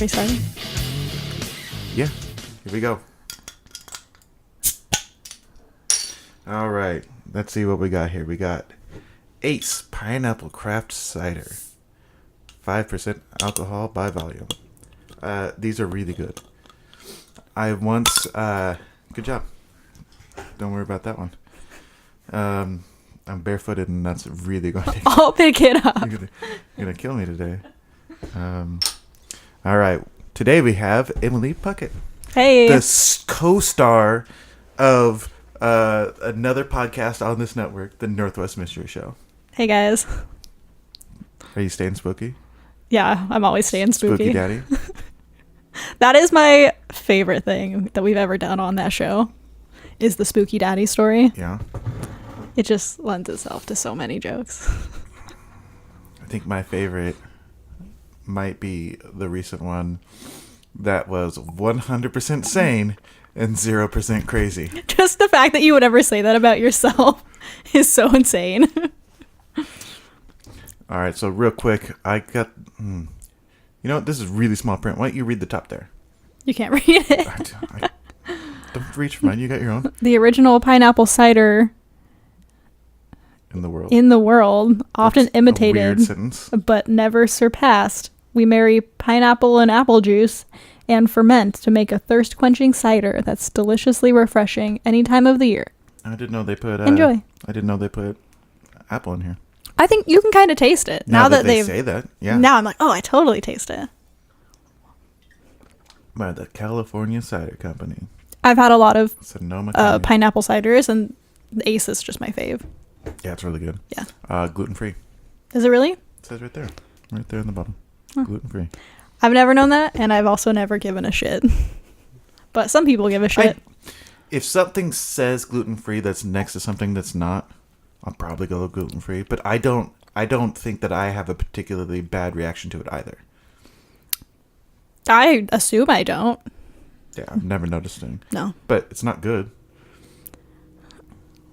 we starting? Yeah, here we go. All right, let's see what we got here. We got Ace Pineapple Craft Cider, 5% alcohol by volume. These are really good. I once, good job. Don't worry about that one. I'm barefooted and that's really going to... I'll pick it up. You're gonna kill me today. All right, today we have Emily Puckett. Hey. The co-star of another podcast on this network, the Northwest Mystery Show. Hey, guys. Are you staying spooky? Yeah, I'm always staying spooky. Spooky Daddy? That is my favorite thing that we've ever done on that show, is the Spooky Daddy story. Yeah. It just lends itself to so many jokes. I think my favorite might be the recent one that was 100% sane and 0% crazy. Just the fact that you would ever say that about yourself is so insane. All right, so real quick, I got... You know what? This is really small print. Why don't you read the top there? You can't read it. Don't reach for mine. You got your own. The original pineapple cider In the world. in the world, often That's a imitated, weird sentence. but never surpassed. We marry pineapple and apple juice and ferment to make a thirst-quenching cider that's deliciously refreshing any time of the year. I didn't know they put... Enjoy. I didn't know they put apple in here. I think you can kind of taste it. Now that they say that, yeah. Now I'm like, oh, I totally taste it. By the California Cider Company. I've had a lot of Sonoma County. pineapple ciders, and the Ace is just my fave. Yeah, it's really good. Yeah. Gluten-free. Is it really? It says right there. Right there in the bottom. Huh. Gluten-free. I've never known that, and I've also never given a shit. But some people give a shit. If something says gluten-free that's next to something that's not, I'll probably go gluten-free. But I don't think that I have a particularly bad reaction to it either. I assume I don't. Yeah, I've never noticed it. No. But it's not good.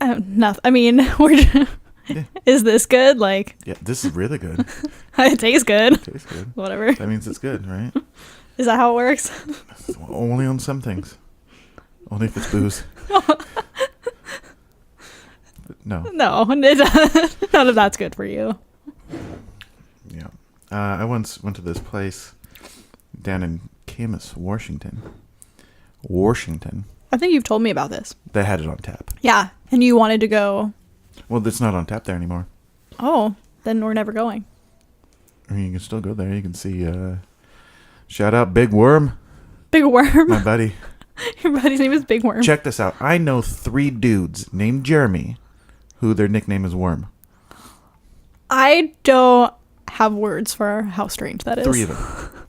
Nothing. I mean, Yeah. Is this good? Like, Yeah, this is really good. it tastes good. It tastes good. Whatever. That means it's good, right? Is that how it works? Only on some things. Only if it's booze. No. No, none of that's good for you. Yeah. I once went to this place down in Camas, Washington. I think you've told me about this. They had it on tap. Yeah, and you wanted to go. Well, it's not on tap there anymore. Oh, then we're never going. I mean, you can still go there. You can see, shout out Big Worm. Big Worm? My buddy. Your buddy's name is Big Worm. Check this out. I know 3 dudes named Jeremy who their nickname is Worm. I don't have words for how strange that is. 3 of them.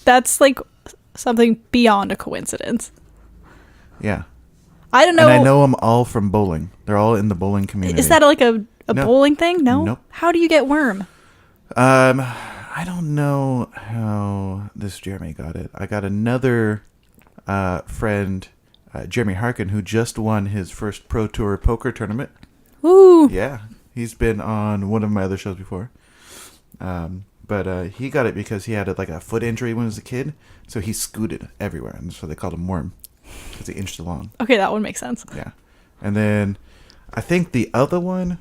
That's like something beyond a coincidence. Yeah. I don't know. And I know them all from bowling. They're all in the bowling community. Is that like a No. bowling thing? No? Nope. How do you get Worm? I don't know how this Jeremy got it. I got another friend, Jeremy Harkin, who just won his first Pro Tour poker tournament. Ooh. Yeah, he's been on one of my other shows before. But he got it because he had a foot injury when he was a kid, so he scooted everywhere, and so they called him Worm because he inched along. Okay, that one makes sense. Yeah, and then I think the other one,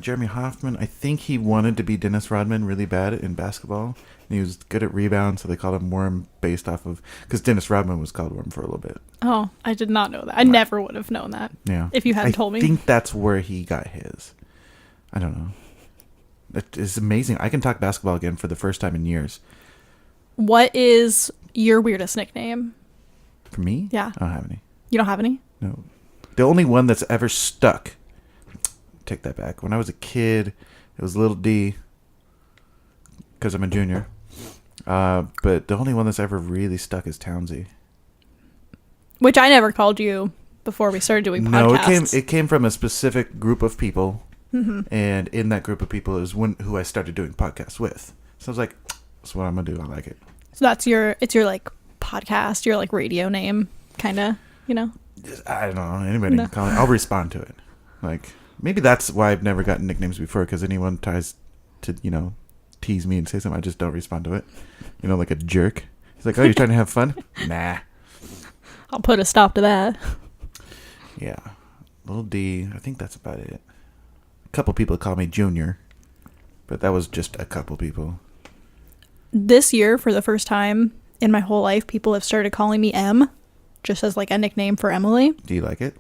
Jeremy Hoffman, I think he wanted to be Dennis Rodman really bad in basketball. And he was good at rebound, so they called him Worm based off of... Because Dennis Rodman was called Worm for a little bit. Oh, I did not know that. I never would have known that. Yeah. If you hadn't told me. I think that's where he got his. I don't know. It is amazing. I can talk basketball again for the first time in years. What is your weirdest nickname? For me? Yeah. I don't have any. You don't have any? No. The only one that's ever stuck... Take that back. When I was a kid, it was Little D. Because I'm a junior. But the only one that's ever really stuck is Townsy. Which I never called you before we started doing podcasts. No, it came from a specific group of people. Mm-hmm. And in that group of people is who I started doing podcasts with. So I was like, that's what I'm going to do. I like it. So it's your like podcast, your like radio name, kind of, you know? I don't know. Anybody can call it. I'll respond to it. Like, maybe that's why I've never gotten nicknames before, because anyone tries to, tease me and say something, I just don't respond to it. You know, like a jerk. He's like, oh, you're trying to have fun? Nah. I'll put a stop to that. Yeah. Little D, I think that's about it. A couple people call me Junior, but that was just a couple people. This year, for the first time in my whole life, people have started calling me M, just as like a nickname for Emily. Do you like it?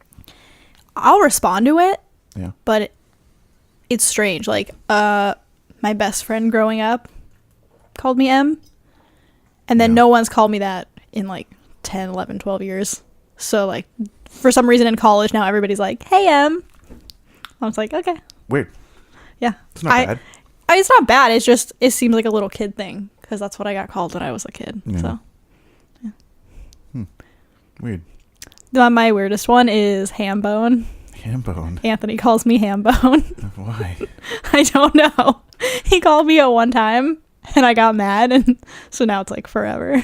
I'll respond to it. Yeah. But it's strange. Like, my best friend growing up called me M. And then no one's called me that in like 10, 11, 12 years. So like, for some reason in college now everybody's like, hey M. I was like, okay. Weird. Yeah. It's not bad. It's not bad. It's just, it seems like a little kid thing. Because that's what I got called when I was a kid. Yeah. So, yeah. Weird. My weirdest one is Hambone. Hambone? Anthony calls me Hambone. Why? I don't know. He called me at one time, and I got mad, and so now it's like forever.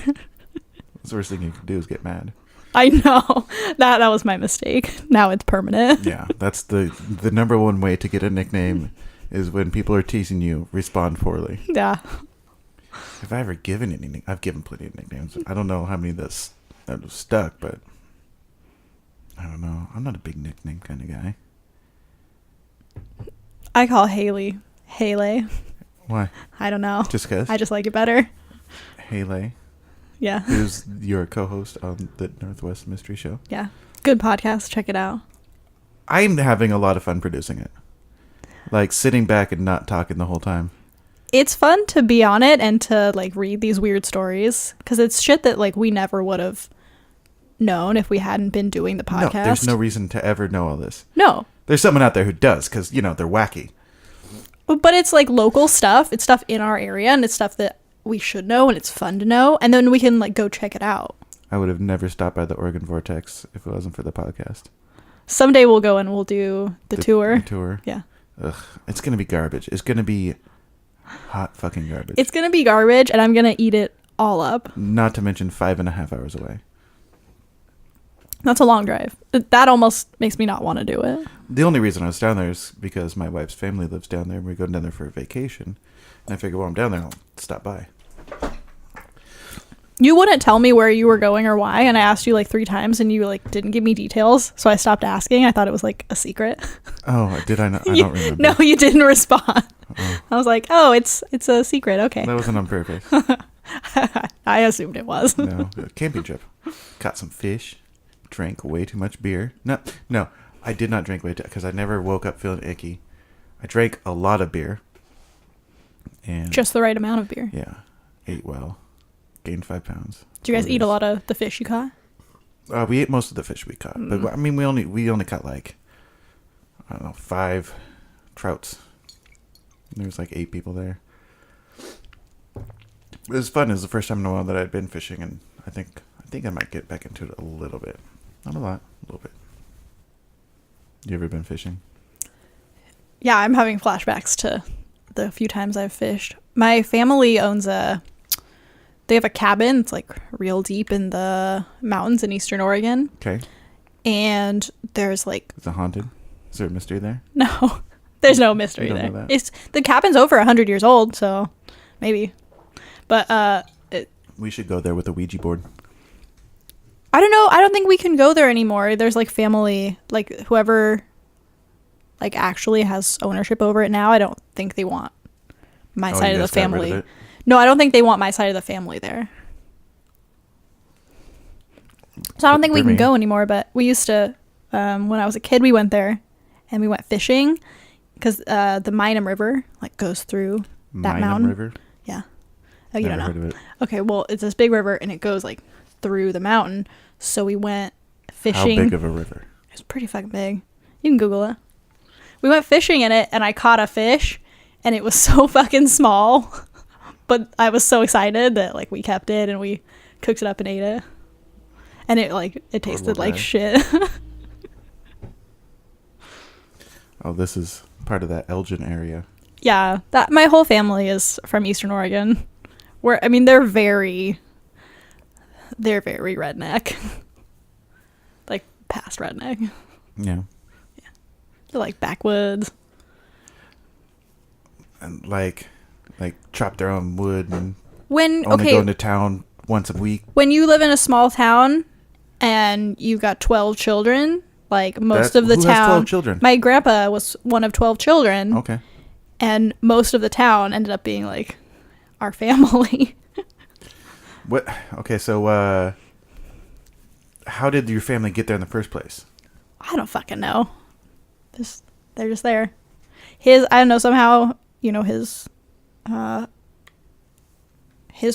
The worst thing you can do is get mad. I know. That was my mistake. Now it's permanent. Yeah, that's the number one way to get a nickname is when people are teasing you, respond poorly. Yeah. Have I ever given any? I've given plenty of nicknames. I don't know how many that have stuck, but I don't know. I'm not a big nickname kind of guy. I call Haley Haley. Why? I don't know. Just because? I just like it better. Haley. Yeah. Who's your co-host on the Northwest Mystery Show? Yeah. Good podcast. Check it out. I'm having a lot of fun producing it. Like sitting back and not talking the whole time. It's fun to be on it and to like read these weird stories because it's shit that like we never would have known if we hadn't been doing the podcast. No, there's no reason to ever know all this. No. There's someone out there who does because, you know, they're wacky. But it's like local stuff. It's stuff in our area and it's stuff that we should know and it's fun to know. And then we can like go check it out. I would have never stopped by the Oregon Vortex if it wasn't for the podcast. Someday we'll go and we'll do the tour. The tour. Yeah. Ugh, it's going to be garbage. It's going to be hot fucking garbage. It's going to be garbage and I'm going to eat it all up. Not to mention 5.5 hours away. That's a long drive. That almost makes me not want to do it. The only reason I was down there is because my wife's family lives down there. We're going down there for a vacation. And I figured while I'm down there, I'll stop by. You wouldn't tell me where you were going or why, and I asked you like 3 times and you like didn't give me details, so I stopped asking. I thought it was like a secret. Oh, did I not? I don't remember. No, you didn't respond. Oh. I was like, oh, it's a secret. Okay. That wasn't on purpose. I assumed it was. No, camping trip. Caught some fish. Drank way too much beer. No, I did not drink way too because I never woke up feeling icky. I drank a lot of beer. And just the right amount of beer. Yeah. Ate well. Gained 5 pounds. Did you guys eat a lot of the fish you caught? We ate most of the fish we caught. But I mean, we only caught like, I don't know, 5 trouts. There was like 8 people there. It was fun. It was the first time in a while that I'd been fishing, and I think I might get back into it a little bit. Not a lot, a little bit. You ever been fishing? Yeah, I'm having flashbacks to the few times I've fished. My family owns they have a cabin. It's like real deep in the mountains in Eastern Oregon. Okay. And there's like... Is it haunted? Is there a mystery there? No, there's no mystery there. Know that. It's the cabin's over 100 years old, so maybe. But we should go there with a Ouija board. I don't know. I don't think we can go there anymore. There's like family, like whoever like actually has ownership over it now. I don't think they want my side of the family. No, I don't think they want my side of the family there. So I don't think we can go anymore, but we used to, when I was a kid, we went there and we went fishing because the Minam River like goes through that mountain. River? Yeah. Oh, you Never don't know. Heard of it. Okay, well, it's this big river and it goes like through the mountain. So we went fishing. How big of a river? It's pretty fucking big. You can Google it. We went fishing in it and I caught a fish and it was so fucking small. But I was so excited that like we kept it and we cooked it up and ate it. And it tasted like shit. Oh, this is part of that Elgin area. Yeah, that my whole family is from Eastern Oregon. They're very redneck. Like past redneck. Yeah. They're like backwoods. And like like chop their own wood and When only go into town once a week. when you live in a small town and you've got 12 children, like most of the who town. has 12 children? My grandpa was one of 12 children. Okay. And most of the town ended up being like our family. What? Okay, so how did your family get there in the first place? I don't fucking know. They're just there. I don't know, somehow, his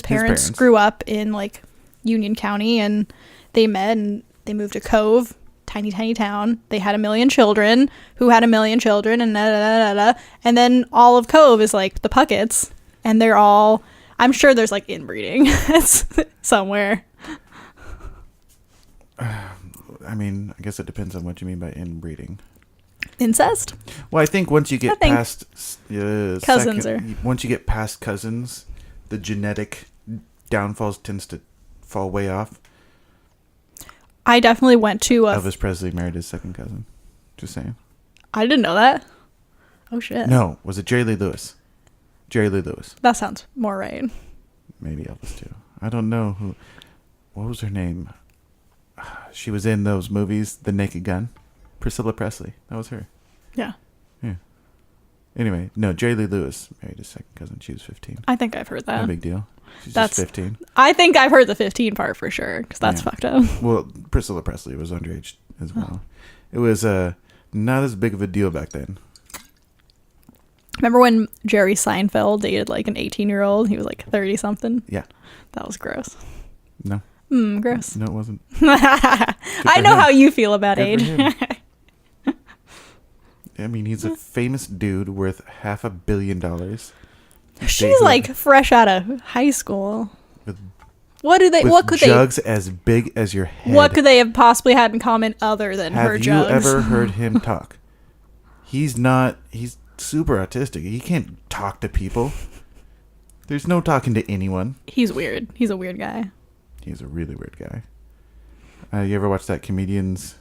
parents grew up in like Union County, and they met and they moved to Cove, tiny town. They had 1 million children who had 1 million children, and and then all of Cove is like the Pucketts, and they're all, I'm sure there's like inbreeding somewhere. I mean, I guess it depends on what you mean by inbreeding. Incest? Well, I think once you get past cousins once you get past cousins, the genetic downfalls tends to fall way off. I definitely went to Elvis Presley married his second cousin. Just saying. I didn't know that. Oh shit. No, was it Jerry Lee Lewis? Jerry Lee Lewis. That sounds more right. Maybe Elvis too. I don't know who. What was her name? She was in those movies, The Naked Gun. Priscilla Presley. That was her. Yeah. Yeah. Anyway, no, Jerry Lee Lewis married his second cousin. She was 15. I think I've heard that. No big deal. She's just 15. I think I've heard the 15 part for sure, because that's fucked up. Well, Priscilla Presley was underage as well. It was not as big of a deal back then. Remember when Jerry Seinfeld dated like an 18-year-old? He was like 30-something. Yeah. That was gross. No. Gross. No, it wasn't. I know how you feel about age. I mean, he's a famous dude worth $500 million. She's like fresh out of high school. What could jugs as big as your head. What could they have possibly had in common other than her jugs? Have you ever heard him talk? He's super autistic. He can't talk to people. There's no talking to anyone. He's weird. He's a weird guy. He's a really weird guy. You ever watch that comedians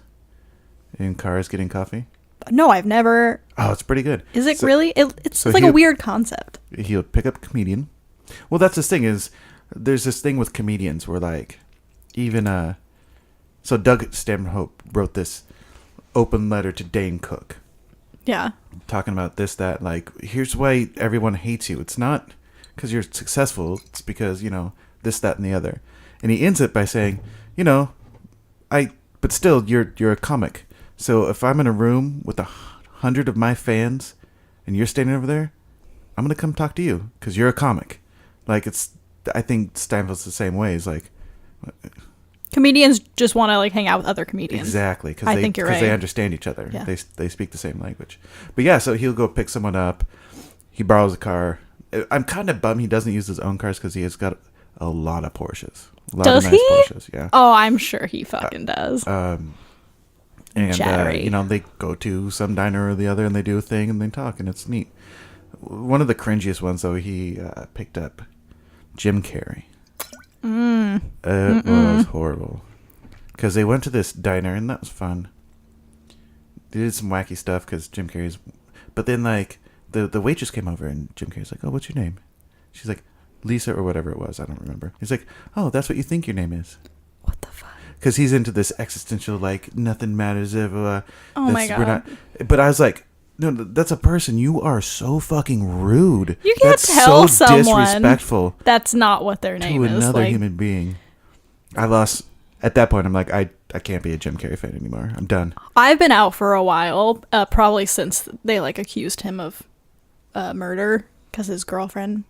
in cars getting coffee? No, I've never. Oh, it's pretty good. Is it really? It's like a weird concept. He'll pick up a comedian. Well, that's the thing is, there's this thing with comedians where like, even so Doug Stanhope wrote this open letter to Dane Cook. Yeah. Talking about this, that, like, here's why everyone hates you. It's not because you're successful. It's because, this, that, and the other. And he ends it by saying, but still, you're a comic. So if I'm in a room with 100 of my fans and you're standing over there, I'm going to come talk to you because you're a comic. Like, I think Steinfeld's the same way. It's like, comedians just want to like hang out with other comedians. Exactly. I think you're right. Because they understand each other. Yeah. They speak the same language. But yeah, so he'll go pick someone up. He borrows a car. I'm kind of bummed he doesn't use his own cars because he has got a lot of Porsches. Does he? Porsches, yeah. Oh, I'm sure he fucking does. And they go to some diner or the other and they do a thing and they talk and it's neat. One of the cringiest ones though, he picked up Jim Carrey. It was horrible because they went to this diner and that was fun. They did some wacky stuff because Jim Carrey's, but then like the waitress came over and Jim Carrey's like, "Oh, what's your name?" She's like, "Lisa" or whatever it was. I don't remember. He's like, "Oh, that's what you think your name is." What the fuck? Because he's into this existential, like, nothing matters if oh my god. But I was like, no, that's a person. You are so fucking rude. You can't tell someone disrespectful. That's not what their name is. To another human being. I lost at that point. I'm like, I can't be a Jim Carrey fan anymore. I'm done. I've been out for a while, probably since they like accused him of murder because his girlfriend.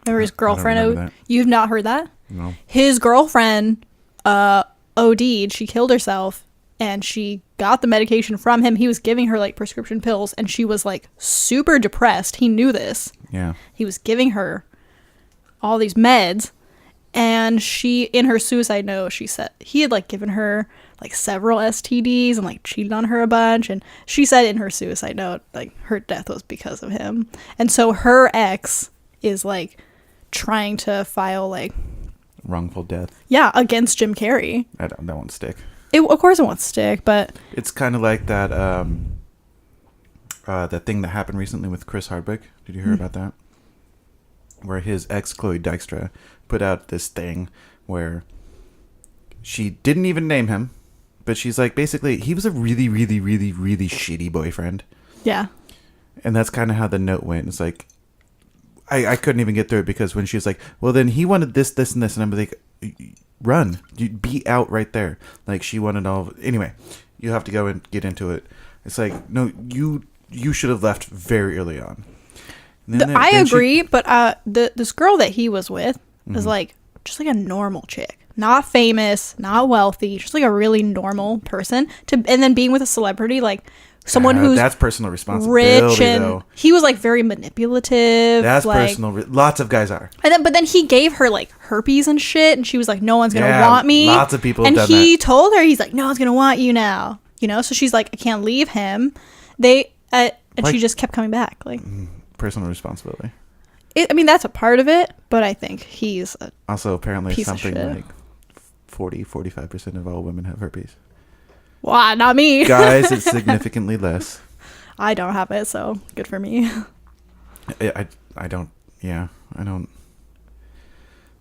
Remember his girlfriend? I don't remember that. You've not heard that? No. His girlfriend OD'd. She killed herself. And she got the medication from him. He was giving her like prescription pills and she was like super depressed. He knew this. Yeah. He was giving her all these meds. And she, in her suicide note, she said he had like given her like several STDs and like cheated on her a bunch. And she said in her suicide note, like her death was because of him. And so her ex is like trying to file like wrongful death. Yeah, against Jim Carrey. That won't stick. Of course it won't stick, but it's kind of like that that thing that happened recently with Chris Hardwick. Did you hear about that? where his ex Chloe Dykstra put out this thing where she didn't even name him, but she's like, basically, he was a really, really, really, really shitty boyfriend. Yeah. And that's kind of how the note went. It's like, I couldn't even get through it because when she was like, well, then he wanted this, this, and this. And I'm like, run. You be out right there. Like, she wanted all. Anyway, you have to go and get into it. It's like, no, you should have left very early on. I agree, but this girl that he was with was like, just like a normal chick. Not famous, not wealthy, just like a really normal person. And then being with a celebrity, like, someone who's that's personal responsibility, rich, and though. He was like very manipulative. That's like, personal. Lots of guys are. But then he gave her like herpes and shit, and she was like, "No one's gonna want me." Lots of people. And have done he that. told her, he's like, "No one's gonna want you now." So she's like, "I can't leave him." And she just kept coming back. Like, personal responsibility. I mean, that's a part of it, but I think he's also apparently piece of something shit. like 45% of all women have herpes. Wow, not me. Guys, it's significantly less. I don't have it, so good for me. I don't. Yeah, I don't.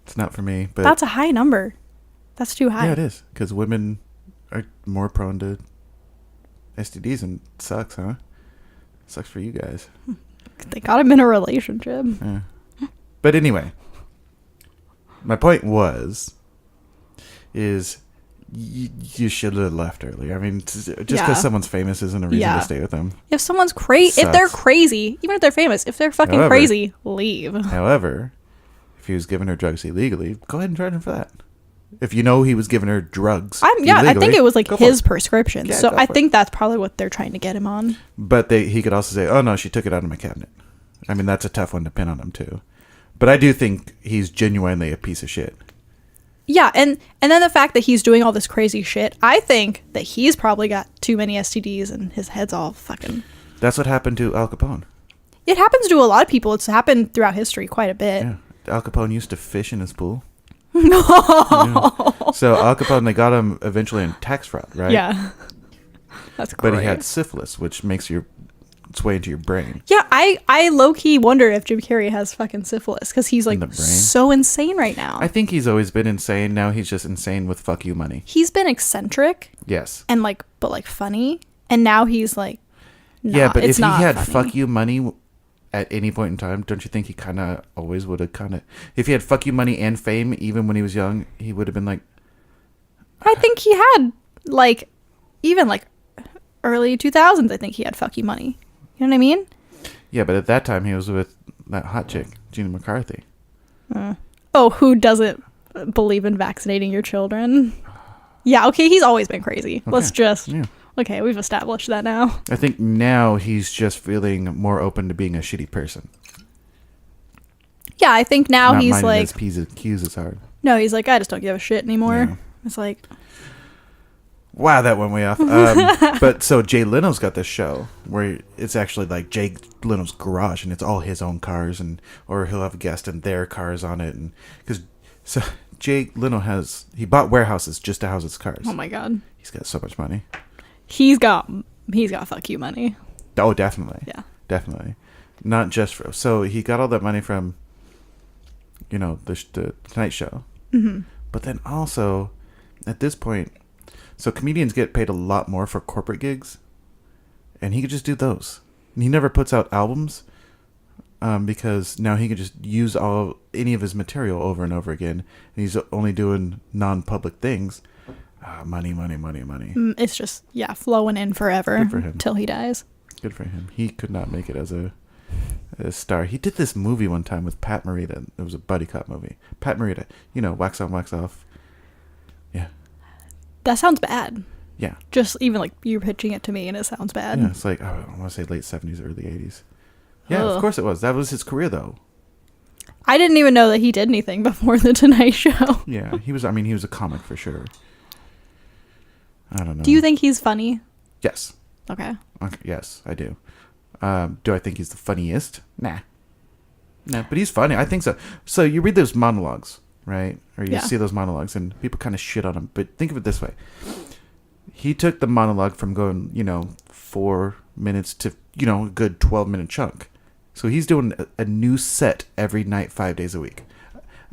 It's not for me. But That's a high number. That's too high. yeah, it is because women are more prone to STDs, and it sucks, huh? Sucks for you guys. They got him in a relationship. Yeah. But anyway, my point is you should have left earlier. I mean, just because someone's famous isn't a reason to stay with them. If someone's crazy, if they're crazy, even if they're famous, if they're fucking crazy, leave. However, if he was giving her drugs illegally, go ahead and charge him for that. If you know he was giving her drugs illegally, I think it was like his prescription. Yeah, so I think that's probably what they're trying to get him on. But he could also say, oh no, she took it out of my cabinet. I mean, that's a tough one to pin on him too. But I do think he's genuinely a piece of shit. Yeah, and then the fact that he's doing all this crazy shit, I think that he's probably got too many STDs and his head's all fucking... That's what happened to Al Capone. It happens to a lot of people. It's happened throughout history quite a bit. Yeah. Al Capone used to fish in his pool. No. Yeah. So Al Capone, they got him eventually in tax fraud, right? Yeah. That's great. But he had syphilis, which makes its way into your brain. Yeah, I low-key wonder if Jim Carrey has fucking syphilis because he's like so insane right now. I think he's always been insane. Now he's just insane with fuck you money. He's been eccentric. Yes. And but funny. And now he's like, yeah, but if he had funny. fuck you money at any point in time, don't you think he kind of always would have if he had fuck you money and fame, even when he was young, he would have been like... I think he had even early 2000s, I think he had fuck you money. You know what I mean? Yeah, but at that time he was with that hot chick, Gina McCarthy. Oh, who doesn't believe in vaccinating your children? Yeah, okay, he's always been crazy. Okay. Let's just... Yeah. Okay, we've established that now. I think now he's just feeling more open to being a shitty person. Yeah, I think now Not he's like... Not minding his Q's as hard. No, he's like, I just don't give a shit anymore. Yeah. It's like... Wow, that went way off. But so Jay Leno's got this show where it's actually like Jay Leno's garage, and it's all his own cars, or he'll have a guest and their cars on it, and so Jay Leno he bought warehouses just to house his cars. Oh my god, he's got so much money. He's got fuck you money. Oh, definitely. Yeah, definitely. Not just so he got all that money from, the Tonight Show, but then also at this point. So comedians get paid a lot more for corporate gigs, and he could just do those. And he never puts out albums because now he can just use any of his material over and over again, and he's only doing non-public things. Money. It's just flowing in forever. Good for him. Till he dies. Good for him. He could not make it as a star. He did this movie one time with Pat Morita. It was a buddy cop movie. Pat Morita, wax on, wax off. Yeah. That sounds bad. Yeah. Just even you're pitching it to me and it sounds bad. Yeah, it's I want to say late 70s, early 80s. Yeah, of course it was. That was his career, though. I didn't even know that he did anything before the Tonight Show. Yeah, he was a comic for sure. I don't know. Do you think he's funny? Yes. Okay. Yes, I do. Do I think he's the funniest? Nah. No, but he's funny. I think so. So you read those monologues, right? Or you see those monologues, and people kind of shit on him. But think of it this way. He took the monologue from going, 4 minutes to, a good 12-minute chunk. So he's doing a new set every night, 5 days a week.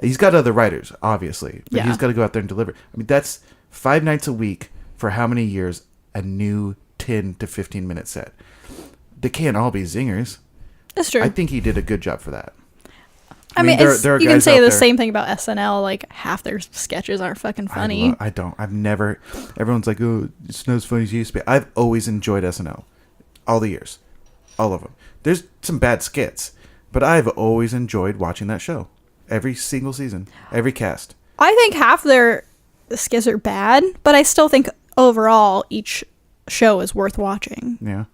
He's got other writers, obviously, but he's got to go out there and deliver. I mean, that's 5 nights a week for how many years? A new 10 to 15 minute set. They can't all be zingers. That's true. I think he did a good job for that. I mean, there you can say the same thing about SNL. Like, half their sketches aren't fucking funny. I've never. Everyone's like, oh, it's not as funny as it used to be. I've always enjoyed SNL. All the years. All of them. There's some bad skits, but I've always enjoyed watching that show. Every single season. Every cast. I think half their skits are bad, but I still think overall each show is worth watching. Yeah.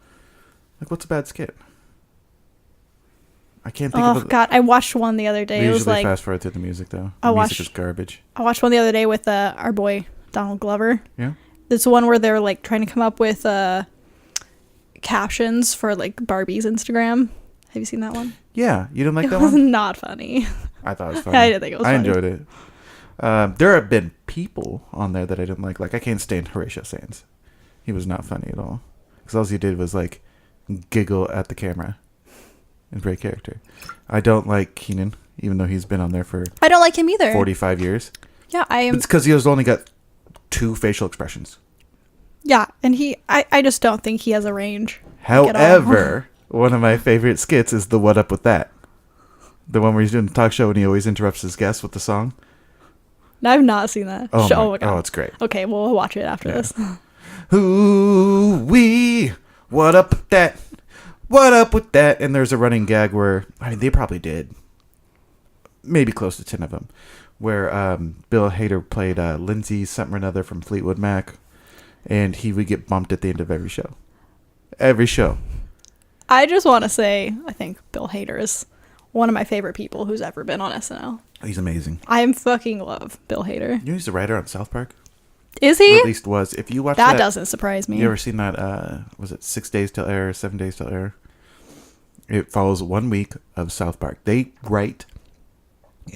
Like, what's a bad skit? I can't think of it. Oh, God. I watched one the other day. We it was usually like, fast forward through the music, though. The music is garbage. I watched one the other day with our boy, Donald Glover. Yeah. It's one where they're, like, trying to come up with captions for, like, Barbie's Instagram. Have you seen that one? Yeah. You didn't like that one? It was one? not funny. I thought it was funny. I didn't think it was funny. I enjoyed it. There have been people on there that I didn't like. Like, I can't stand Horatio Sands. He was not funny at all. Because all he did was, like, giggle at the camera. And great character. I don't like Keenan, even though he's been on there for... I don't like him either. 45 years. Yeah, I am... It's because he has only got 2 facial expressions. Yeah, and I just don't think he has a range. However, one of my favorite skits is the What Up With That. The one where he's doing the talk show and he always interrupts his guests with the song. I've not seen that. Oh my God. God. Oh, it's great. Okay, well, we'll watch it after this. Ooh-wee, what up with that? What up with that? And there's a running gag where, I mean, they probably did. Maybe close to 10 of them. Where Bill Hader played Lindsay something or another from Fleetwood Mac. And he would get bumped at the end of every show. Every show. I just want to say, I think Bill Hader is one of my favorite people who's ever been on SNL. He's amazing. I fucking love Bill Hader. You know he's a writer on South Park? Is he? Or at least was. If you watch that... That doesn't surprise me. You ever seen that, was it 6 Days Till Air, 7 Days Till Air? It follows 1 week of South Park. They write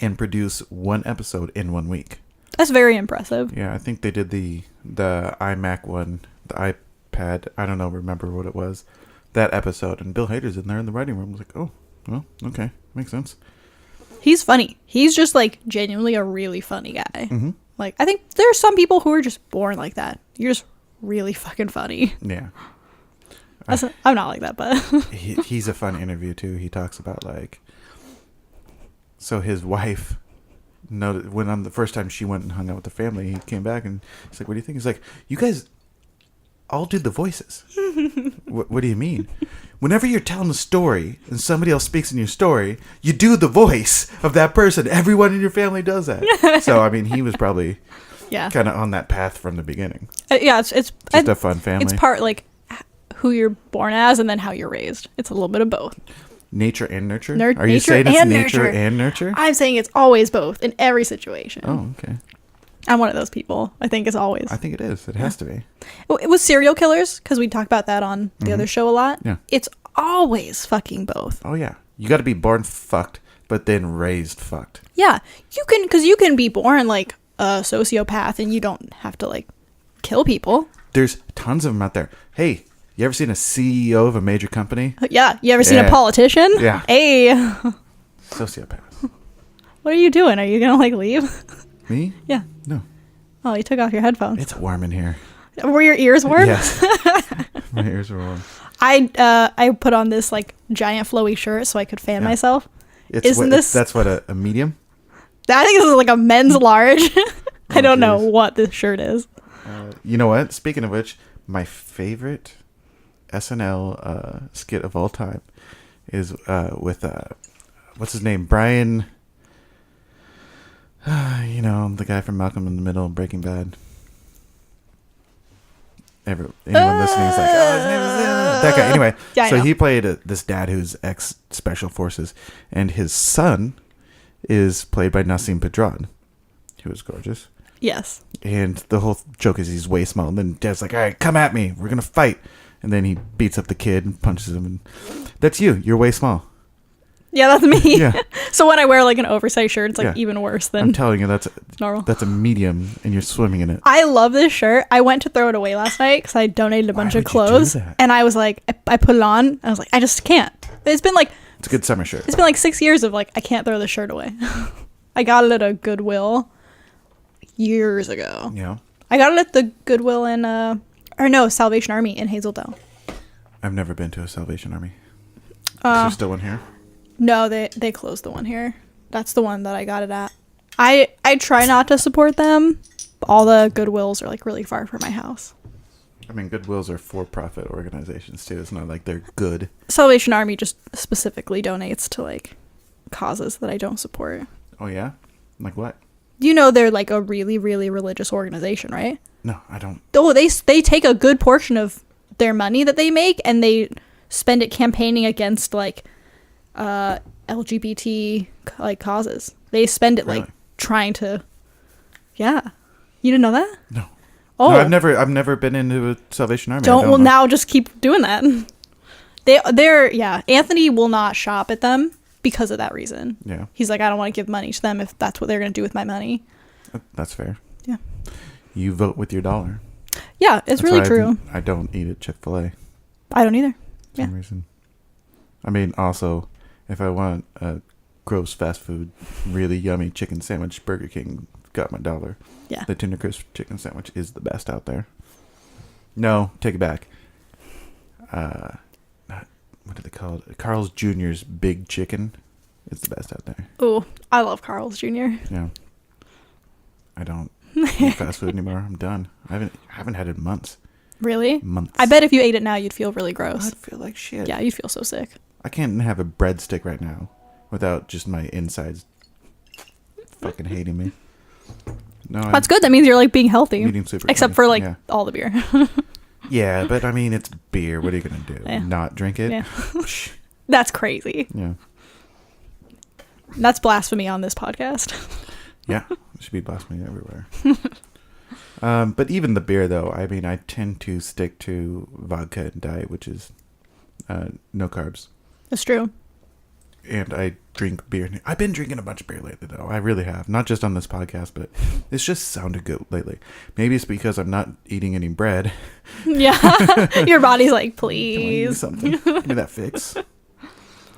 and produce 1 episode in 1 week. That's very impressive. Yeah, I think they did the iMac one, the iPad, I don't know, remember what it was, that episode. And Bill Hader's in there in the writing room. I was like, oh, well, okay, makes sense. He's funny. He's just, like, genuinely a really funny guy. Mm-hmm. Like, I think there's some people who are just born like that. You're just really fucking funny. Yeah. I'm not like that, but... he's a fun interview, too. He talks about, like... So his wife... when on the first time she went and hung out with the family, he came back and he's like, what do you think? He's like, you guys all do the voices. What do you mean? Whenever you're telling a story and somebody else speaks in your story, you do the voice of that person. Everyone in your family does that. So, I mean, he was probably kind of on that path from the beginning. Yeah, it's just a fun family. It's part, like, who you're born as and then how you're raised. It's a little bit of both. Nature and nurture? Are you saying it's nature and nurture? I'm saying it's always both in every situation. Oh, okay. I'm one of those people. I think it's always. I think it is. It has to be. It was serial killers, because we talk about that on the other show a lot. Yeah. It's always fucking both. Oh, yeah. You got to be born fucked, but then raised fucked. Yeah. Because you can be born like a sociopath and you don't have to, like, kill people. There's tons of them out there. Hey, you ever seen a CEO of a major company? Yeah. You ever seen a politician? Yeah. Hey. Sociopath. What are you doing? Are you going to, like, leave? Me? Yeah. No. Oh, you took off your headphones. It's warm in here. Were your ears warm? Yes. My ears are warm. I put on this, like, giant flowy shirt so I could fan myself. That's what a medium? I think this is like a men's large. I don't know what this shirt is. You know what? Speaking of which, my favorite SNL skit of all time is with what's his name? Brian. You know, the guy from Malcolm in the Middle and Breaking Bad. Anyone listening is like, oh, his name is that guy. Anyway, so he played this dad who's ex-Special Forces, and his son is played by Nassim Pedrad, who is gorgeous. Yes. And the whole joke is he's way small, and then Dad's like, all right, come at me. We're going to fight. And then he beats up the kid and punches him. And that's you. You're way small. Yeah, that's me. Yeah. So when I wear like an oversized shirt, it's like even worse than I'm telling you, that's normal. That's a medium, and you're swimming in it. I love this shirt. I went to throw it away last night because I donated a bunch of clothes, and I was like, I put it on. I was like, I just can't. It's been like It's a good summer shirt. It's been like 6 years of like, I can't throw this shirt away. I got it at a Goodwill years ago. Yeah. I got it at the Goodwill in, Salvation Army in Hazeldale. I've never been to a Salvation Army. Is there still one here? No, they closed the one here. That's the one that I got it at. I try not to support them. All the Goodwills are like really far from my house. I mean, Goodwills are for-profit organizations too. It's not like they're good. Salvation Army just specifically donates to like causes that I don't support. Oh yeah? Like what? You know they're like a really, really religious organization, right? No, I don't. Oh, they take a good portion of their money that they make and they spend it campaigning against like LGBT like causes. They spend it like trying to. Yeah, you didn't know that? No. Oh, no, I've never been into a Salvation Army. Well, now just keep doing that. They're Anthony will not shop at them because of that reason. Yeah. He's like, I don't want to give money to them if that's what they're going to do with my money. That's fair. Yeah. You vote with your dollar. Yeah, it's really true. I don't eat at Chick-fil-A. I don't either. For some reason. I mean, also, if I want a gross fast food, really yummy chicken sandwich, Burger King got my dollar. Yeah. The tuna crisp chicken sandwich is the best out there. No, take it back. What do they call it? Carl's Jr.'s Big Chicken is the best out there. Oh, I love Carl's Jr. Yeah. I don't eat fast food anymore. I'm done. I haven't had it in months. Really? Months. I bet if you ate it now, you'd feel really gross. I'd feel like shit. Yeah, you'd feel so sick. I can't have a breadstick right now without just my insides fucking hating me. No, that's good. That means you're like being healthy. Except for like all the beer. Yeah, but I mean, it's beer. What are you going to do? Yeah. Not drink it? Yeah. That's crazy. Yeah. That's blasphemy on this podcast. Yeah. It should be blasphemy everywhere. But even the beer, though, I mean, I tend to stick to vodka and diet, which is no carbs. That's true. And I drink beer. I've been drinking a bunch of beer lately, though. I really have. Not just on this podcast, but it's just sounded good lately. Maybe it's because I'm not eating any bread. Yeah. Your body's like, please. Give me something. Give me that fix.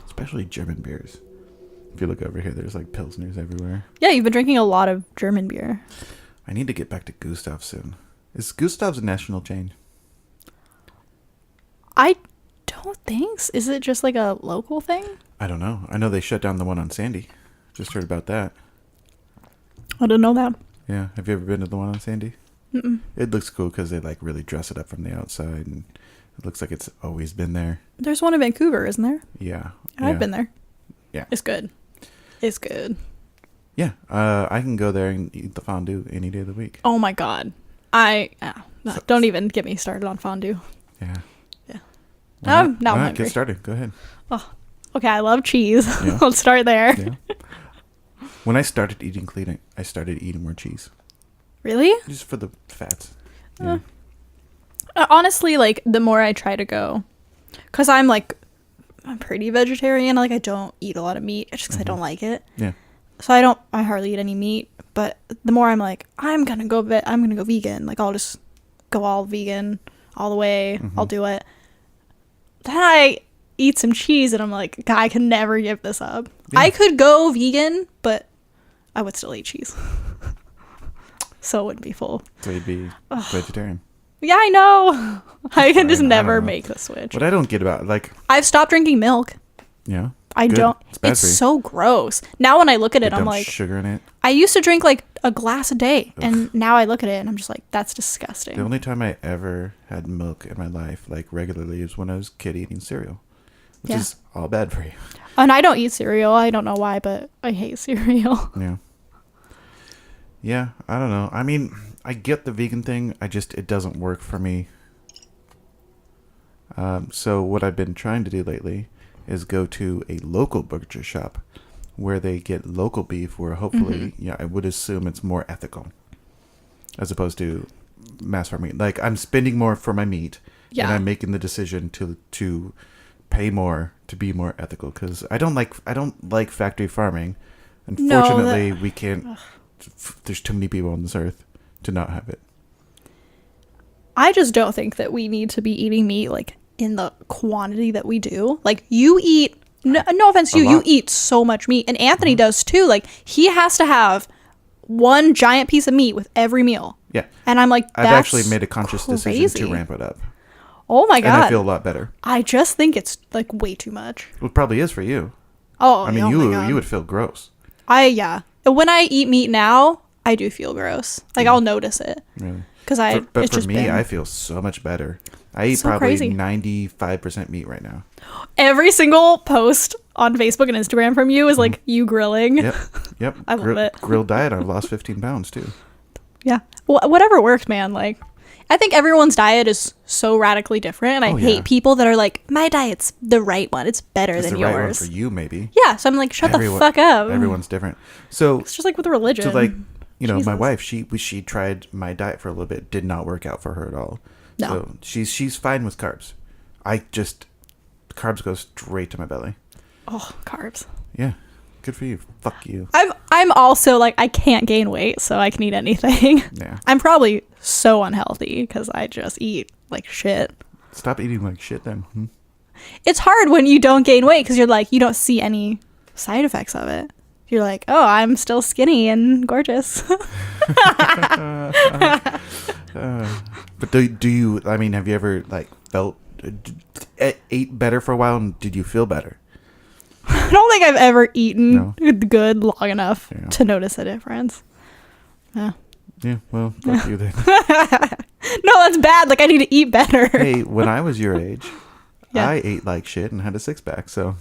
Especially German beers. If you look over here, there's like Pilsners everywhere. Yeah, you've been drinking a lot of German beer. I need to get back to Gustav soon. Is Gustav's a national chain? I don't think so. Is it just like a local thing? I don't know. I know they shut down the one on Sandy. Just heard about that. I didn't know that. Yeah. Have you ever been to the one on Sandy? Mm-mm. It looks cool because they like really dress it up from the outside, and it looks like it's always been there. There's one in Vancouver, isn't there? Yeah. I've been there. Yeah. It's good. It's good. Yeah. I can go there and eat the fondue any day of the week. Oh my God. Don't even get me started on fondue. Yeah. Yeah. Now I'm hungry. Get started. Go ahead. Oh, okay. I love cheese. Yeah. Let's start there. Yeah. When I started eating clean, I started eating more cheese. Really? Just for the fats. Yeah. Honestly, like the more I try to go, because I'm pretty vegetarian. Like I don't eat a lot of meat just because I don't like it. Yeah. So I hardly eat any meat. But the more I'm like, I'm gonna go vegan. Like I'll just go all vegan all the way. Mm-hmm. I'll do it. Then I eat some cheese and I'm like, God, I can never give this up. Yeah. I could go vegan, but I would still eat cheese. So it wouldn't be full. So you'd be vegetarian. Yeah, I know. I can just never make the switch. What I don't get about I've stopped drinking milk. Yeah. I Good. don't. It's so gross. Now when I look at it, I'm like, sugar in it. I used to drink like a glass a day, and now I look at it and I'm just like, that's disgusting. The only time I ever had milk in my life, like regularly, is when I was a kid eating cereal, which is all bad for you. And I don't eat cereal. I don't know why, but I hate cereal. Yeah. Yeah, I don't know. I mean, I get the vegan thing. It doesn't work for me. So what I've been trying to do lately is go to a local butcher shop where they get local beef, where hopefully, I would assume it's more ethical as opposed to mass farm meat. Like I'm spending more for my meat, and I'm making the decision to pay more to be more ethical because I don't like factory farming. Unfortunately, we can't. There's too many people on this earth to not have it. I just don't think that we need to be eating meat like in the quantity that we do. Like you eat no offense to you, you eat so much meat, and Anthony does too. Like, he has to have one giant piece of meat with every meal. Yeah. And I'm like, I've actually made a conscious decision to ramp it up. Oh my God. And I feel a lot better. I just think it's like way too much. Well, it probably is for you. Oh, I mean, you would feel gross. Yeah. When I eat meat now, I do feel gross. Like, I'll notice it. Really? But for me, I feel so much better. I eat probably 95% meat right now. Every single post on Facebook and Instagram from you is like you grilling. Yep. I love it. Grilled diet. I've lost 15 pounds too. Yeah. Well, whatever works, man. Like, I think everyone's diet is so radically different, and I hate people that are like, my diet's the right one. It's better than yours. It's the right one for you, maybe. Yeah. So I'm like, shut the fuck up. Everyone's different. So it's just like with religion. So like, my wife, she tried my diet for a little bit. Did not work out for her at all. No. So she's fine with carbs. Carbs go straight to my belly. Oh, carbs. Yeah. Good for you. Fuck you. I'm also like, I can't gain weight, so I can eat anything. Yeah. I'm probably so unhealthy because I just eat like shit. Stop eating like shit then. It's hard when you don't gain weight because you're like, you don't see any side effects of it. You're like, oh, I'm still skinny and gorgeous. But do you, I mean, have you ever like ate better for a while, and did you feel better? I don't think I've ever eaten good long enough to notice a difference. Yeah. Yeah, well, fuck you then. No, that's bad. Like, I need to eat better. Hey, when I was your age, I ate like shit and had a six-pack, so...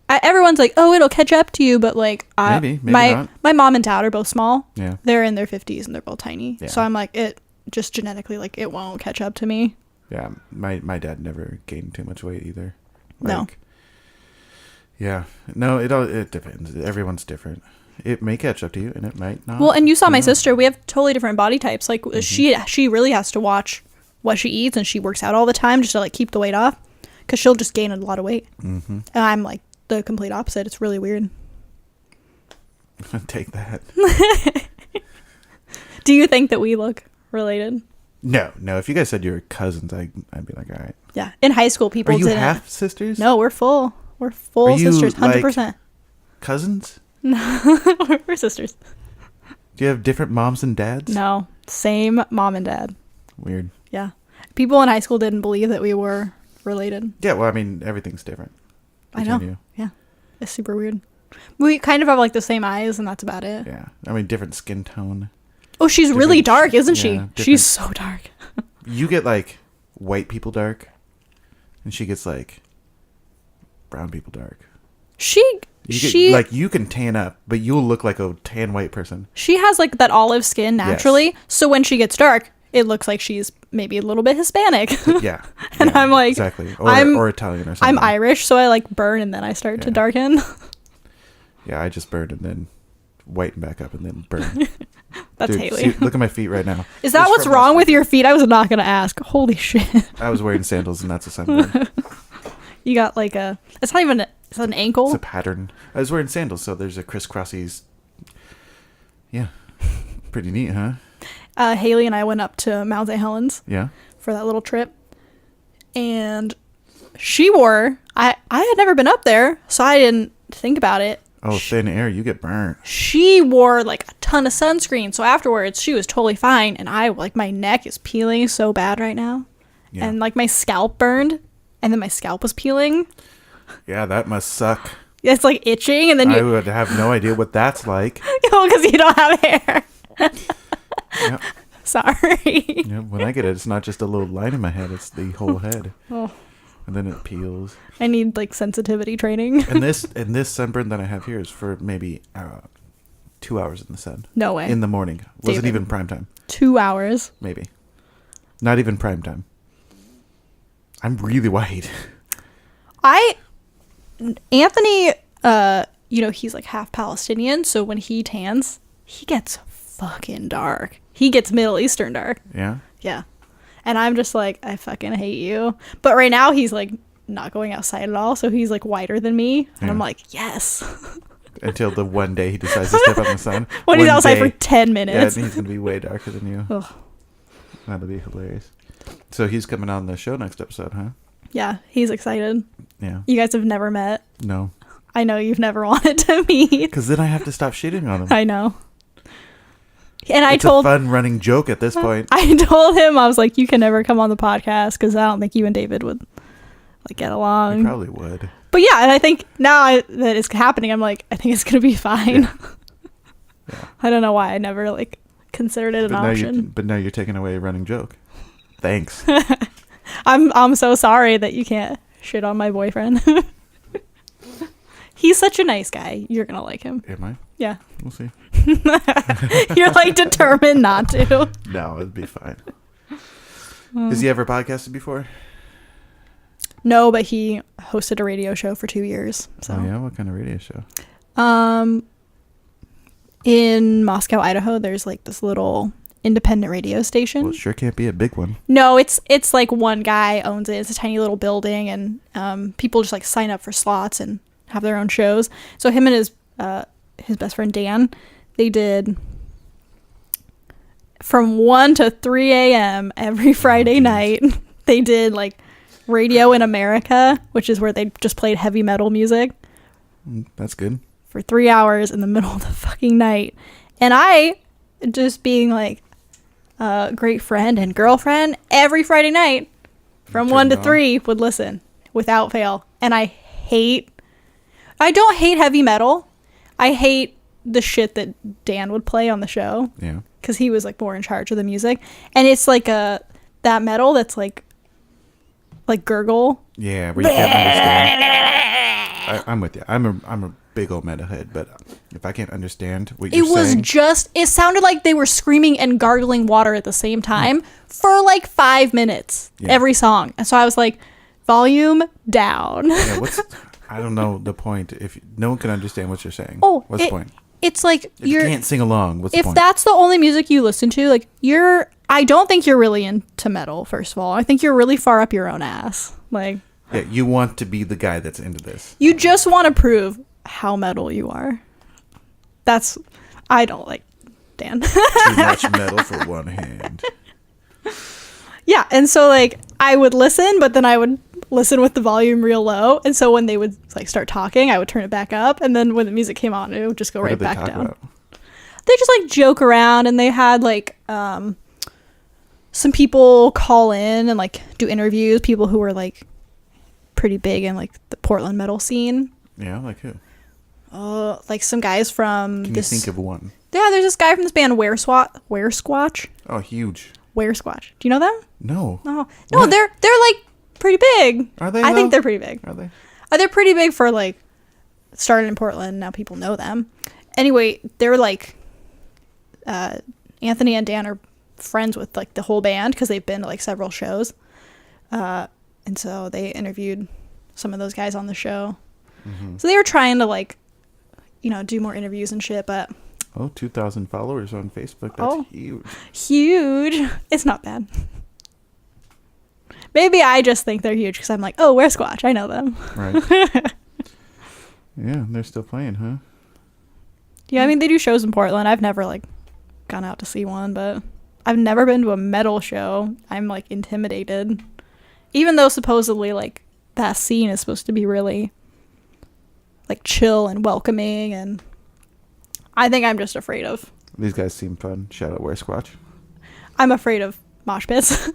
Everyone's like, oh, it'll catch up to you, but like... maybe not. My mom and dad are both small. Yeah. They're in their 50s and they're both tiny. Yeah. So I'm like, it just genetically, like, it won't catch up to me. Yeah, my dad never gained too much weight either. No. Yeah. No, it depends. Everyone's different. It may catch up to you, and it might not. Well, and you saw my sister. We have totally different body types. Like, she really has to watch what she eats, and she works out all the time just to, like, keep the weight off. Because she'll just gain a lot of weight. Mm-hmm. And I'm, like, the complete opposite. It's really weird. Take that. Do you think that we look related? No. If you guys said you were cousins, I'd be like, all right. Yeah. In high school, people didn't. Are you half sisters? No, we're full. We're full sisters, 100%. Like cousins? No, we're sisters. Do you have different moms and dads? No, same mom and dad. Weird. Yeah. People in high school didn't believe that we were related. Yeah, well, I mean, everything's different. I know. Yeah. It's super weird. We kind of have like the same eyes, and that's about it. Yeah. I mean, different skin tone. Oh, she's really dark, isn't she? She's so dark. You get like white people dark, and she gets like brown people dark. You can tan up, but you'll look like a tan white person. She has like that olive skin naturally, yes. So when she gets dark, it looks like she's maybe a little bit Hispanic. Yeah. And I'm like, exactly. Or Italian or something. I'm Irish, so I like burn and then I start to darken. Yeah, I just burn and then whiten back up and then burn. That's Dude, Haley. See, look at my feet right now. Is that what's wrong with your feet? I was not going to ask. Holy shit. I was wearing sandals and that's a sunburn. You got like it's not even, it's an ankle. It's a pattern. I was wearing sandals, so there's a crisscrossies. Yeah. Pretty neat, huh? Haley and I went up to Mount St. Helens. Yeah. For that little trip. And she wore, I had never been up there, so I didn't think about it. Oh, thin air, you get burnt. She wore like a ton of sunscreen, so afterwards she was totally fine, and I like my neck is peeling so bad right now. Yeah. And like my scalp burned, and then my scalp was peeling. Yeah, that must suck. It's like itching, and then I would have no idea what that's like. Oh, because you don't have hair. Yep. Sorry. Yeah, when I get it, it's not just a little line in my head; it's the whole head. Oh. And then it peels. I need like sensitivity training. and this sunburn that I have here is for maybe 2 hours in the sun. No way. In the morning. Wasn't even prime time. 2 hours. Maybe. Not even prime time. I'm really white. Anthony, he's like half Palestinian, so when he tans, he gets fucking dark. He gets Middle Eastern dark. Yeah? Yeah. And I'm just like, I fucking hate you. But right now he's like not going outside at all, so he's like whiter than me. And I'm like, yes. Until the one day he decides to step out in the sun. When he's outside for 10 minutes. Yeah, and he's going to be way darker than you. Ugh. That'll be hilarious. So he's coming on the show next episode, huh? Yeah, he's excited. Yeah. You guys have never met. No. I know you've never wanted to meet. Because then I have to stop shitting on him. I know. And it's a fun running joke at this point. I told him, I was like, you can never come on the podcast because I don't think you and David would like get along. You probably would. But yeah, and I think now that it's happening, I'm like, I think it's going to be fine. Yeah. Yeah. I don't know why I never like considered it an option. But now you're taking away a running joke. Thanks. I'm so sorry that you can't shit on my boyfriend. He's such a nice guy. You're going to like him. Am I? Yeah. We'll see. You're like determined not to. No, it'd be fine. Has he ever podcasted before? No, but he hosted a radio show for 2 years. So. Oh yeah, what kind of radio show? In Moscow, Idaho, there's like this little independent radio station. Well, it sure can't be a big one. No, it's like one guy owns it. It's a tiny little building, and people just like sign up for slots and have their own shows. So him and his best friend Dan, they did from 1 to 3 a.m. every Friday night. They did like Radio in America, which is where they just played heavy metal music. That's good. For 3 hours in the middle of the fucking night. And I, just being like a great friend and girlfriend, every Friday night from 1 to 3 would listen without fail. And I don't hate heavy metal. I hate the shit that Dan would play on the show. Yeah. Because he was like more in charge of the music. And it's like that metal that's like gurgle. Yeah, where you can't understand. I'm with you. I'm a big old metalhead, but if I can't understand what you're saying. It sounded like they were screaming and gargling water at the same time for like 5 minutes every song. And so I was like, volume down. Yeah, I don't know the point. If no one can understand what you're saying, what's the point? It's like if you can't sing along, what's the point? If that's the only music you listen to, like I don't think you're really into metal, first of all. I think you're really far up your own ass. Like, yeah, you want to be the guy that's into this. You just want to prove how metal you are. I don't like Dan. Too much metal for one hand. Yeah, and so like I would listen, but then I would listen with the volume real low, and so when they would like start talking, I would turn it back up, and then when the music came on, it would just go right back down. About? They just like joke around, and they had like some people call in and like do interviews, people who were like pretty big in like the Portland metal scene. Yeah, like who? Like some guys from Can you think of one? Yeah, there's this guy from this band Squatch. Oh, huge. Squatch. Do you know them? No. No, they're like pretty big. Are they? I think they're pretty big. Are they? They're pretty big for like started in Portland. Now people know them. Anyway, they're like Anthony and Dan are friends with like the whole band because they've been to like several shows, and so they interviewed some of those guys on the show. Mm-hmm. So they were trying to like, do more interviews and shit, but 2,000 followers on Facebook. That's huge. It's not bad. Maybe I just think they're huge because I'm like, where's Squatch? I know them. Right. Yeah, they're still playing, huh? Yeah, I mean, they do shows in Portland. I've never like gone out to see one, but I've never been to a metal show. I'm like intimidated, even though supposedly like that scene is supposed to be really like chill and welcoming, and I think I'm just afraid of. These guys seem fun. Shout out, Where's Squatch? I'm afraid of mosh pits.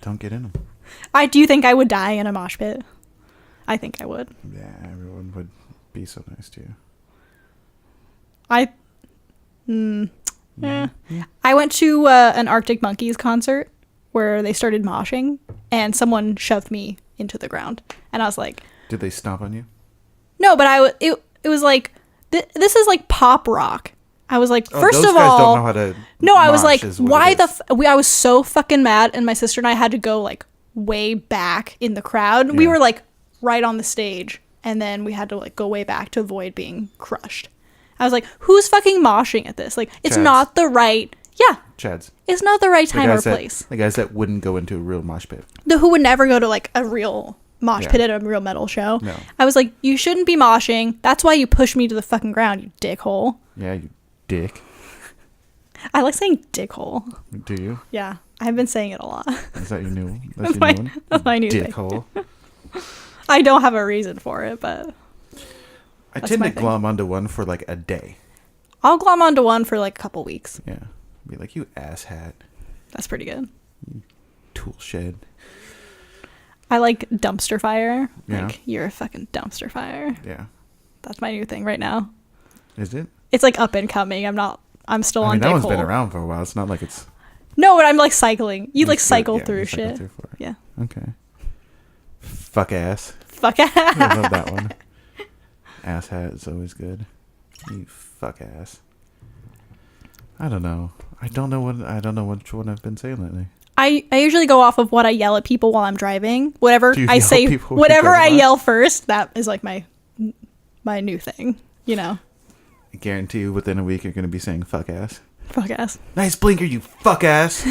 Don't get in them. I do think I would die in a mosh pit. I think I would. Yeah, everyone would be so nice to you. I went to an Arctic Monkeys concert where they started moshing, and someone shoved me into the ground, and I was like, did they stomp on you? No, but it was like this is like pop rock. I was like, first those of guys all, don't know how to no, I was like, why I was so fucking mad, and my sister and I had to go like way back in the crowd. Yeah. We were like right on the stage, and then we had to like go way back to avoid being crushed. I was like, who's fucking moshing at this? Like, it's not the right. Yeah. Chads. It's not the right time or place. The guys that wouldn't go into a real mosh pit. Who would never go to like a real mosh pit at a real metal show. No. I was like, you shouldn't be moshing. That's why you pushed me to the fucking ground, you dickhole. Yeah, you dick. I like saying dickhole. Do you? Yeah. I've been saying it a lot. Is that your new one? That's your new one? That's my new dickhole. I don't have a reason for it, but I That's tend my to thing. glom onto one for like a day. I'll glom onto one for like a couple weeks. Yeah. Be like, you asshat. That's pretty good. Tool shed. I like dumpster fire. Yeah. Like, you're a fucking dumpster fire. Yeah. That's my new thing right now. Is it? It's like up and coming. I'm still I on mean, that dick one's hole. been around for a while. It's not like it's... No, but I'm like cycling. You like it's good. cycle Yeah, through you cycle shit. through for it. Yeah. Okay. Fuck ass. Fuck. I love that one. Ass hat is always good. You fuck ass. I don't know. I don't know which one I've been saying lately. I usually go off of what I yell at people while I'm driving. Whatever Do you I yell say, at people when whatever you're I driving by? yell first, that is like my new thing. You know, I guarantee you within a week you're going to be saying fuck ass. fuck ass. Nice blinker, you fuck ass.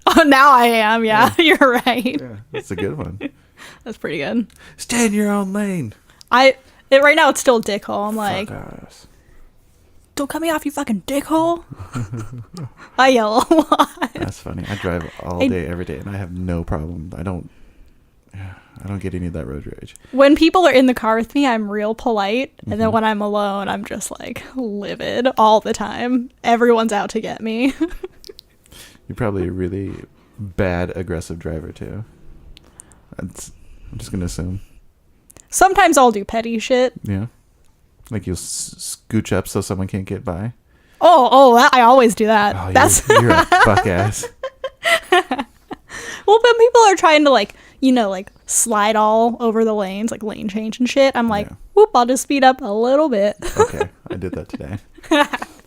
Oh, now I am. Yeah, you're right. Yeah, that's a good one. That's pretty good. Stay in your own lane. Right now it's still dickhole. I'm like, Fuck ass. don't cut me off, you fucking dickhole. I yell a lot. That's funny. I drive all day, every day, and I have no problem. I don't get any of that road rage. When people are in the car with me, I'm real polite. And Mm-hmm. then when I'm alone, I'm just like livid all the time. Everyone's out to get me. You're probably a really bad, aggressive driver, too. I'm just going to assume. Sometimes I'll do petty shit. Yeah. Like you'll scooch up so someone can't get by. I always do that. Oh, That's you're a fuck ass. well, when people are trying to like slide all over the lanes, like lane change and shit, I'm like, Yeah. whoop, I'll just speed up a little bit. Okay, I did that today.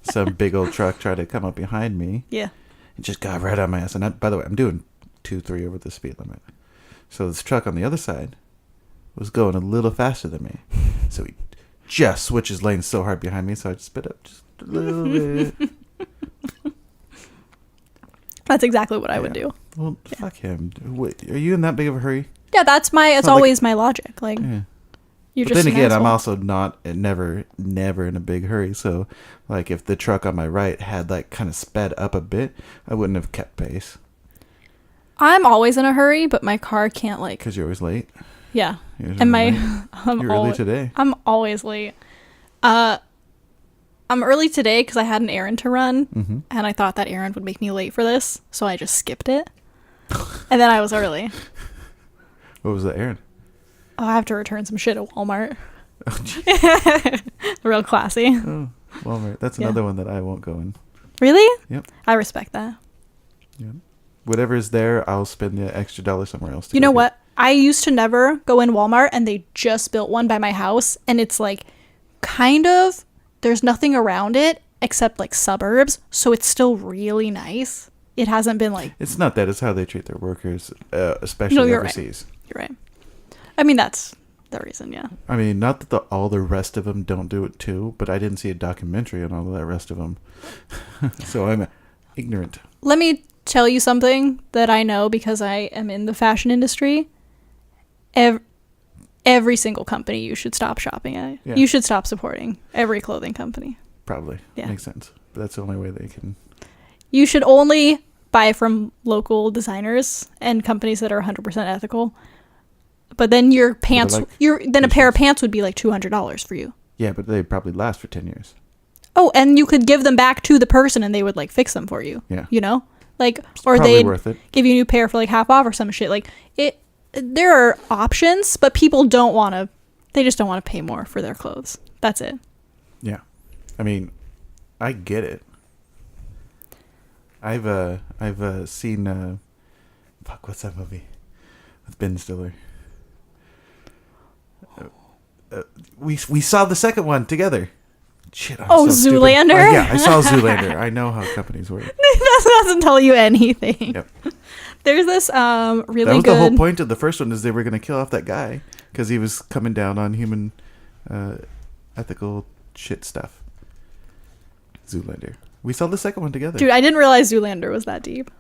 Some big old truck tried to come up behind me. Yeah. It just got right on my ass. And by the way, I'm doing 2-3 over the speed limit. So this truck on the other side was going a little faster than me. So he just switches lanes so hard behind me, so I just sped up just a little bit. That's exactly what I would do. Well, fuck him. Wait, are you in that big of a hurry? Yeah, it's not always my logic. Like, Yeah. you're But just then an again, I'm asshole. also never in a big hurry. So, like, if the truck on my right had, like, kind of sped up a bit, I wouldn't have kept pace. I'm always in a hurry, but my car can't like. Because you're always late. Yeah, You're and my late. You're early today. I'm always late. I'm early today because I had an errand to run, Mm-hmm. and I thought that errand would make me late for this, so I just skipped it, and then I was early. What was the errand? Oh, I have to return some shit at Walmart. Oh, geez. Real classy. Oh, Walmart. That's Yeah. another one that I won't go in. Really? Yep. I respect that. Yep. Whatever is there, I'll spend the extra $1 somewhere else. You know what? I used to never go in Walmart, and they just built one by my house, and it's like kind of there's nothing around it except like suburbs, so it's still really nice. It hasn't been like It's not that. It's how they treat their workers, especially No, you're right. overseas. you're right. I mean that's the reason, yeah. I mean, not that all the rest of them don't do it too, but I didn't see a documentary on all of that rest of them. So I'm ignorant. Let me tell you something that I know because I am in the fashion industry. Every single company you should stop shopping at. Yeah. You should stop supporting every clothing company. Probably. Yeah. Makes sense. But that's the only way they can. You should only buy from local designers and companies that are 100% ethical. But then your pants, like then a pair of pants would be like $200 for you. Yeah, but they probably last for 10 years. Oh, and you could give them back to the person and they would like fix them for you. Yeah. You know? Like, It's or probably they'd worth it. give you a new pair for like half off or some shit. Like there are options, but people they just don't want to pay more for their clothes. That's it. Yeah. I mean, I get it. I've seen what's that movie with Ben Stiller? We saw the second one together. Shit, I'm Oh, so stupid. Zoolander? Yeah, I saw Zoolander. I know how companies work. That doesn't tell you anything. Yep. There's this really That was good. the whole point of the first one, is they were going to kill off that guy because he was coming down on human ethical shit stuff. Zoolander. We saw the second one together. Dude, I didn't realize Zoolander was that deep.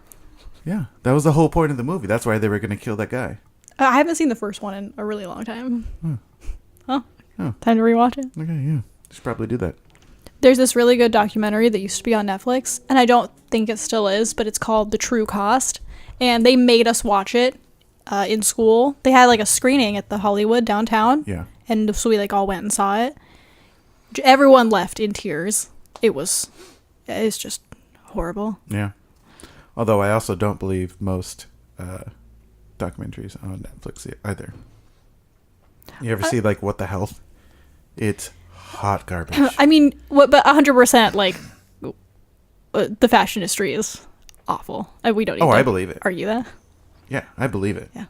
Yeah, that was the whole point of the movie. That's why they were going to kill that guy. I haven't seen the first one in a really long time. Oh, Oh. time to rewatch it. Okay, yeah. Should probably do that. There's this really good documentary that used to be on Netflix, and I don't think it still is, but it's called The True Cost. And they made us watch it in school. They had like a screening at the Hollywood downtown. Yeah. And so we like all went and saw it. everyone left in tears. It's just horrible. Yeah. Although I also don't believe most documentaries on Netflix either. You ever see like What the Health? It's hot garbage. I mean, but 100% like the fashion industry is awful. We don't. I believe it. Argue that. Yeah, I believe it. Yeah.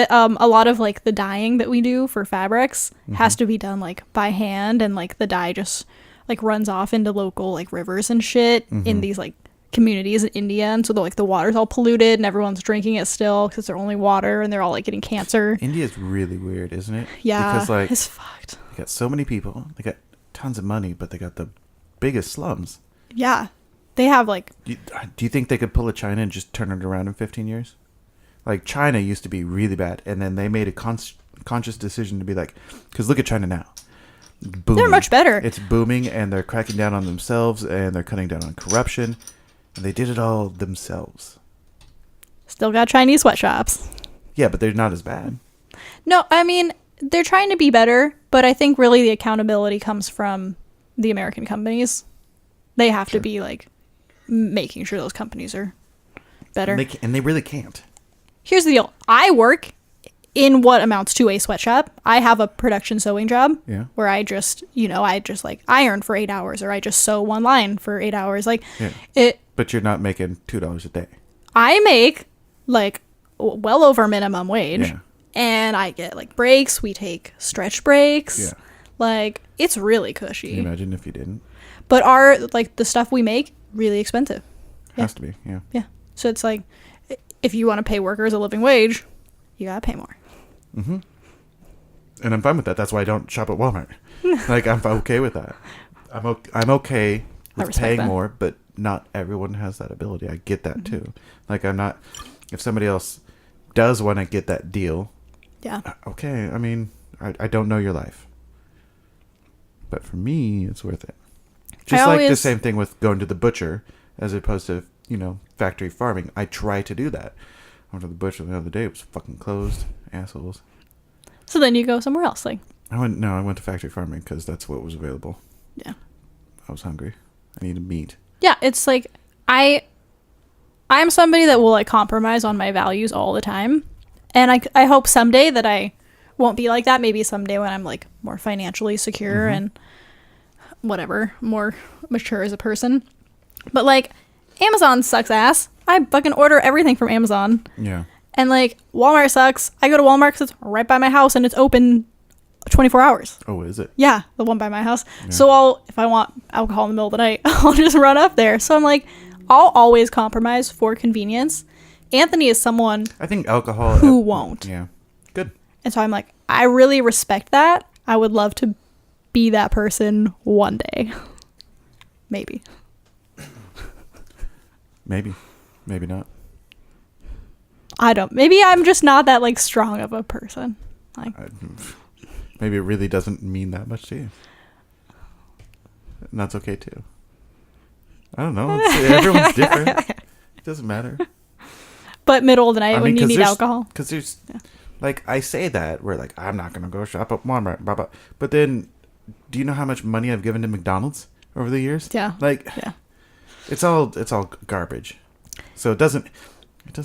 A lot of like the dyeing that we do for fabrics has to be done like by hand, and like the dye just like runs off into local like rivers and shit in these like communities in India, and so the water's all polluted and everyone's drinking it still because it's their only water, and they're all like getting cancer. India's really weird, isn't it? Yeah, because like it's fucked. They got so many people, they got tons of money, but they got the biggest slums. Yeah, they have like. Do you think they could pull a China and just turn it around in 15 years? Like China used to be really bad, and then they made a conscious decision to be like, because look at China now. Booming. They're much better. It's booming, and they're cracking down on themselves, and they're cutting down on corruption, and they did it all themselves. Still got Chinese sweatshops. Yeah, but they're not as bad. No, I mean, they're trying to be better, but I think really the accountability comes from the American companies. They have to be like making sure those companies are better. And they really can't. Here's the deal. I work in what amounts to a sweatshop. I have a production sewing job where I just like iron for 8 hours, or I just sew one line for 8 hours. Like But you're not making $2 a day. I make like well over minimum wage, and I get like breaks. We take stretch breaks. Yeah. Like it's really cushy. Can you imagine if you didn't? But the stuff we make really expensive. Has to be. Yeah. Yeah. So it's like, if you want to pay workers a living wage, you gotta pay more. Mm-hmm. And I'm fine with that. That's why I don't shop at Walmart. Like, I'm okay with that. I'm okay with paying more, but not everyone has that ability. I get that too. Like, I'm not. If somebody else does want to get that deal, okay. I mean, I don't know your life, but for me, it's worth it. Just like the same thing with going to the butcher as opposed to factory farming. I try to do that. I went to the butcher the other day. It was fucking closed. Assholes. So then you go somewhere else, like. I went to factory farming because that's what was available. Yeah. I was hungry. I needed meat. Yeah, it's like I'm somebody that will like compromise on my values all the time, and I hope someday that I won't be like that. Maybe someday when I'm like more financially secure and whatever, more mature as a person. But like, Amazon sucks ass. I fucking order everything from Amazon. Yeah. And like, Walmart sucks. I go to Walmart because it's right by my house and it's open 24 hours. Oh, is it? Yeah, the one by my house. Yeah. So if I want alcohol in the middle of the night, I'll just run up there. So I'm like, I'll always compromise for convenience. Anthony is someone I think alcohol who won't. Yeah. Good. And so I'm like, I really respect that. I would love to be that person one day. Maybe. Maybe not. I don't. Maybe I'm just not that like strong of a person. Like, maybe it really doesn't mean that much to you, and that's okay too. I don't know. Everyone's different. It doesn't matter. But middle of the night when you need alcohol, because there's like I say that we're like I'm not gonna go shop at Walmart, blah, blah. But then, do you know how much money I've given to McDonald's over the years? Yeah. Like, it's all garbage. So it doesn't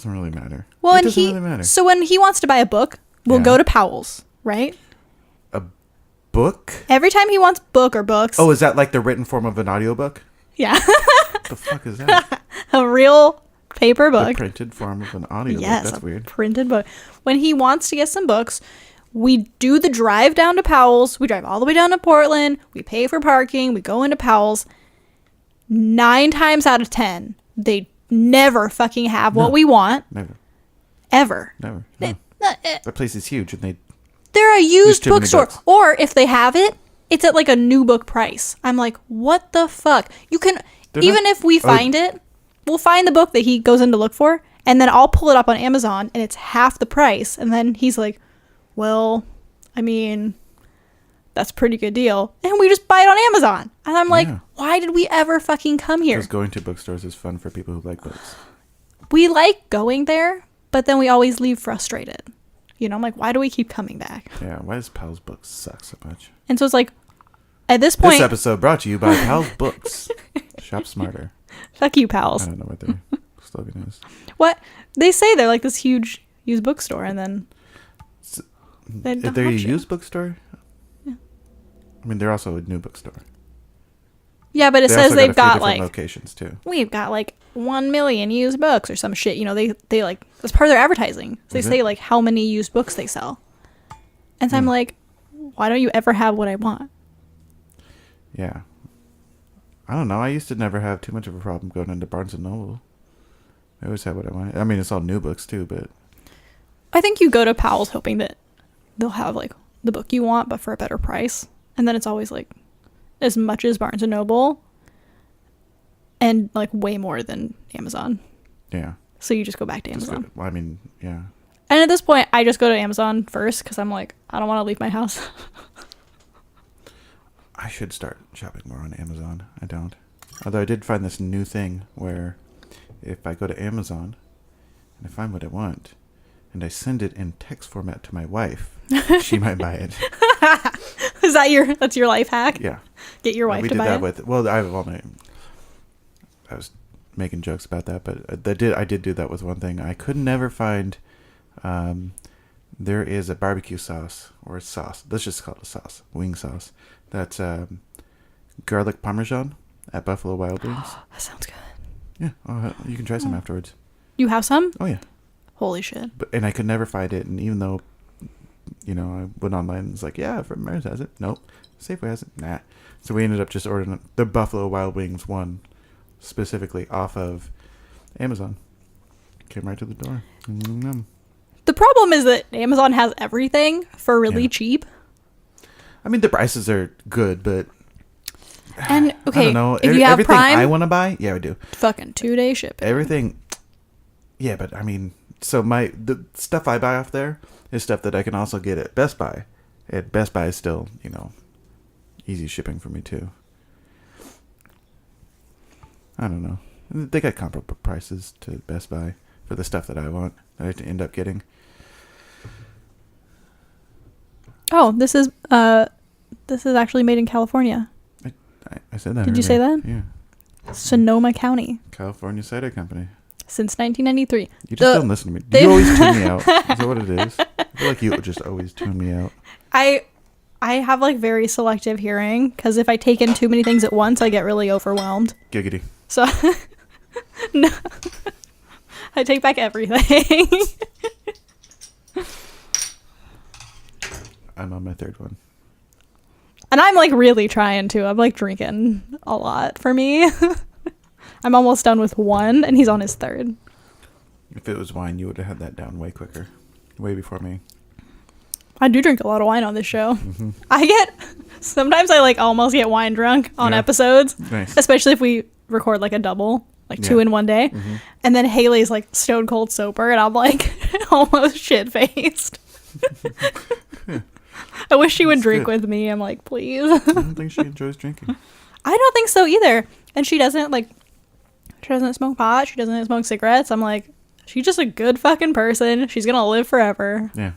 really matter. Well, it doesn't really matter. So when he wants to buy a book, we'll go to Powell's, right? A book? Every time he wants book or books. Oh, is that like the written form of an audiobook? Yeah. What the fuck is that? A real paper book. The printed form of an audiobook. Yes, that's weird. Printed book. When he wants to get some books, we do the drive down to Powell's. We drive all the way down to Portland. We pay for parking. We go into Powell's. 9 times out of 10, they never fucking have what we want. Never. Ever. Never. No. That place is huge, and they're a used bookstore. Or if they have it, it's at like a new book price. I'm like, what the fuck? You can if we find it, we'll find the book that he goes in to look for, and then I'll pull it up on Amazon, and it's half the price. And then he's like, well, I mean, that's a pretty good deal. And we just buy it on Amazon. And I'm like, why did we ever fucking come here? Because going to bookstores is fun for people who like books. We like going there, but then we always leave frustrated. I'm like, why do we keep coming back? Yeah, why does Powell's Books suck so much? And so it's like, At this point... This episode brought to you by Pal's Books. Shop smarter. Fuck you, Pals. I don't know what their slogan is. What? They say they're like this huge used bookstore, and then... If they're a used bookstore? Yeah. I mean, they're also a new bookstore. Yeah, but it says they've got like... locations, too. We've got like 1 million used books or some shit. You know, they like... That's part of their advertising. So they say like how many used books they sell. And so I'm like, why don't you ever have what I want? Yeah. I don't know. I used to never have too much of a problem going into Barnes & Noble. I always had what I wanted. I mean, it's all new books, too, but... I think you go to Powell's hoping that they'll have like the book you want, but for a better price. And then it's always like as much as Barnes & Noble and like way more than Amazon. Yeah. So you just go back to Amazon. Well, I mean, yeah. And at this point, I just go to Amazon first because I'm like, I don't want to leave my house. I should start shopping more on Amazon. I don't. Although I did find this new thing where if I go to Amazon and I find what I want and I send it in text format to my wife, she might buy it. Is that's your life hack? Yeah. Get your wife to buy it? I was making jokes about that, but I did do that with one thing. I could never find, there is a barbecue sauce or a sauce. Let's just call it a sauce, wing sauce. That's garlic parmesan at Buffalo Wild Wings. That sounds good. Yeah, you can try some afterwards. You have some? Oh, yeah. Holy shit. And I could never find it, and even though, I went online and was like, yeah, Fred Meyer's has it. Nope. Safeway has it. Nah. So we ended up just ordering the Buffalo Wild Wings one, specifically off of Amazon. Came right to the door. Mm-hmm. The problem is that Amazon has everything for really cheap. I mean, the prices are good, but... And, okay, I don't know. if you have everything Prime... I want to buy? Yeah, I do. Fucking 2-day shipping. Everything... Yeah, but I mean... So the stuff I buy off there is stuff that I can also get at Best Buy. At Best Buy is still, easy shipping for me too. I don't know. They got comparable prices to Best Buy for the stuff that I want, that I end up getting. Oh, this is actually made in California. I said that. Did you say that? Yeah. Sonoma County. California Cider Company. Since 1993. You just don't listen to me. You always tune me out. Is that what it is? I feel like you just always tune me out. I have like very selective hearing because if I take in too many things at once, I get really overwhelmed. Giggity. So, no. I take back everything. I'm on my third one. And I'm like really trying to. I'm like drinking a lot for me. I'm almost done with one, and he's on his third. If it was wine, you would have had that down way quicker. Way before me. I do drink a lot of wine on this show. Mm-hmm. Sometimes I like almost get wine drunk on episodes. Nice. Especially if we record like a double, like 2 in one day. Mm-hmm. And then Haley's like stone cold sober, and I'm like almost shit-faced. I wish she would drink with me. I'm like, please. I don't think she enjoys drinking. I don't think so either. And she doesn't smoke pot. She doesn't smoke cigarettes. I'm like, she's just a good fucking person. She's going to live forever. Yeah.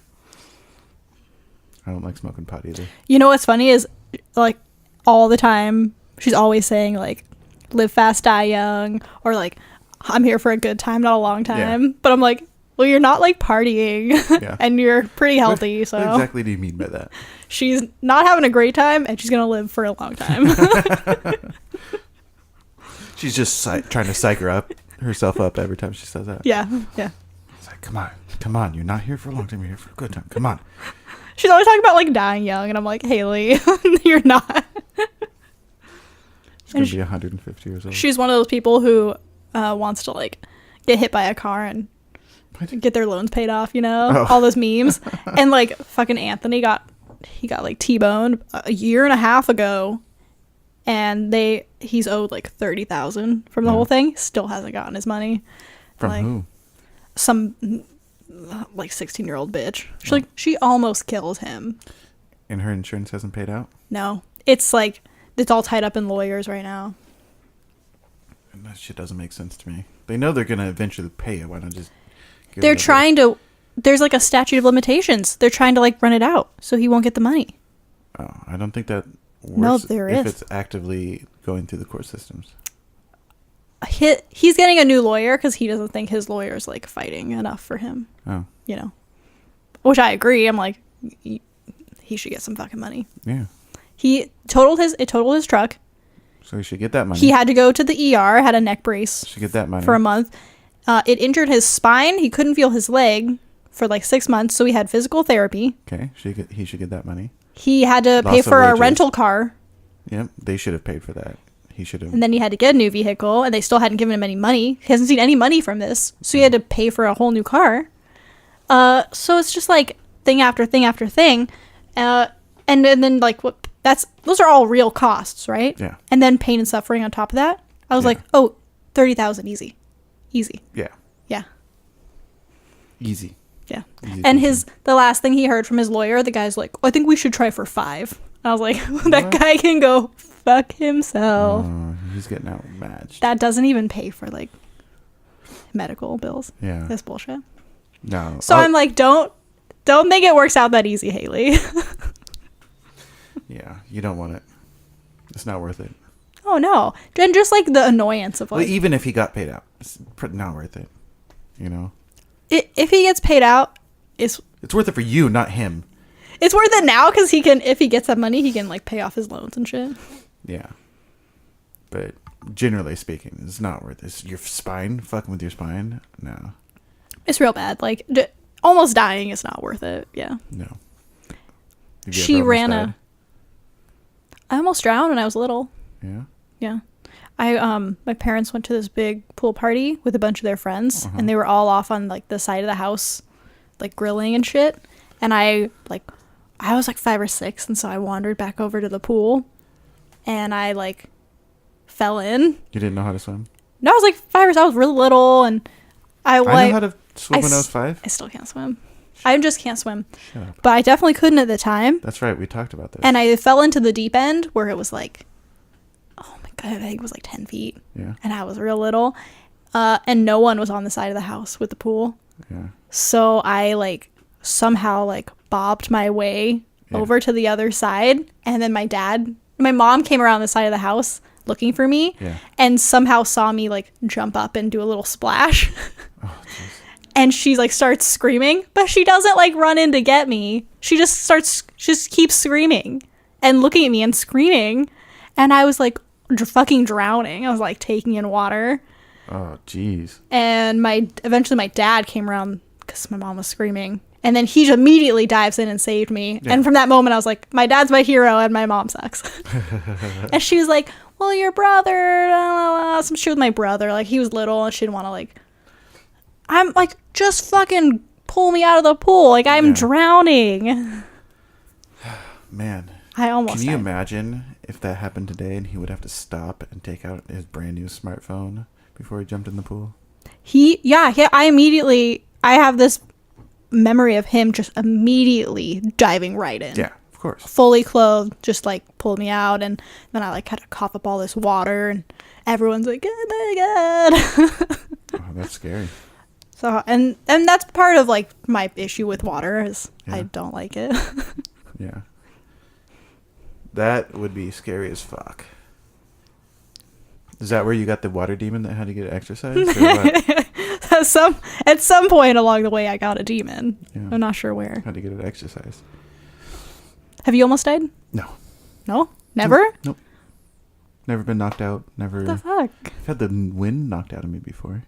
I don't like smoking pot either. You know what's funny is like all the time she's always saying like live fast, die young, or like I'm here for a good time, not a long time. Yeah. But I'm like, well, you're not like partying and you're pretty healthy. What exactly do you mean by that? She's not having a great time and she's going to live for a long time. She's just trying to psych herself up every time she says that. Yeah. It's like, come on. You're not here for a long time. You're here for a good time. Come on. She's always talking about like dying young, and I'm like, Haley, you're not. She's gonna be 150 years old. She's one of those people who wants to like get hit by a car and get their loans paid off. All those memes. And like fucking Anthony got like T-boned a year and a half ago, and he's owed like $30,000 from the whole thing. Still hasn't gotten his money. From like, who? Some like 16-year-old bitch. She almost kills him. And her insurance hasn't paid out? No. It's like it's all tied up in lawyers right now. And that shit doesn't make sense to me. They know they're gonna eventually pay it. Why not just they're trying to there's like a statute of limitations. They're trying to like run it out so he won't get the money. Oh, I don't think that No, works there if is. it's actively going through the court systems. He's getting a new lawyer because he doesn't think his lawyer is like fighting enough for him. Oh. You know, which I agree. I'm like, he should get some fucking money. Yeah. It totaled his truck. So he should get that money. He had to go to the ER, had a neck brace. Should get that money for a month. It injured his spine. He couldn't feel his leg for like 6 months, so he had physical therapy. Okay, he should get that money. He had to pay for a rental car. Yep, they should have paid for that. He should have. And then he had to get a new vehicle, and they still hadn't given him any money. He hasn't seen any money from this, so he had to pay for a whole new car. So it's just like thing after thing after thing, and then like those are all real costs, right? Yeah. And then pain and suffering on top of that. I was like, oh, 30,000 easy. Yeah. Yeah. Easy. Yeah. Easy And peasy. the last thing he heard from his lawyer, the guy's like, I think we should try for 5. I was like, that guy can go fuck himself. He's getting outmatched. That doesn't even pay for like medical bills. Yeah. That's bullshit. No. So I'm like, don't think it works out that easy, Haley. Yeah, you don't want it. It's not worth it. Oh no. And just like the annoyance of like, Well, even if he got paid out, it's not worth it. You know? if he gets paid out, it's worth it for you, not him. It's worth it now because if he gets that money, he can like pay off his loans and shit. Yeah. But generally speaking, it's not worth it. Your spine, fucking with your spine, no. It's real bad. Like almost dying is not worth it. Yeah. No. She ran a. I almost drowned when I was little. Yeah. Yeah. My parents went to this big pool party with a bunch of their friends, and they were all off on like the side of the house, like grilling and shit. And I was like 5 or 6, and so I wandered back over to the pool, and I like fell in. You didn't know how to swim? No, I was like 5 or 6. I was really little, and I know how to swim when I was 5. I still can't swim. I just can't swim. Shut up. But I definitely couldn't at the time. That's right. We talked about this. And I fell into the deep end where it was like, oh my God, I think it was like 10 feet. Yeah. And I was real little. And no one was on the side of the house with the pool. Yeah. So I like somehow like bobbed my way over to the other side. And then my mom came around the side of the house looking for me. Yeah. And somehow saw me like jump up and do a little splash. Oh, jeez. And she like starts screaming, but she doesn't like run in to get me. She just keeps screaming and looking at me and screaming. And I was like fucking drowning. I was like taking in water. Oh, jeez. And eventually my dad came around because my mom was screaming. And then he immediately dives in and saved me. Yeah. And from that moment, I was like, my dad's my hero and my mom sucks. And she was like, well, your brother, some shit with my brother. Like, he was little and she didn't want to like, I'm like, just fucking pull me out of the pool. Like, I'm drowning. Man. I almost Can you died. imagine if that happened today and he would have to stop and take out his brand new smartphone before he jumped in the pool? I have this memory of him just immediately diving right in. Yeah, of course. Fully clothed, just like pulled me out, and then I like had to cough up all this water, and everyone's like, oh my God. Oh, that's scary. So, and that's part of like my issue with water is I don't like it. Yeah. That would be scary as fuck. Is that where you got the water demon that had to get exercised? Or what? At some point along the way, I got a demon. Yeah. I'm not sure where. Had to get it exercised. Have you almost died? No. No? Never? Nope. Never been knocked out. Never. What the fuck? I've had the wind knocked out of me before.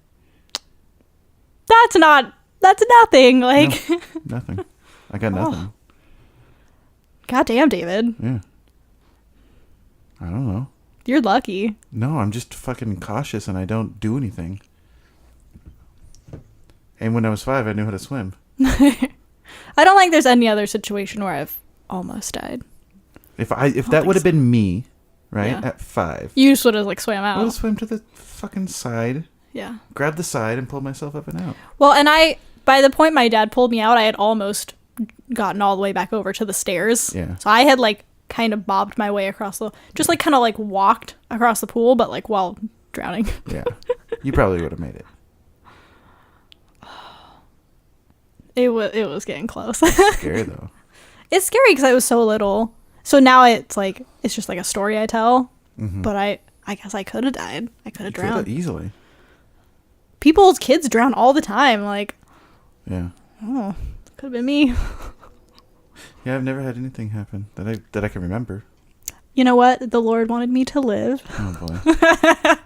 That's nothing. Like. No, nothing. I got nothing. God damn, David. Yeah. I don't know. You're lucky. No, I'm just fucking cautious and I don't do anything. And when I was 5, I knew how to swim. I don't think there's any other situation where I've almost died. If that would have been me, right, at 5. You just would have like swam out. I would have swam to the fucking side. Yeah. Grabbed the side and pulled myself up and out. Well, and by the point my dad pulled me out, I had almost gotten all the way back over to the stairs. Yeah. So I had like kind of bobbed my way across just like kind of like walked across the pool, but like while drowning. Yeah. You probably would have made it. It was getting close. It's scary though. It's scary because I was so little, So now it's like, it's just like a story I tell. Mm-hmm. But I guess I could have died. I could have drowned. Easily. People's kids drown all the time. Like, Yeah. oh, could have been me. Yeah, I've never had anything happen that I can remember. You know what? The Lord wanted me to live. Oh boy.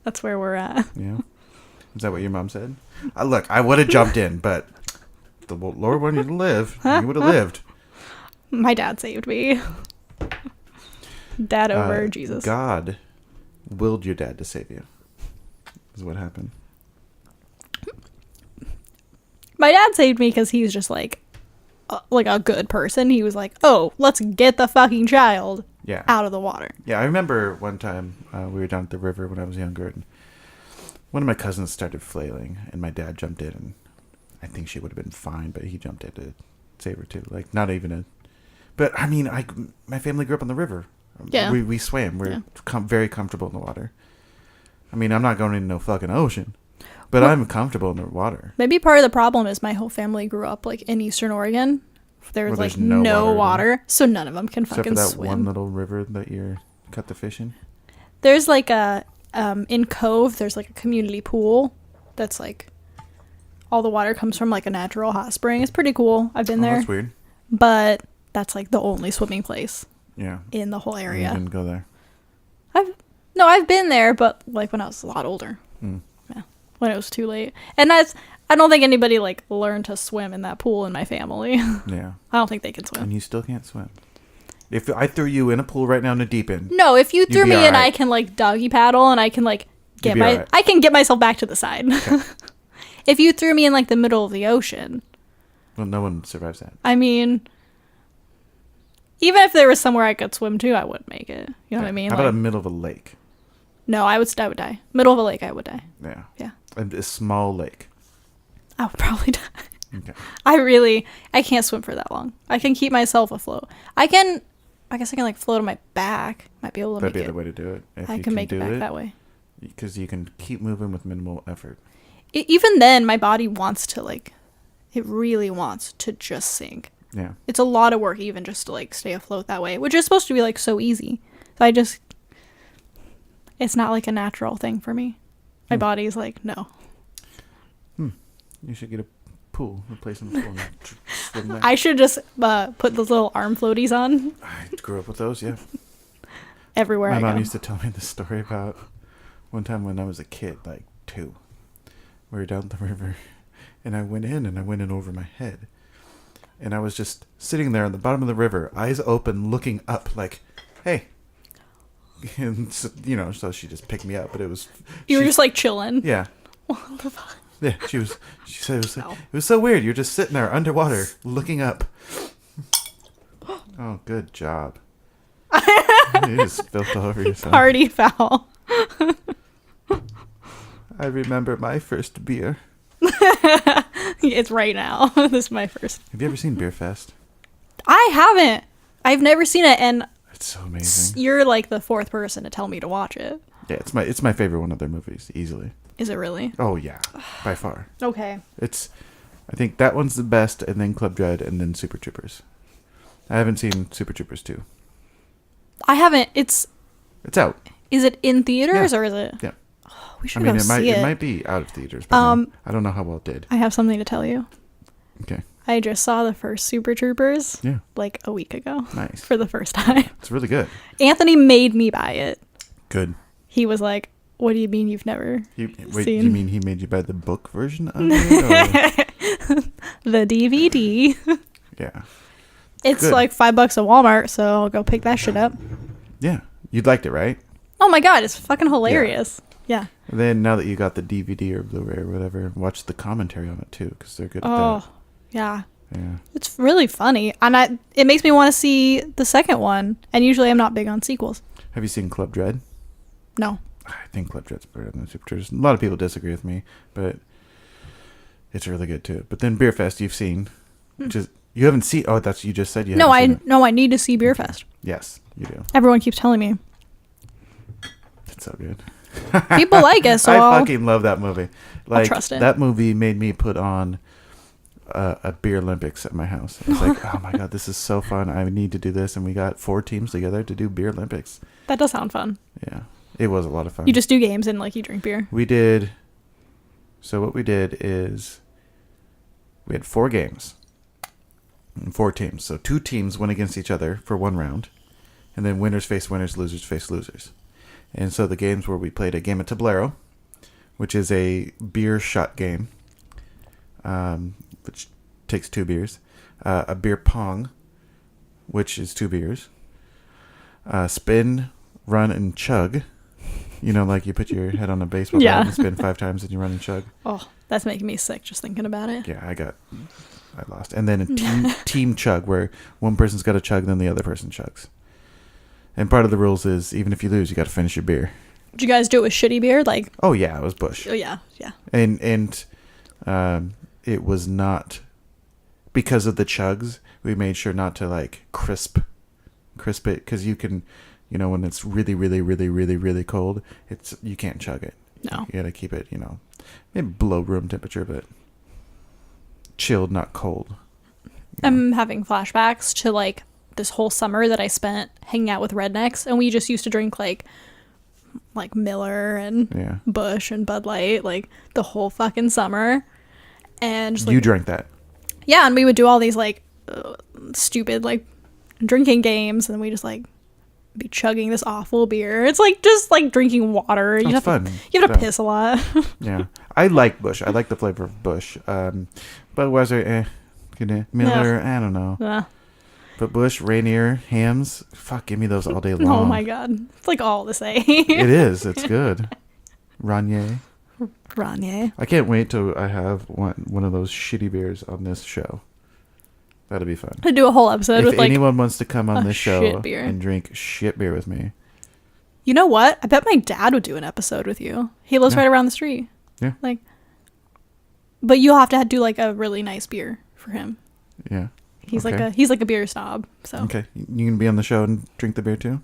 That's where we're at. Yeah. Is that what your mom said? Look, I would have jumped in, but the Lord wanted you to live. You would have lived. My dad saved me. Dad over Jesus. God willed your dad to save you. Is what happened. My dad saved me because he was just like a good person. He was like, oh, let's get the fucking child out of the water. Yeah, I remember one time we were down at the river when I was younger, and one of my cousins started flailing, and my dad jumped in, and I think she would have been fine, but he jumped in to save her too. Like, not even a... But, I mean, my family grew up on the river. Yeah. We swam. We're very comfortable in the water. I mean, I'm not going in no fucking ocean, but I'm comfortable in the water. Maybe part of the problem is my whole family grew up like in Eastern Oregon. There's like no water, so none of them can fucking swim. Except for that one little river that you cut the fish in. There's like in Cove, there's like a community pool that's like all the water comes from like a natural hot spring. It's pretty cool. I've been there. That's weird. But that's like the only swimming place. Yeah. In the whole area. I didn't go there. I've been there, but like when I was a lot older. Yeah. When it was too late. And I don't think anybody like learned to swim in that pool in my family. Yeah. I don't think they can swim. And you still can't swim. If I threw you in a pool right now in the deep end. No, if you threw me in, I can like doggy paddle and I can like I can get myself back to the side. Okay. If you threw me in like the middle of the ocean. Well, no one survives that. I mean, even if there was somewhere I could swim to, I wouldn't make it. You know what I mean? How about the middle of a lake? No, I would die. Middle of a lake, I would die. Yeah. Yeah. A small lake. I would probably die. Okay. I can't swim for that long. I can keep myself afloat. I guess I can like float on my back. Might be able to That'd make be it. the way to do it. If I can make it back that way. Because you can keep moving with minimal effort. Even then, my body wants to like, it really wants to just sink. Yeah. It's a lot of work even just to like stay afloat that way, which is supposed to be like so easy. So it's not like a natural thing for me. My body's like, no. You should get a pool, replacement pool. And swim there. I should just put those little arm floaties on. I grew up with those, yeah. Everywhere I go. My mom used to tell me this story about one time when I was a kid, like 2. We were down the river, and I went in over my head. And I was just sitting there on the bottom of the river, eyes open, looking up like, hey. And, so, so she just picked me up, but it was... You were just like chilling? Yeah. What the fuck? Yeah, she said it was so weird. You're just sitting there underwater, looking up. Oh, good job. You just spilled all over yourself. Party foul. I remember my first beer. It's right now. This is my first. Have you ever seen Beer Fest? I haven't. I've never seen it, and it's so amazing. You're like the 4th person to tell me to watch it. Yeah, it's my favorite one of their movies, easily. Is it really? Oh yeah, by far. Okay. I think that one's the best, and then Club Dread, and then Super Troopers. I haven't seen Super Troopers 2. I haven't. It's out. Is it in theaters or is it? Yeah. Oh, we should go see it might be out of theaters, but I don't know how well it did. I have something to tell you. Okay. I just saw the first Super Troopers. Yeah. Like a week ago. Nice. For the first time. It's really good. Anthony made me buy it. Good. He was like, "What do you mean you've never seen?" You mean he made you buy the book version of it? The DVD. Yeah. It's good. Like $5 at Walmart, so I'll go pick that shit up. Yeah. You'd liked it, right? Oh my god, it's fucking hilarious. Yeah. And then now that you got the DVD or Blu-ray or whatever, watch the commentary on it too, because they're good at that. Oh, yeah. Yeah. It's really funny, and it makes me want to see the second one. And usually, I'm not big on sequels. Have you seen Club Dread? No. I think Club Dread's better than Super Troopers. A lot of people disagree with me, but it's really good too. But then Beer Fest, you've seen, you haven't seen. Oh, that's you just said you. I need to see Beer Fest. Yes, you do. Everyone keeps telling me. It's so good. People like it, so I fucking love that movie. Like, I'll trust it. That movie made me put on a beer Olympics at my house. I was like, oh my God, this is so fun. I need to do this. And we got 4 teams together to do beer Olympics. That does sound fun. Yeah, it was a lot of fun. You just do games and like you drink beer. We did. So what we did is we had 4 games and 4 teams. So 2 teams went against each other for 1 round. And then winners face winners, losers face losers. And so the games were we played a game of Tablero, which is a beer shot game, which takes 2 beers. A beer pong, which is 2 beers. Spin, run, and chug. You know, like you put your head on a baseball bat and spin 5 times and you run and chug. Oh, that's making me sick just thinking about it. Yeah, I lost. And then a team chug where one person's got to chug, then the other person chugs. And part of the rules is even if you lose, you got to finish your beer. Did you guys do it with shitty beer? Like, oh yeah, it was Busch. Oh yeah. And it was not because of the chugs. We made sure not to like crisp it because you can, you know, when it's really, really, really, really, really cold, you can't chug it. No, you got to keep it, you know, maybe below room temperature, but chilled, not cold. I'm having flashbacks to like this whole summer that I spent hanging out with rednecks, and we just used to drink like Miller and Busch and Bud Light like the whole fucking summer. And just, like, you drank that? Yeah, and we would do all these like stupid like drinking games, and we just like be chugging this awful beer. It's like just like drinking water. You have fun. You have to piss a lot. Yeah, I like Busch. I like the flavor of Busch. Budweiser, Miller, I don't know. But Busch, Rainier, Hams, fuck, give me those all day long. Oh my God. It's like all the same. It is. It's good. Ranier. I can't wait till I have one of those shitty beers on this show. That'll be fun. To do a whole episode with like... If anyone wants to come on this show and drink shit beer with me. You know what? I bet my dad would do an episode with you. He lives right around the street. Yeah. Like, but you'll have to do like a really nice beer for him. Yeah. He's like a beer snob. So okay, you can be on the show and drink the beer too.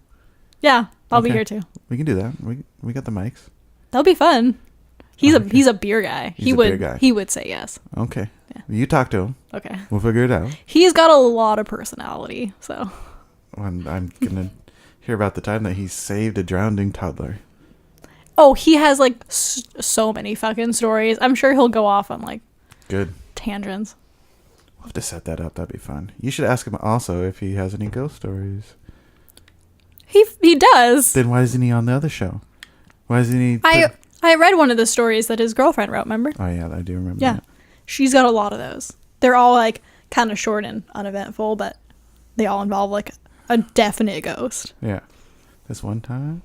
Yeah, I'll be here too. We can do that. We got the mics. That'll be fun. He's a beer guy. He would say yes. Okay. Yeah. You talk to him. Okay. We'll figure it out. He's got a lot of personality, so. I'm gonna hear about the time that he saved a drowning toddler. Oh, he has like so many fucking stories. I'm sure he'll go off on like good tangents. We'll have to set that up. That'd be fun. You should ask him also if he has any ghost stories. He does. Then why isn't he on the other show? Why isn't he? I read one of the stories that his girlfriend wrote. Remember? Oh yeah, I do remember. Yeah, that. She's got a lot of those. They're all like kind of short and uneventful, but they all involve like a definite ghost. Yeah. This one time,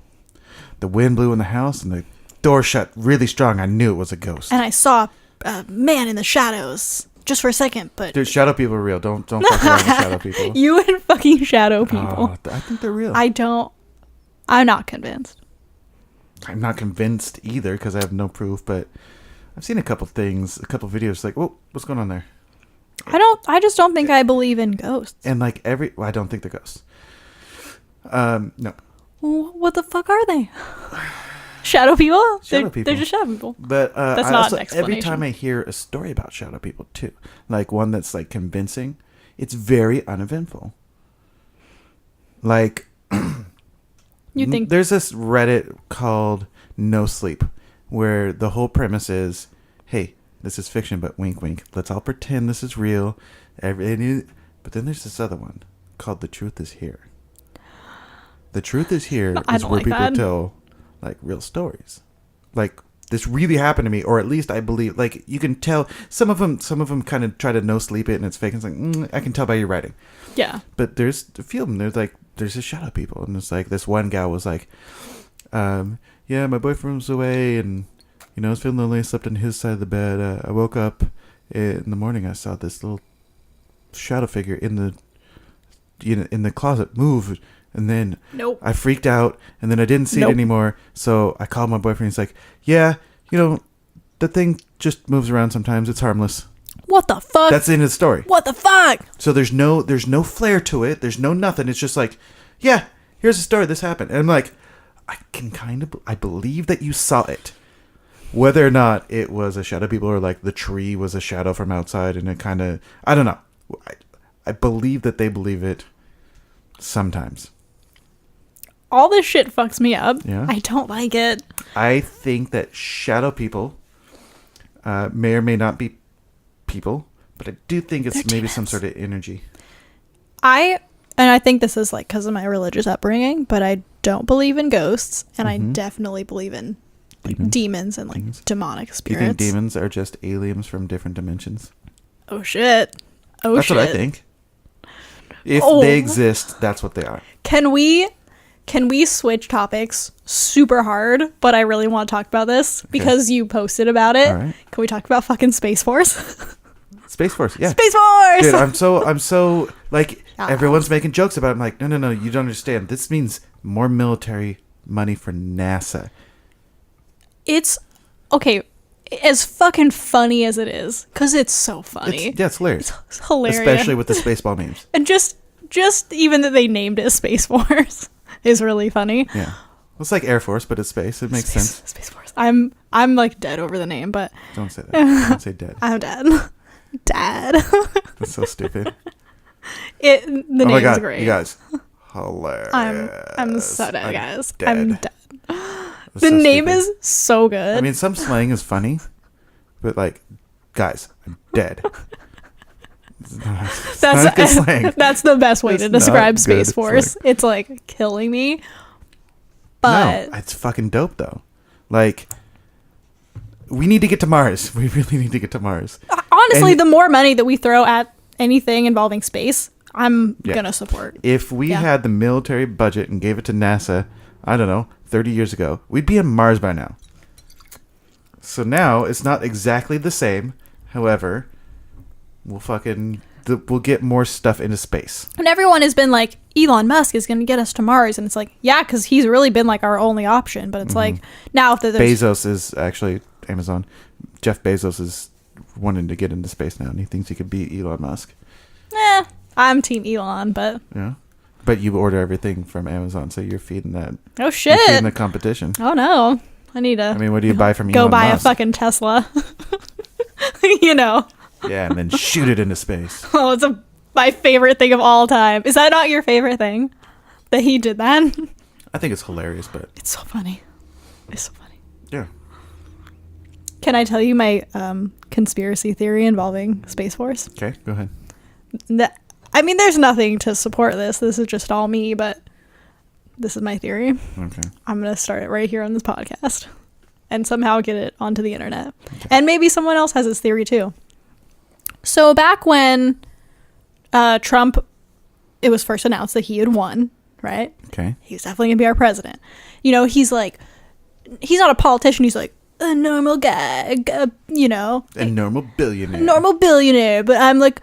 the wind blew in the house and the door shut really strong. I knew it was a ghost. And I saw a man in the shadows. Just for a second, but... Dude, shadow people are real. Don't fuck around with shadow people. You and fucking shadow people. I think they're real. I'm not convinced. I'm not convinced either because I have no proof, but I've seen a couple videos like, whoa, what's going on there? I just don't think I believe in ghosts. And like I don't think they're ghosts. No. Well, what the fuck are they? Shadow people? Shadow people. They're just shadow people. But that's not an explanation. Every time I hear a story about shadow people too, like one that's like convincing, it's very uneventful. Like, you think there's this Reddit called No Sleep, where the whole premise is, hey, this is fiction, but wink, wink. Let's all pretend this is real. But then there's this other one called The Truth Is Here. The Truth Is Here is where people tell like real stories. Like this really happened to me, or at least I believe. Like you can tell some of them kind of try to no sleep it, and it's fake. It's like I can tell by your writing. Yeah. But there's a few of them. There's just shadow people, and it's like this one gal was like, yeah, my boyfriend was away, and I was feeling lonely. I slept on his side of the bed. I woke up in the morning. I saw this little shadow figure in the closet move. And then I freaked out, and then I didn't see it anymore. So I called my boyfriend. He's like, yeah, the thing just moves around sometimes. It's harmless. What the fuck? That's the end of the story. What the fuck? So there's no flair to it. There's no nothing. It's just like, yeah, here's a story. This happened. And I'm like, I believe that you saw it. Whether or not it was a shadow people or like the tree was a shadow from outside and it kind of, I don't know. I believe that they believe it sometimes. All this shit fucks me up. Yeah. I don't like it. I think that shadow people may or may not be people, but I do think it's maybe some sort of energy. I think this is like because of my religious upbringing, but I don't believe in ghosts, and I definitely believe in like demons and like demonic spirits. You think demons are just aliens from different dimensions? Oh shit! That's what I think. If they exist, that's what they are. Can we switch topics super hard? But I really want to talk about this because you posted about it. All right. Can we talk about fucking Space Force? Space Force, yeah. Space Force! Dude, I'm so like everyone's making jokes about it. I'm like, no, you don't understand. This means more military money for NASA. It's okay, as fucking funny as it is, because it's so funny. It's hilarious. It's hilarious. Especially with the Spaceball names. And just even that they named it Space Force is really funny. Yeah. Well, it's like Air Force, but it's space. It makes sense. Space Force. I'm like dead over the name, but... Don't say that. Don't say dead. I'm dead. Dad. That's so stupid. The name is great. You guys. Hilarious. I'm so dead, guys. Dead. I'm dead. The so name stupid. is so good. I mean, some slang is funny, but like, guys, I'm dead. That's not good slang. That's the best way to describe Space Force. Slang. It's like killing me. But no, it's fucking dope though. Like, we need to get to Mars. We really need to get to Mars. Honestly, the more money that we throw at anything involving space, I'm gonna support. If we had the military budget and gave it to NASA, I don't know, 30 years ago, we'd be on Mars by now. So now it's not exactly the same. However, we'll get more stuff into space. And everyone has been like, Elon Musk is going to get us to Mars. And it's like, yeah, because he's really been like our only option. But it's like, now if there's... Bezos is actually Amazon. Jeff Bezos is wanting to get into space now. And he thinks he could beat Elon Musk. I'm Team Elon, but... Yeah. But you order everything from Amazon, so you're feeding that. Oh, shit. You're feeding the competition. Oh, no. I need to... I mean, what do you buy from Go Elon buy Musk? a fucking Tesla. You know. Yeah, and then shoot it into space. Oh, it's my favorite thing of all time. Is that not your favorite thing? That he did that? I think it's hilarious, but... It's so funny. It's so funny. Yeah. Can I tell you my conspiracy theory involving Space Force? Okay, go ahead. I mean, there's nothing to support this. This is just all me, but this is my theory. Okay. I'm going to start it right here on this podcast and somehow get it onto the internet. Okay. And maybe someone else has this theory too. So back when Trump, it was first announced that he had won, right? Okay. He's definitely going to be our president. You know, he's like, he's not a politician. He's like a normal guy, you know. A normal billionaire. Normal billionaire, but I'm like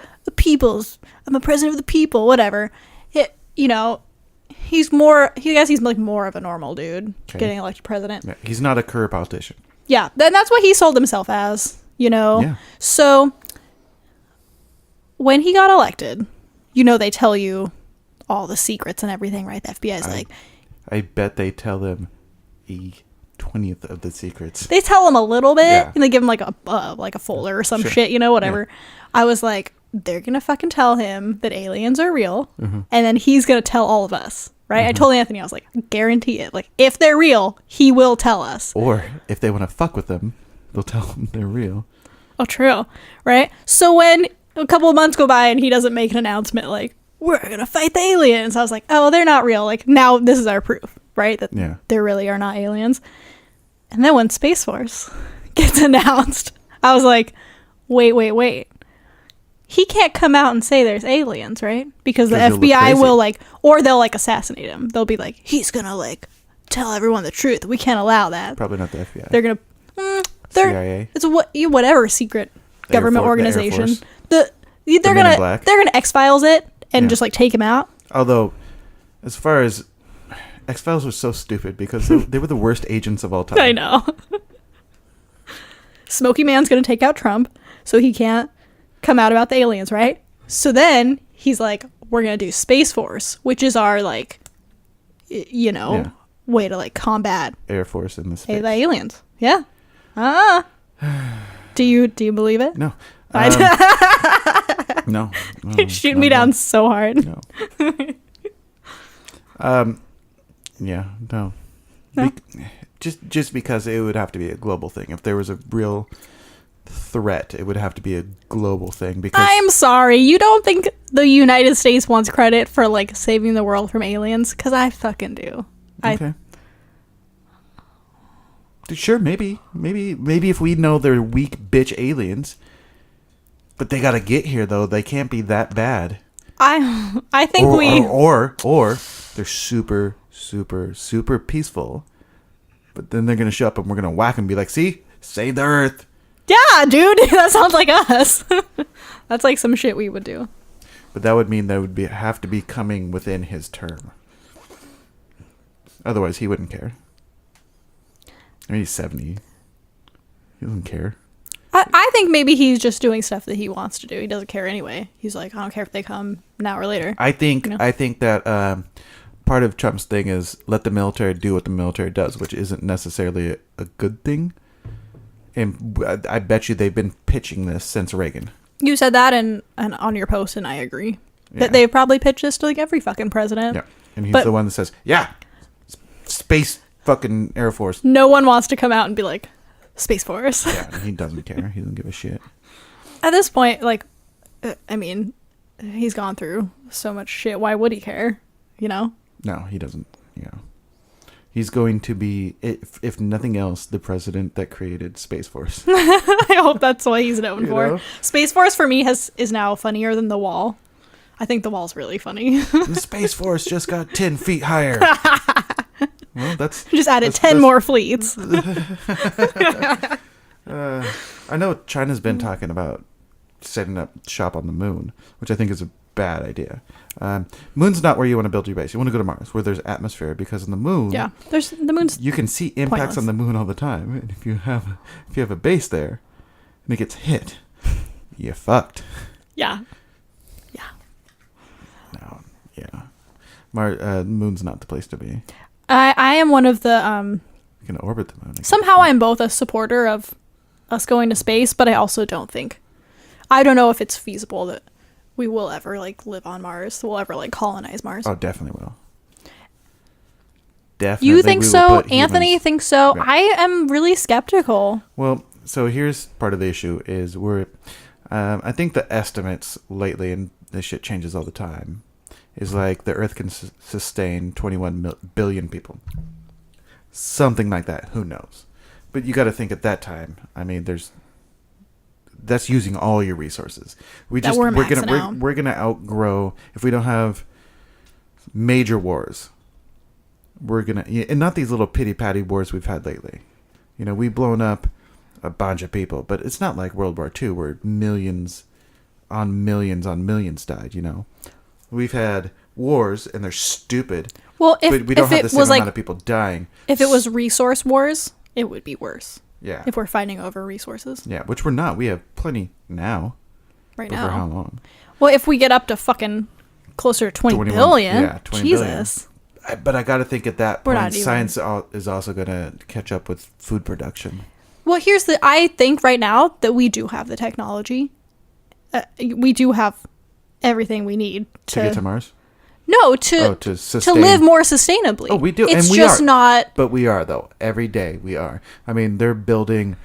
I'm a president of the people, whatever. You know, he's like more of a normal dude getting elected president. Yeah, he's not a career politician. Yeah, then that's what he sold himself as, you know. Yeah. So when he got elected, you know, they tell you all the secrets and everything, right? The FBI's like, I bet they tell them 20th of the secrets. They tell him a little bit, and they give him like a folder or some shit, you know, whatever. Yeah. I was like, they're gonna fucking tell him that aliens are real, and then he's gonna tell all of us, right? I told Anthony, I was like, guarantee it. Like, if they're real, he will tell us. Or if they want to fuck with them, they'll tell them they're real. Oh, true, right? So when a couple of months go by and he doesn't make an announcement like, we're gonna fight the aliens, I was like, oh, they're not real. Like, now this is our proof, right? That there really are not aliens. And then when Space Force gets announced, I was like, wait. He can't come out and say there's aliens, right? Because the FBI will or they'll assassinate him. They'll be like, he's gonna tell everyone the truth. We can't allow that. Probably not the FBI. They're gonna CIA. It's whatever secret government organization. They're gonna X-Files it and just take him out. Although, as far as X-Files was so stupid because they were the worst agents of all time. I know. Smokey Man's gonna take out Trump, so he can't come out about the aliens, right? So then he's like, we're gonna do Space Force, which is our way to combat Air Force in the space. the aliens. Yeah. Ah. Do you believe it? No. No. Shoot me down so hard. No. Yeah. No. Just because it would have to be a global thing. If there was a real threat, it would have to be a global thing. Because I'm sorry, you don't think the United States wants credit for like saving the world from aliens? Because I fucking do. Okay. Sure, maybe if we know they're weak bitch aliens, but they gotta get here though. They can't be that bad. I think or they're super peaceful, but then they're gonna show up and we're gonna whack and be like, see, save the Earth. Yeah, dude, that sounds like us. That's like some shit we would do. But that would mean that would have to be coming within his term. Otherwise, he wouldn't care. I mean, he's 70. He doesn't care. I think maybe he's just doing stuff that he wants to do. He doesn't care anyway. He's like, I don't care if they come now or later. I think that part of Trump's thing is let the military do what the military does, which isn't necessarily a good thing. And I bet you they've been pitching this since Reagan. You said that and on your post, and I agree. Yeah. That they've probably pitched this to like every fucking president. Yeah, and he's the one that says, yeah, space fucking Air Force. No one wants to come out and be like, Space Force. Yeah, and he doesn't care. He doesn't give a shit. At this point, like, I mean, he's gone through so much shit. Why would he care? You know? No, he doesn't. Yeah. He's going to be, if nothing else, the president that created Space Force. I hope that's what he's known for. Know? Space Force for me is now funnier than The Wall. I think The Wall's really funny. The Space Force just got 10 feet higher. Well, just added 10 more fleets. I know China's been talking about setting up shop on the moon, which I think is a bad idea. Moon's not where you want to build your base. You want to go to Mars, where there's atmosphere, because on the moon, the moon's you can see impacts pointless. on the moon all the time. And if you have a base there, and it gets hit, you're fucked. Yeah. No, yeah. Moon's not the place to be. I am one of the You can orbit the moon. somehow I'm both a supporter of us going to space, but I also don't know if it's feasible that we will ever like live on Mars. We'll ever like colonize Mars. Oh, definitely will. Definitely. You think so? Anthony thinks so. Yeah. I am really skeptical. Well, so here's part of the issue is I think the estimates lately, and this shit changes all the time, is like the Earth can sustain 21 billion people. Something like that. Who knows? But you got to think at that time. I mean, that's using all your resources. We're gonna outgrow if we don't have major wars. And not these little pity patty wars we've had lately. You know, we've blown up a bunch of people, but it's not like World War II where millions on millions died. You know, we've had wars and they're stupid. Well, but we don't have the same amount of people dying. If it was resource wars, it would be worse. Yeah. If we're fighting over resources. Yeah, which we're not. We have plenty now. Right but now. For how long? Well, if we get up to fucking closer to 20 billion. Yeah, 20 Jesus. billion. But I got to think at that We're point, science is also going to catch up with food production. Well, I think right now that we do have the technology. We do have everything we need to get to Mars? No, to live more sustainably. Oh, we do. It's and we just are. not. But we are, though. Every day we are. I mean, they're building,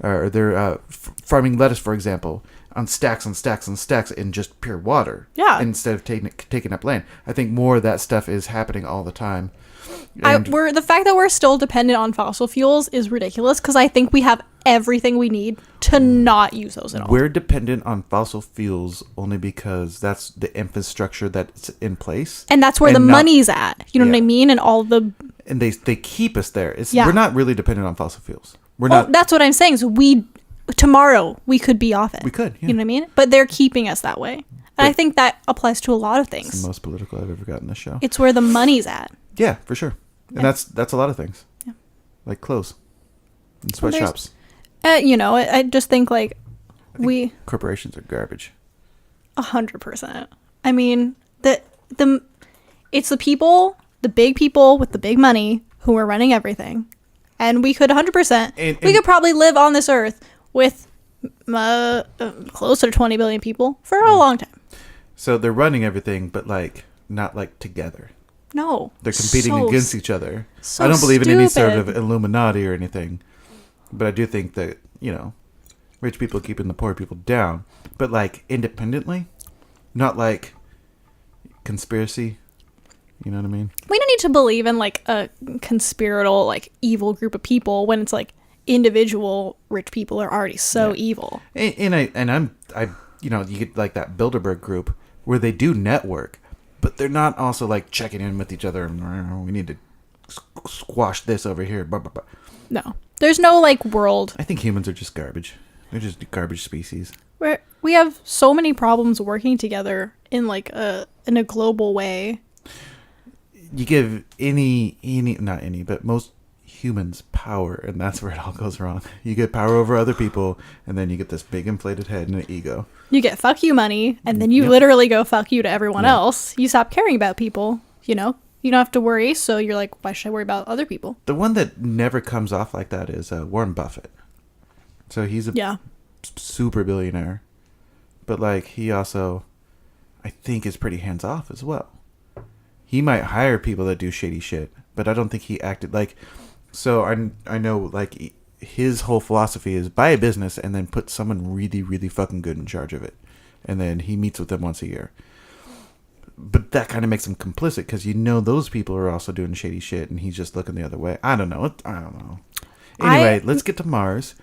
or they're farming lettuce, for example, on stacks and stacks and stacks in just pure water. Yeah. Instead of taking up land. I think more of that stuff is happening all the time. The fact that we're still dependent on fossil fuels is ridiculous because I think we have everything we need to not use those at all. We're dependent on fossil fuels only because that's the infrastructure that's in place. And that's where the money's at. You know what I mean? And all the... And they keep us there. We're not really dependent on fossil fuels. We're not. That's what I'm saying. So tomorrow we could be off it. We could, yeah. You know what I mean? But they're keeping us that way. And I think that applies to a lot of things. It's the most political I've ever gotten this show. It's where the money's at. Yeah, for sure. And that's a lot of things. Yeah. Like clothes and sweatshops. I just think corporations are garbage. 100%. I mean, it's the people, the big people with the big money who are running everything. And we could 100%, And we could probably live on this earth with closer to 20 billion people for a long time. So they're running everything, but like not like together. No. They're competing against each other. So I don't believe in any sort of stupid. Illuminati or anything. But I do think that, rich people keeping the poor people down. But like independently, not like conspiracy. You know what I mean? We don't need to believe in like a conspiratorial, like evil group of people when it's like individual rich people are already so evil. And you get like that Bilderberg group where they do network, but they're not also like checking in with each other. And we need to squash this over here. Blah, blah, blah. No, there's no like world I think humans are just garbage. They're just garbage species. where we have so many problems working together in like in a global way. You give not any, but most humans power, and that's where it all goes wrong. You get power over other people, and then you get this big inflated head and an ego. You get fuck you money, and then you literally go fuck you to everyone else. You stop caring about people, you don't have to worry, so you're like, why should I worry about other people? The one that never comes off like that is Warren Buffett. So he's a super billionaire, but like he also, I think, is pretty hands off as well. He might hire people that do shady shit, but I don't think he acted like. So I know like his whole philosophy is buy a business and then put someone really, really fucking good in charge of it, and then he meets with them once a year. But that kind of makes him complicit because those people are also doing shady shit, and he's just looking the other way. I don't know. Anyway, let's get to Mars.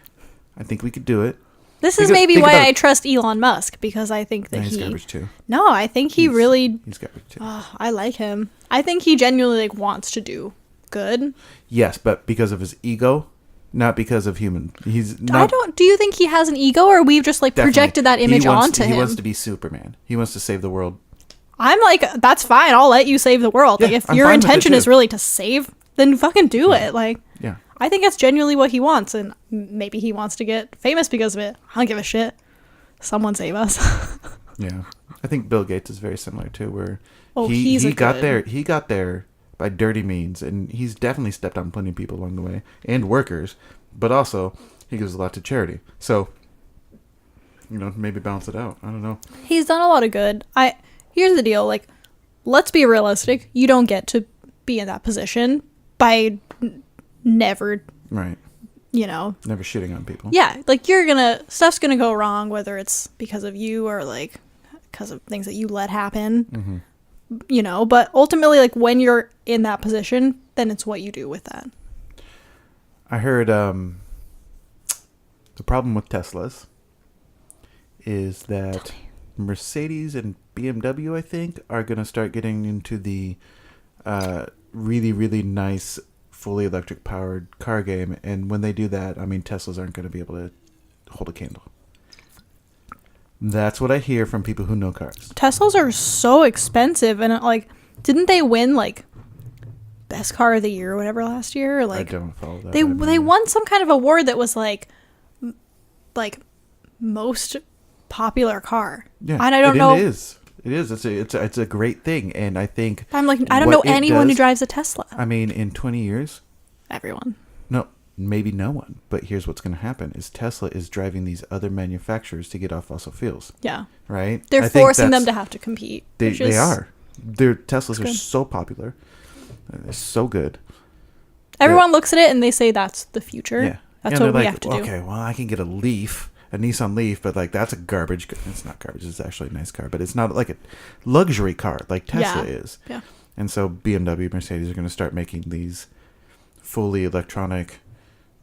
I think we could do it. This is maybe why I trust Elon Musk, because I think that he's garbage too. No, I think he's garbage too. I like him. I think he genuinely like wants to do good. Yes, but because of his ego, not because of human. He's not. Do you think he has an ego, or we've just like projected that image onto him? He wants to be Superman. He wants to save the world. I'm like, that's fine. I'll let you save the world. Like, if your intention is really to save, then fucking do it. Like, I think that's genuinely what he wants, and maybe he wants to get famous because of it. I don't give a shit. Someone save us. Yeah, I think Bill Gates is very similar too, where he got there by dirty means, and he's definitely stepped on plenty of people along the way and workers, but also he gives a lot to charity. So, maybe balance it out. I don't know. He's done a lot of good. Here's the deal. Like, let's be realistic. You don't get to be in that position by never, right? Never shitting on people. Yeah, like stuff's gonna go wrong, whether it's because of you or like because of things that you let happen. Mm-hmm. But ultimately, like when you're in that position, then it's what you do with that. I heard the problem with Teslas is that Mercedes and BMW, I think, are going to start getting into the really, really nice, fully electric powered car game. And when they do that, I mean, Teslas aren't going to be able to hold a candle. That's what I hear from people who know cars. Teslas are so expensive. And like, didn't they win like best car of the year or whatever last year? Or, like, I don't follow that. They won some kind of award that was like most popular car. Yeah, and I don't know. It is. It's a great thing, and I think I'm like, I don't know anyone who drives a Tesla. I mean, in 20 years, everyone. No, maybe no one. But here's what's going to happen: is Tesla is driving these other manufacturers to get off fossil fuels. Yeah. Right. They're forcing them to have to compete. They are. Their Teslas are so popular. They're so good. Everyone looks at it and they say that's the future. Yeah. That's what we have to do. Okay, well, I can get a Nissan Leaf, but like that's a garbage. It's not garbage. It's actually a nice car, but it's not like a luxury car like Tesla is. Yeah. And so BMW, Mercedes are going to start making these fully electronic,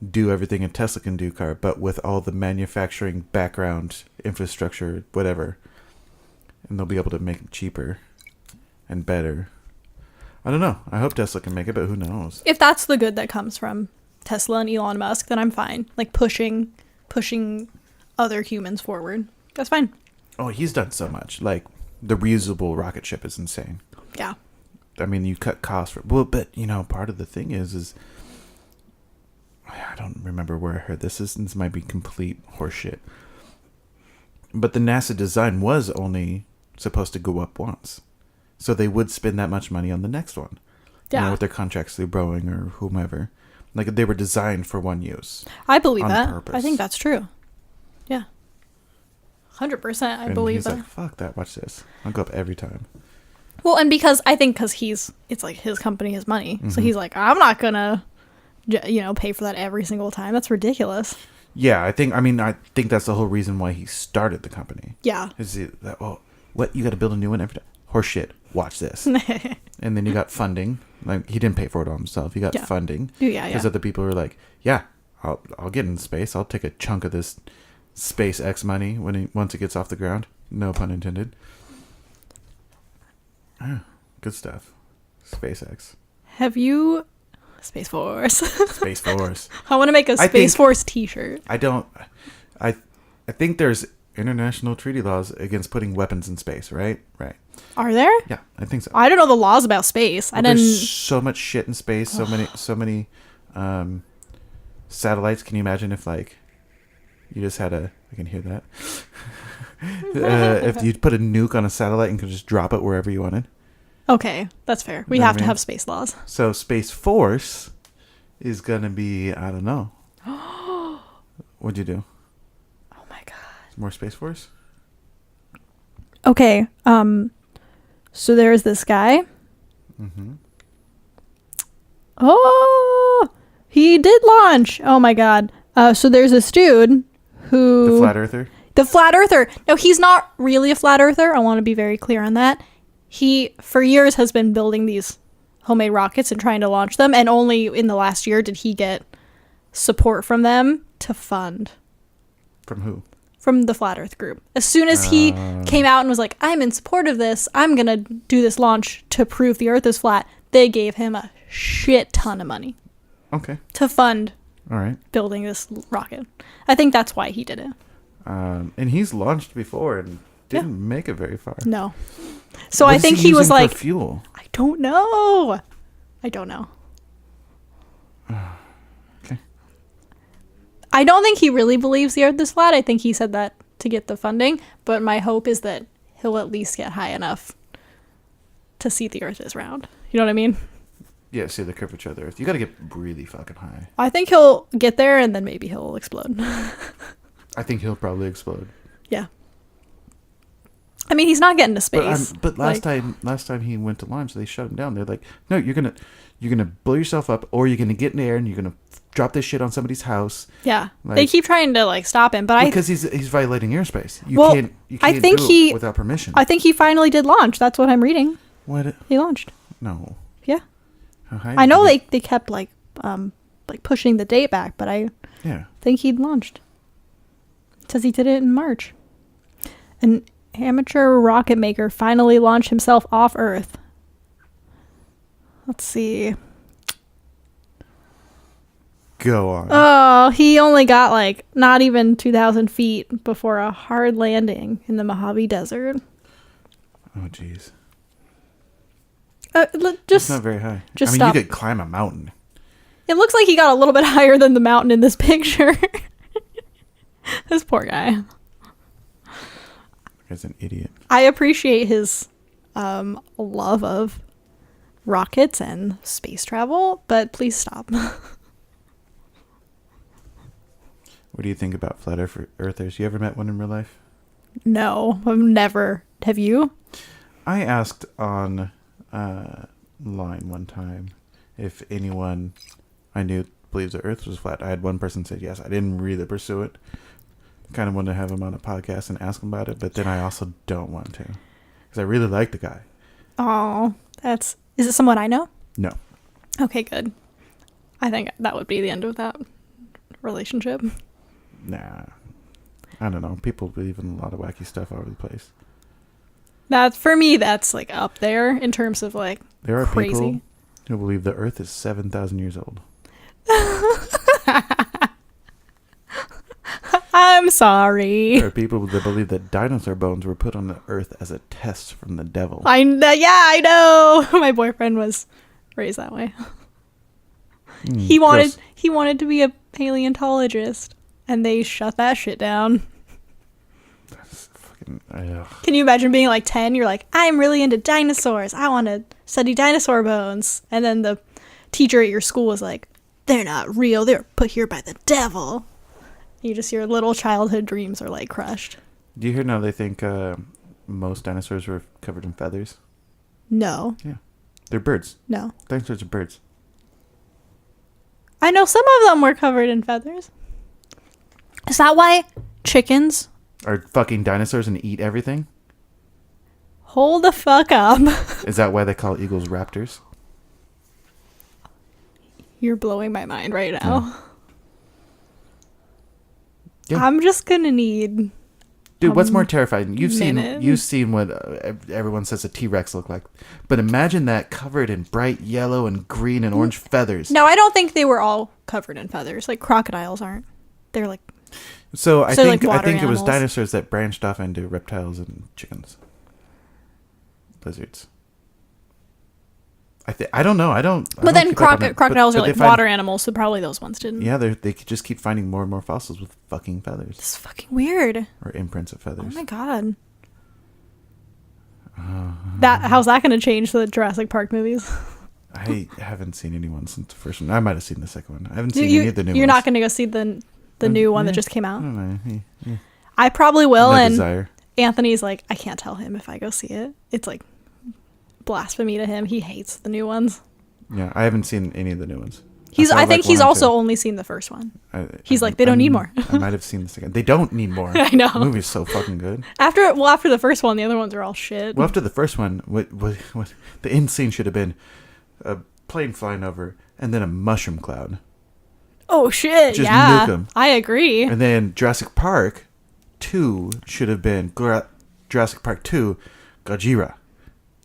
do everything a Tesla can do car, but with all the manufacturing background, infrastructure, whatever. And they'll be able to make them cheaper and better. I don't know. I hope Tesla can make it, but who knows? If that's the good that comes from Tesla and Elon Musk, then I'm fine. Like pushing other humans forward. That's fine. Oh, he's done so much. Like the reusable rocket ship is insane. Yeah. I mean, you cut costs but part of the thing is I don't remember where I heard this. This might be complete horseshit. But the NASA design was only supposed to go up once. So they would spend that much money on the next one. Yeah. With their contracts through Boeing or whomever. Like they were designed for one use. I believe on that. purpose. I think that's true. Yeah. 100%. I believe he's that. like, fuck that. Watch this. I'll go up every time. Well, and because it's like his company, his money. So he's like, I'm not going to, pay for that every single time. That's ridiculous. Yeah, I think that's the whole reason why he started the company. Yeah. What? You got to build a new one every time? Horse shit. Watch this. And then you got funding. Like, he didn't pay for it all himself. He got funding. Yeah. Because other people were like, yeah, I'll get in space. I'll take a chunk of this SpaceX money once it gets off the ground. No pun intended. Good stuff. SpaceX. Have you... Space Force. Space Force. I want to make a Space Force t-shirt. I think there's international treaty laws against putting weapons in space, right? Right. Are there? Yeah, I think so. I don't know the laws about space. There's so much shit in space, so many satellites. Can you imagine if like you just had I can hear that. If you put a nuke on a satellite and could just drop it wherever you wanted. Okay, that's fair. We have to have space laws. So Space Force is gonna be, I don't know. What'd you do? Oh my god. More Space Force? Okay. So there's this guy. Mm-hmm. Oh, he did launch. Oh my god. So there's this dude who... The Flat Earther? The Flat Earther. No, he's not really a Flat Earther. I want to be very clear on that. He, for years, has been building these homemade rockets and trying to launch them. And only in the last year did he get support from them to fund. From who? From the Flat Earth group. As soon as he came out and was like, I'm in support of this, I'm going to do this launch to prove the Earth is flat, they gave him a shit ton of money. Okay. To fund all right. building this rocket. I think that's why he did it. And he's launched before and didn't make it very far. No. So I think he was like, fuel? I don't know. Okay. I don't think he really believes the Earth is flat. I think he said that to get the funding. But my hope is that he'll at least get high enough to see the Earth is round. You know what I mean? Yeah, see the curvature of the Earth. You got to get really fucking high. I think he'll get there and then maybe he'll explode. I think he'll probably explode. Yeah. I mean, he's not getting to space. But last time he went to launch, they shut him down. They're like, no, you're gonna blow yourself up, or you're gonna get in the air and you're gonna drop this shit on somebody's house. Yeah, like, they keep trying to like stop him, but because he's violating airspace. You can't I think do it without permission. I think he finally did launch. That's what I'm reading. What? He launched. No. Yeah. How high? I know they kept like pushing the date back, but I think he'd launched. It says he did it in March. An amateur rocket maker finally launched himself off Earth. Let's see. Go on. Oh, he only got like not even 2,000 feet before a hard landing in the Mojave Desert. Oh, jeez. Just it's not very high. Stop. You could climb a mountain. It looks like he got a little bit higher than the mountain in this picture. This poor guy. Guy's an idiot. I appreciate his love of rockets and space travel, but please stop. What do you think about flat earthers? You ever met one in real life? No, I've never. Have you? I asked on line one time if anyone I knew believes the Earth was flat. I had one person say yes. I didn't really pursue it. Kind of wanted to have him on a podcast and ask him about it, but then I also don't want to because I really like the guy. Oh, is it someone I know? No. Okay, good. I think that would be the end of that relationship. Nah. I don't know. People believe in a lot of wacky stuff all over the place. For me, that's like up there in terms of like there are crazy people who believe the Earth is 7,000 years old. I'm sorry. There are people that believe that dinosaur bones were put on the Earth as a test from the devil. I know. My boyfriend was raised that way. He wanted to be a paleontologist, and they shut that shit down. That's fucking. Ugh. Can you imagine being like 10? You're like, I'm really into dinosaurs. I want to study dinosaur bones. And then the teacher at your school was like, they're not real. They're put here by the devil. Your little childhood dreams are like crushed. Do you hear now they think most dinosaurs were covered in feathers? No. Yeah. They're birds. No. Dinosaurs are birds. I know some of them were covered in feathers. Is that why chickens are fucking dinosaurs and eat everything? Hold the fuck up. Is that why they call eagles raptors? You're blowing my mind right now. Yeah. Yeah. I'm just gonna need. Dude, what's more terrifying? You've minute. seen what everyone says a T-Rex look like, but imagine that covered in bright yellow and green and orange feathers. No, I don't think they were all covered in feathers. Like crocodiles aren't. They're like. So I think like water it was animals. dinosaurs that branched off into reptiles and chickens, lizards. I don't know. But then crocodiles are like find, water animals, so probably those ones didn't. Yeah, they could just keep finding more and more fossils with fucking feathers. It's fucking weird. Or imprints of feathers. Oh my god. How's that going to change the Jurassic Park movies? I haven't seen anyone since the first one. I might have seen the second one. I haven't seen any of the new ones. You're not going to go see the new one that just came out? I don't know. Yeah. I probably will, No and desire. Anthony's like, I can't tell him if I go see it. It's like blasphemy to him. He hates the new ones. Yeah, I haven't seen any of the new ones. I think he's also only seen the first one. He's like, they don't need more. I might have seen the second. They don't need more. I know. The movie's so fucking good. After the first one, the other ones are all shit. Well, after the first one, what the end scene should have been a plane flying over and then a mushroom cloud. Oh shit! Just yeah, nuke 'em. I agree. And then Jurassic Park 2 should have been Jurassic Park 2, Gojira.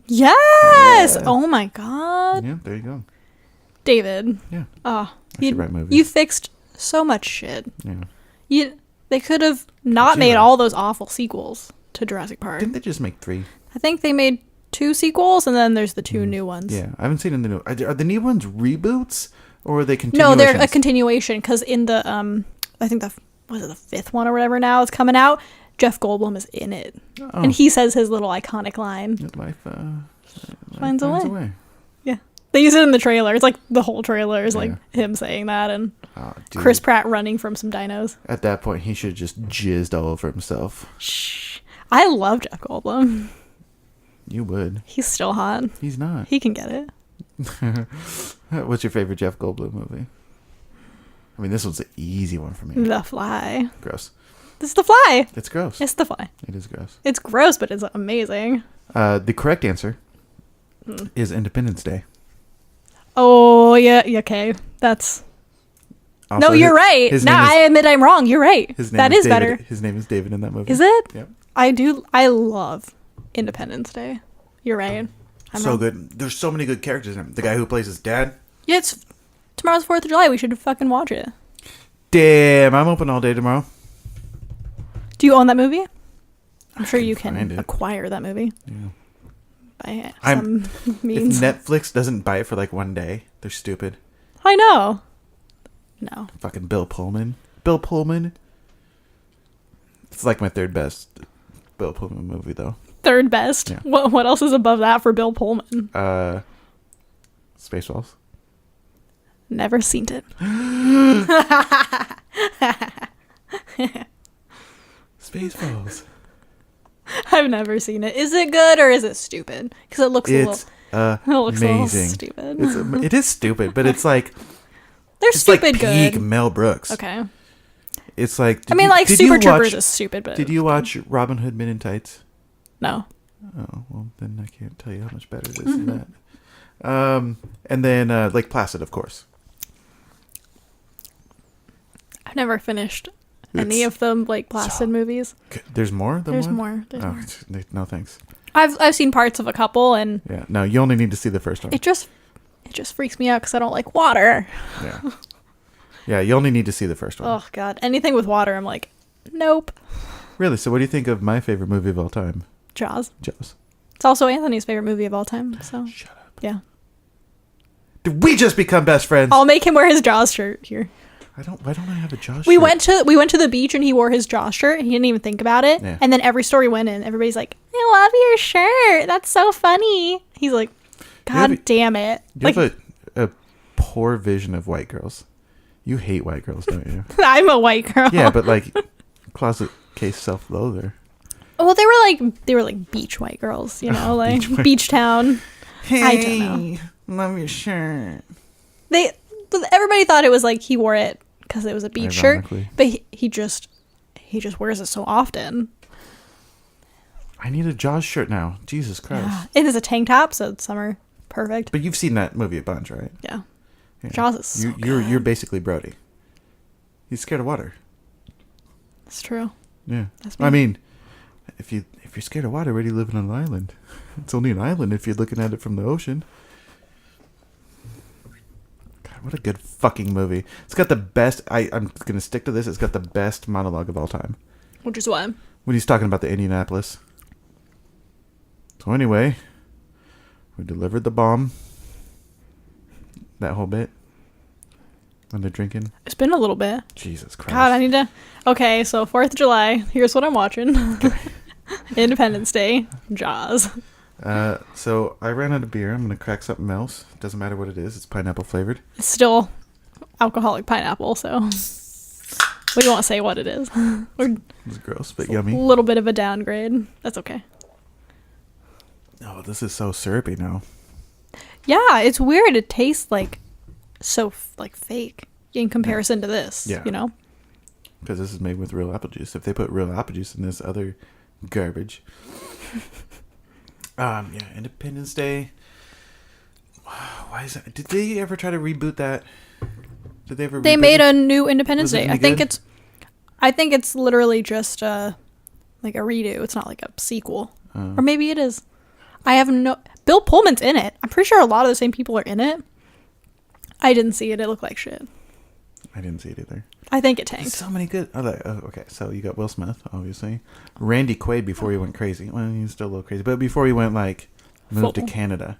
Yes! Yeah. Oh my god. Yeah, there you go. David. Yeah. Oh, I should write movies. You fixed so much shit. Yeah. They could have not made all those awful sequels to Jurassic Park. Didn't they just make 3? I think they made 2 sequels, and then there's the 2 new ones. Yeah, I haven't seen the new. Are the new ones reboots or are they continuations? No, they're a continuation because in the I think the 5th one or whatever now it's coming out. Jeff Goldblum is in it, and he says his little iconic line. Life finds a way. Yeah, they use it in the trailer. It's like the whole trailer is like him saying that, and Chris Pratt running from some dinos. At that point, he should have just jizzed all over himself. Shh. I love Jeff Goldblum. You would. He's still hot. He's not. He can get it. What's your favorite Jeff Goldblum movie? I mean, this one's an easy one for me. The Fly. Gross. This is The Fly. It's gross. It's The Fly. It is gross. It's gross, but it's amazing. The correct answer is Independence Day. Oh, yeah, okay. That's... Also, no, you're right. Now I admit I'm wrong. You're right. That is better. His name is David in that movie. Is it? Yep. I love Independence Day. You're right. I'm wrong. good. There's so many good characters in it. The guy who plays his dad. Yeah, it's tomorrow's 4th of July. We should fucking watch it. Damn, I'm open all day tomorrow. Do you own that movie? I'm sure you can find it. acquire that movie. Yeah. By some means. If Netflix doesn't buy it for like one day, they're stupid. I know. No. Fucking Bill Pullman. It's like my third best Bill Pullman movie, though. Third best? Yeah. What else is above that for Bill Pullman? Spaceballs. Never seen it. Spaceballs. I've never seen it. Is it good or is it stupid? Because it looks It's amazing. amazing. A little stupid. It is stupid, but it's like they're stupid like peak good. Mel Brooks. Okay. It's like Super Troopers is stupid, but did you watch Robin Hood Men in Tights? No. Oh well, then I can't tell you how much better it is than that. And then Lake Placid, of course. I've never finished any of the Lake Placid movies. There's more than There's one? more. No thanks. I've seen parts of a couple, and Yeah, no, you only need to see the first one. it just freaks me out because I don't like water. Yeah. Yeah, you only need to see the first one. Oh god, anything with water, I'm like, nope. Really? So what do you think of my favorite movie of all time? Jaws. Jaws. It's also Anthony's favorite movie of all time. So Shut up. yeah, Did we just become best friends? I'll make him wear his Jaws shirt here. Why don't I have a Jaws We shirt? went to the beach and he wore his Jaws shirt and he didn't even think about it. Yeah. And then every story went in. Everybody's like, I love your shirt. That's so funny. He's like, God damn it. You have a poor vision of white girls. You hate white girls, don't you? I'm a white girl. Yeah, but like closet case self-loather. Well, they were like beach white girls, you know, like beach town. Hey, I don't know. Love your shirt. Everybody thought it was like he wore it because it was a beach shirt, but he just wears it so often. I need a Jaws shirt now. Jesus Christ. Yeah. It is a tank top, so it's summer. Perfect. But you've seen that movie a bunch, right? Yeah. Jaws is so you're basically Brody. He's scared of water. That's true. Yeah. That's me. I mean, if you're scared of water, where do you live on an island? It's only an island if you're looking at it from the ocean. God, what a good fucking movie. It's got the best... I'm going to stick to this. It's got the best monologue of all time. Which is what? When he's talking about the Indianapolis. So anyway, we delivered the bomb. That whole bit. When they're drinking. It's been a little bit. Jesus Christ. God, I need to... Okay, so 4th of July. Here's what I'm watching. Independence Day. Jaws. So I ran out of beer. I'm going to crack something else. Doesn't matter what it is. It's pineapple flavored. It's still alcoholic pineapple, so... We won't say what it is. It's gross, but yummy. A little bit of a downgrade. That's okay. Oh, this is so syrupy now. Yeah, it's weird. It tastes like so like fake in comparison to this. Yeah. You know? Because this is made with real apple juice. If they put real apple juice in this other garbage. Yeah, Independence Day. Why is that? Did they ever try to reboot that? Did they ever? They made a new Independence Day. I think good? it's literally just like a redo. It's not like a sequel, or maybe it is. I have no. Bill Pullman's in it. I'm pretty sure a lot of the same people are in it. I didn't see it. It looked like shit. I didn't see it either. I think it tanked. So many good. Okay, so you got Will Smith, obviously. Randy Quaid before he went crazy. Well, he's still a little crazy, but before he went moved to Canada.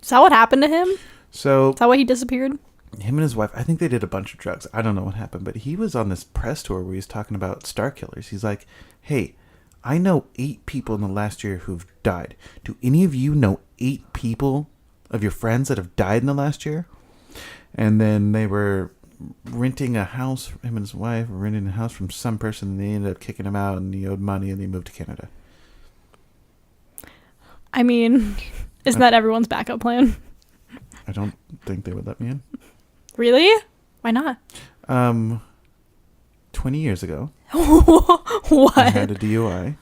Is that what happened to him? So is that why he disappeared? Him and his wife, I think they did a bunch of drugs. I don't know what happened, but he was on this press tour where he's talking about star killers. He's like, hey, I know 8 people in the last year who've died. Do any of you know 8 people of your friends that have died in the last year? And then they were renting a house, him and his wife were renting a house from some person, and they ended up kicking him out, and he owed money, and they moved to Canada. I mean, isn't that everyone's backup plan? I don't think they would let me in. Really? Why not? 20 years ago. What? I had a DUI.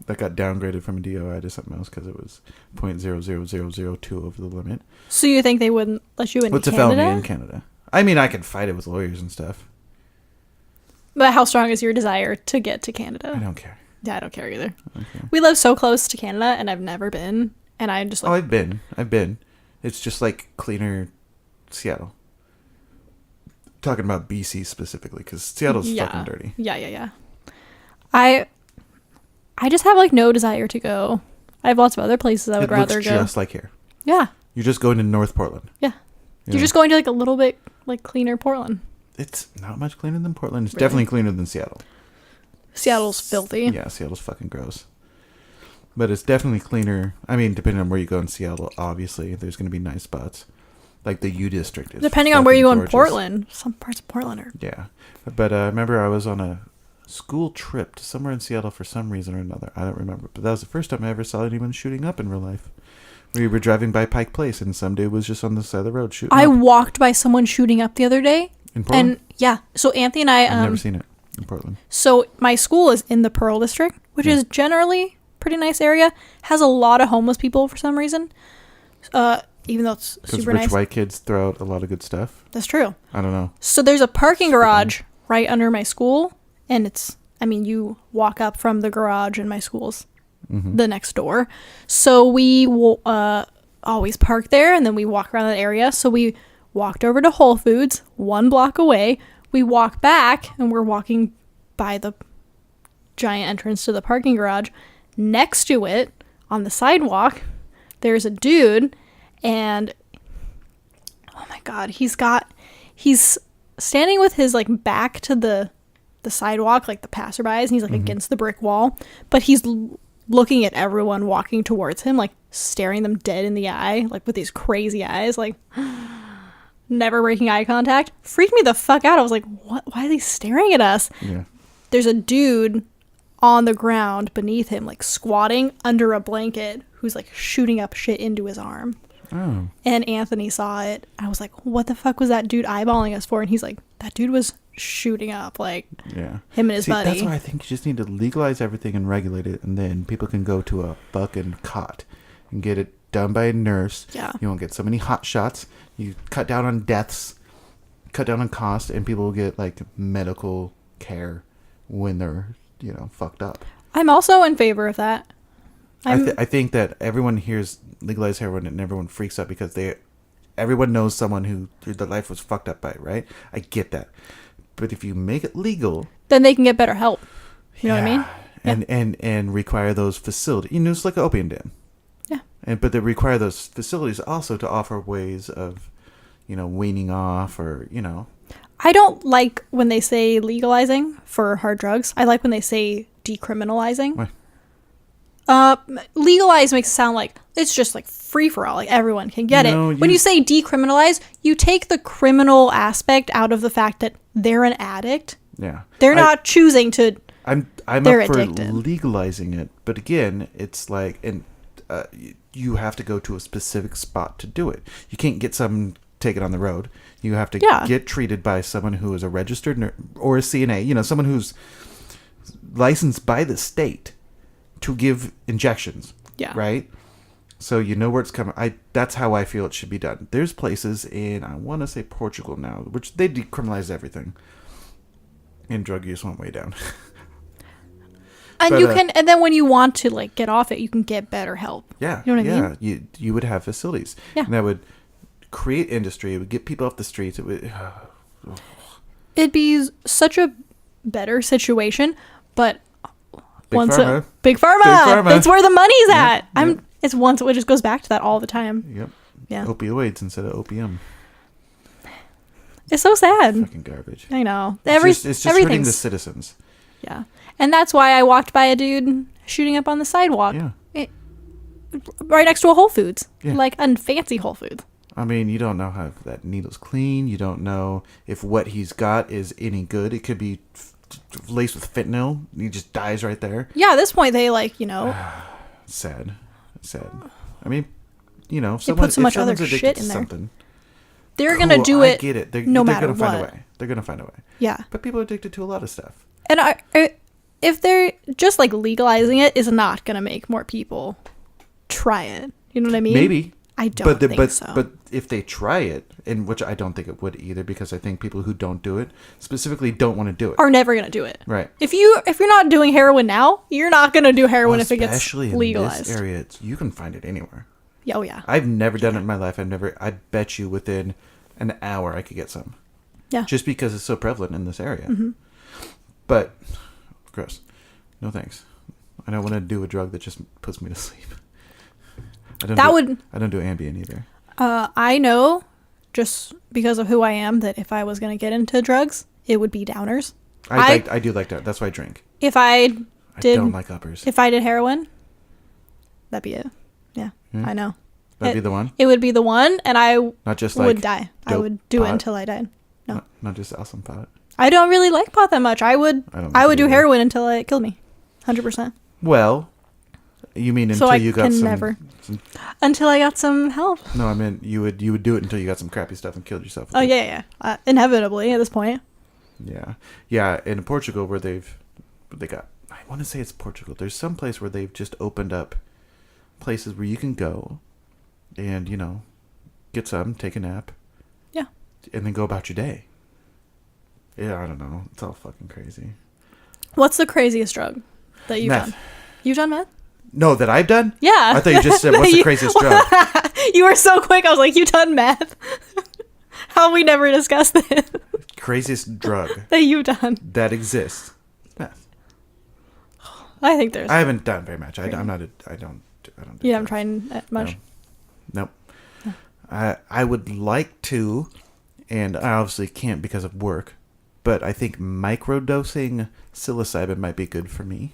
That got downgraded from a DUI to something else because it was 0.00002 over the limit. So you think they wouldn't let you into What's Canada? a felony in Canada? I mean, I could fight it with lawyers and stuff. But how strong is your desire to get to Canada? I don't care. Yeah, I don't care either. Okay. We live so close to Canada, and I've never been. And I'm just like... Oh, I've been. It's just like cleaner Seattle. Talking about BC specifically, because Seattle's fucking dirty. Yeah. I just have like no desire to go. I have lots of other places I would rather go. Just like here. Yeah. You're just going to North Portland. Yeah. You're just going to like a little bit like cleaner Portland. It's not much cleaner than Portland. It's definitely cleaner than Seattle. Seattle's filthy. Yeah, Seattle's fucking gross. But it's definitely cleaner. I mean, depending on where you go in Seattle, obviously, there's going to be nice spots. Like the U District is depending on where you go gorgeous. in Portland. Some parts of Portland are... Yeah. But I remember I was on a school trip to somewhere in Seattle for some reason or another. I don't remember. But that was the first time I ever saw anyone shooting up in real life. We were driving by Pike Place, and some dude was just on the side of the road shooting I up. walked by someone shooting up the other day. In Portland? And yeah. So Anthony and I... I've never seen it in Portland. So my school is in the Pearl District, which is generally pretty nice area. Has a lot of homeless people for some reason. Even though it's super nice. Because rich white kids throw out a lot of good stuff. That's true. I don't know. So there's a parking garage right under my school, and it's... I mean, you walk up from the garage, and my school's the next door. So we will always park there, and then we walk around that area. So we walked over to Whole Foods, 1 block away. We walk back, and we're walking by the giant entrance to the parking garage. Next to it, on the sidewalk, there's a dude, and oh my god, he's standing with his like back to the sidewalk, like the passerbys, and he's like against the brick wall, but he's looking at everyone walking towards him, like staring them dead in the eye, like with these crazy eyes, like never breaking eye contact, freaked me the fuck out. I was like, what? Why are they staring at us? Yeah. There's a dude on the ground beneath him, like squatting under a blanket, who's like shooting up shit into his arm. Oh. And Anthony saw it. I was like, what the fuck was that dude eyeballing us for? And he's like, that dude was shooting up, like, yeah, him and his buddy. That's why I think you just need to legalize everything and regulate it, and then people can go to a fucking cot and get it done by a nurse. Yeah. You won't get so many hot shots. You cut down on deaths, cut down on cost, and people will get like medical care when they're, fucked up. I'm also in favor of that. I think that everyone hears legalize heroin and everyone freaks out because everyone knows someone who their life was fucked up by it, right? I get that. But if you make it legal, then they can get better help. You know what I mean? And require those facilities. It's like an opium den. Yeah. But they require those facilities also to offer ways of, weaning off or, I don't like when they say legalizing for hard drugs. I like when they say decriminalizing. Why? Legalize makes it sound like it's just like free for all, like everyone can get it. When you say decriminalize, you take the criminal aspect out of the fact that they're an addict. Yeah. They're not choosing to. I'm they're up for addicted. legalizing it, but again, it's like, you have to go to a specific spot to do it. You can't get someone take it on the road. You have to get treated by someone who is a registered nurse or a CNA. Someone who's licensed by the state to give injections. Yeah. Right? So you know where it's coming. That's how I feel it should be done. There's places in, I want to say Portugal now, which they decriminalized everything. And drug use went way down. And and then when you want to like get off it, you can get better help. Yeah. You know what I mean? You would have facilities. Yeah. And that would create industry. It would get people off the streets. It'd be such a better situation, but Big Pharma. Big Pharma. That's where the money's at. Yep. It just goes back to that all the time. Yep. Yeah. Opioids instead of opium. It's so sad. Fucking garbage. I know. It's just hurting the citizens. Yeah. And that's why I walked by a dude shooting up on the sidewalk. Yeah. Right next to a Whole Foods. Yeah. Like a fancy Whole Foods. I mean, you don't know how that needle's clean. You don't know if what he's got is any good. It could be laced with fentanyl. He just dies right there. Yeah, at this point, they Sad. I mean, they put so much other shit in there. Something, they're going to do it. I get it. They're matter gonna find a way. They're going to find a way. Yeah. But people are addicted to a lot of stuff. And if they're just like legalizing it is not going to make more people try it. You know what I mean? Maybe. I don't think so. But if they try it, and which I don't think it would either, because I think people who don't do it specifically don't want to do it. Are never going to do it. Right. If you're not doing heroin now, you're not going to do heroin if it gets legalized. legalized. Especially in this area, you can find it anywhere. Oh, yeah. I've never done it in my life. I bet you within an hour I could get some. Yeah. Just because it's so prevalent in this area. Mm-hmm. But, gross. No thanks. I don't want to do a drug that just puts me to sleep. I don't do Ambien either. I know, just because of who I am, that if I was going to get into drugs, it would be downers. I do like that. That's why I drink. If I don't like uppers. If I did heroin, that'd be it. Yeah, I know. That'd be the one? It would be the one, and I not just would die. I would do it until I died. No. Not just awesome pot. I don't really like pot that much. I would do heroin until it killed me. 100%. Well, you mean until you got some... Until I got some help. No, I meant you would do it until you got some crappy stuff and killed yourself. Oh, yeah. Inevitably, at this point. Yeah. Yeah, in Portugal where they got... I want to say it's Portugal. There's some place where they've just opened up places where you can go and, get some, take a nap. Yeah. And then go about your day. Yeah, I don't know. It's all fucking crazy. What's the craziest drug that you've done? You've done meth? No, that I've done? Yeah. I thought you just said, what's the craziest drug? You were so quick. I was like, you done meth? How have we never discussed this? Craziest drug that you've done that exists. Meth. I think there's. I haven't done very much. I don't. You haven't tried that much? Nope. I would like to, and I obviously can't because of work, but I think microdosing psilocybin might be good for me.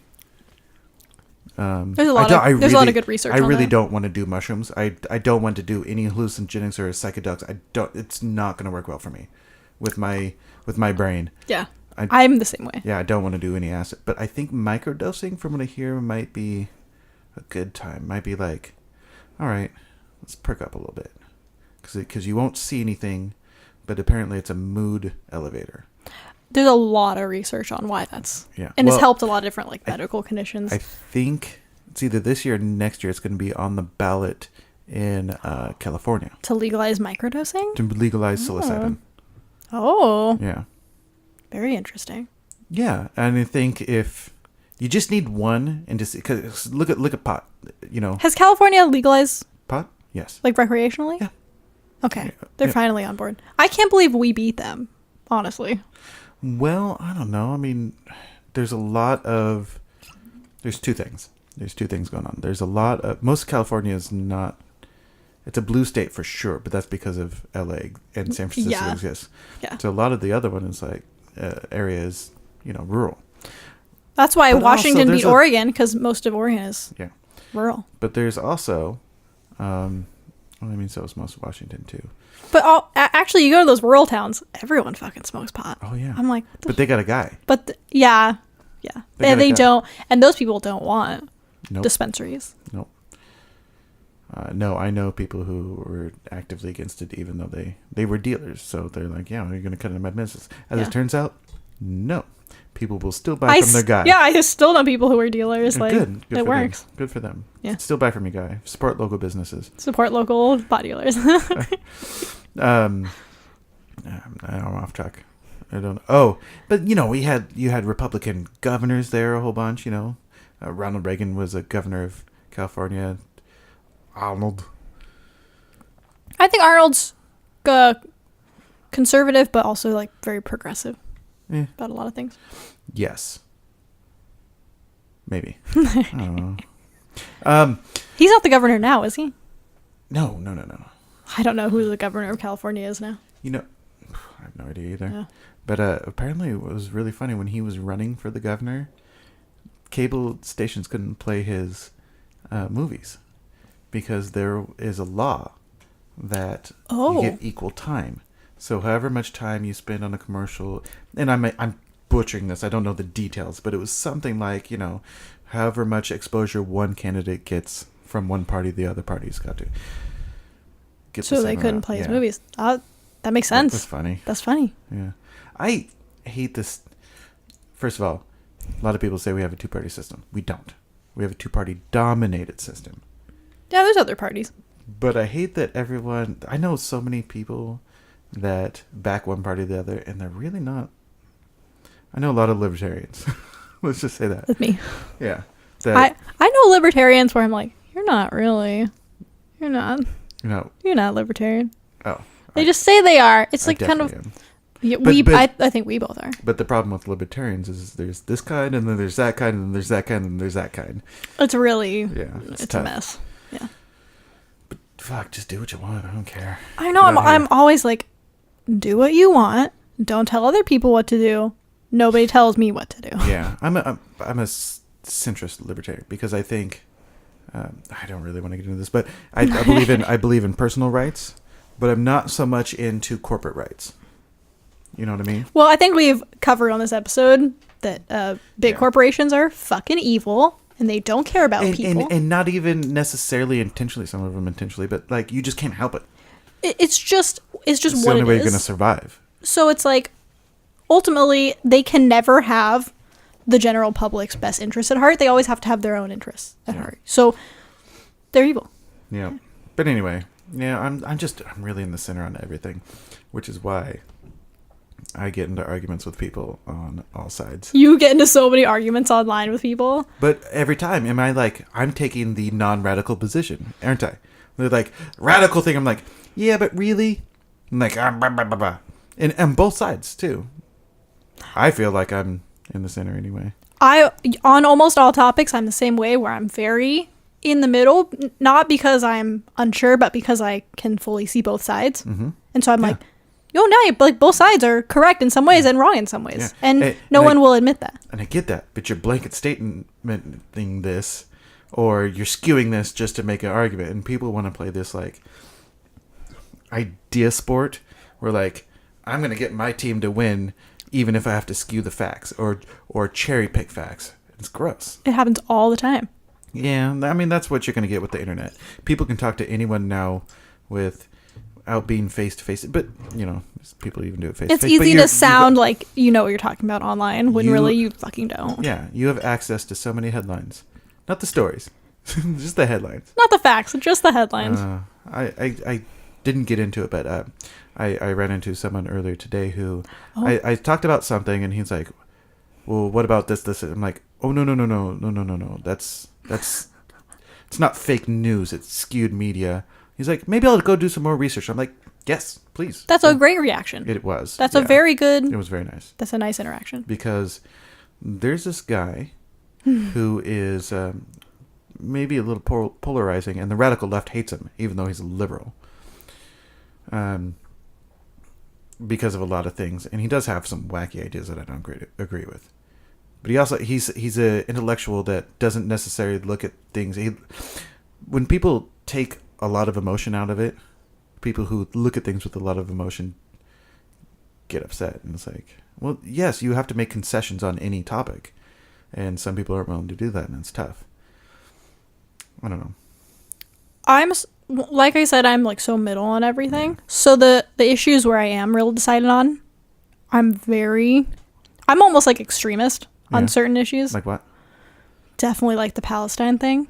There's a lot of good research. I really that. don't want to do mushrooms. I don't want to do any hallucinogenics or psychedelics. It's not going to work well for me, with my brain. Yeah, I'm the same way. Yeah, I don't want to do any acid. But I think microdosing, from what I hear, might be a good time. Might be like, all right, let's perk up a little bit, because you won't see anything, but apparently it's a mood elevator. There's a lot of research on why that's... Yeah. And it's helped a lot of different medical conditions. I think it's either this year or next year it's going to be on the ballot in California. To legalize microdosing? To legalize psilocybin. Oh. Yeah. Very interesting. Yeah. And I think if you just need one, and just... Cause look at pot, Has California legalized... Pot? Yes. Like recreationally? Yeah. Okay. They're finally on board. I can't believe we beat them, honestly. Well, I don't know. I mean, there's two things. There's two things going on. There's a lot of... Most of California is not... It's a blue state for sure, but that's because of LA and San Francisco exists. Yeah. So a lot of the other one is like areas, rural. That's why But Washington also beat Oregon, because most of Oregon is rural. But there's also... so is most of Washington too. But actually, you go to those rural towns, everyone fucking smokes pot. Oh, yeah. I'm like... But they got a guy. But, yeah. They don't... And those people don't want dispensaries. Nope. No, I know people who were actively against it, even though they were dealers. So they're like, yeah, you're going to cut into my business. As it turns out, no. People will still buy from their guy. Yeah, I still know people who are dealers. Good it works. Them. Good for them. Yeah. Still buy from your guy. Support local businesses. Support local pot dealers. I'm off track. I don't know. Oh, but you had Republican governors there a whole bunch. Ronald Reagan was a governor of California. Arnold. I think Arnold's conservative, but also very progressive about a lot of things. Yes. Maybe. I don't know. He's not the governor now, is he? No. I don't know who the governor of California is now. I have no idea either. Yeah. But apparently it was really funny when he was running for the governor. Cable stations couldn't play his movies because there is a law that you get equal time. So however much time you spend on a commercial, and I'm butchering this, I don't know the details, but it was something like, however much exposure one candidate gets from one party, the other party's got to get. So they couldn't play his movies. That makes sense. That's funny. That's funny. Yeah. I hate this. First of all, a lot of people say we have a two-party system. We don't. We have a two-party dominated system. Yeah, there's other parties. But I hate that I know so many people that back one party or the other, and they're really not. I know a lot of libertarians. Let's just say that. That's me. Yeah. I know libertarians where I'm like, you're not really. You're not. No. You're not libertarian. Oh. They just say they are. It's like kind of. Am. Yeah, I think we both are. But the problem with libertarians is there's this kind, and then there's that kind, and then there's that kind, and then there's that kind. It's really. Yeah. It's a mess. Yeah. But fuck, just do what you want. I don't care. I know. I'm always like, do what you want. Don't tell other people what to do. Nobody tells me what to do. Yeah, I'm a centrist libertarian because I think I don't really want to get into this, but I believe in personal rights, but I'm not so much into corporate rights. You know what I mean? Well, I think we've covered on this episode that big corporations are fucking evil and they don't care about people, and not even necessarily intentionally. Some of them intentionally, but you just can't help it. It's just it's what the only way it you're is. gonna survive. So it's like, ultimately, they can never have the general public's best interest at heart. They always have to have their own interests at heart. So they're evil. Yeah. But anyway, yeah, I'm really in the center on everything, which is why I get into arguments with people on all sides. You get into so many arguments online with people. But every time, I'm taking the non-radical position, aren't I? They're like, radical thing. I'm like, yeah, but really? I'm like, blah, blah, blah, blah. And both sides, too. I feel like I'm in the center anyway. On almost all topics, I'm the same way, where I'm very in the middle, not because I'm unsure, but because I can fully see both sides. Mm-hmm. And so I'm like, both sides are correct in some ways and wrong in some ways. Yeah. And no one will admit that. And I get that, but you're blanket statementing this or you're skewing this just to make an argument. And people want to play this like idea sport where like I'm going to get my team to win even if I have to skew the facts or cherry pick facts. It's gross. It happens all the time. Yeah, I mean, that's what you're going to get with the internet. People can talk to anyone now without being face-to-face. But, you know, people even do it face-to-face. It's easy to sound like you know what you're talking about online when really you fucking don't. Yeah, you have access to so many headlines. Not the stories. Just the headlines. Not the facts, just the headlines. I didn't get into it, but I ran into someone earlier today who... I talked about something, and he's like, well, what about this? I'm like, oh, no. That's it's not fake news. It's skewed media. He's like, maybe I'll go do some more research. I'm like, yes, please. That's a great reaction. It was. That's a very good... It was very nice. That's a nice interaction. Because there's this guy who is maybe a little polarizing, and the radical left hates him, even though he's a liberal. Because of a lot of things. And he does have some wacky ideas that I don't agree with. But he's an intellectual that doesn't necessarily look at things. When people take a lot of emotion out of it, people who look at things with a lot of emotion get upset. And it's like, well, yes, you have to make concessions on any topic. And some people aren't willing to do that, and it's tough. I don't know. Like I said, I'm like so middle on everything. So the issues where I am real decided on, I'm almost like extremist on certain issues. Like what? Definitely like the Palestine thing.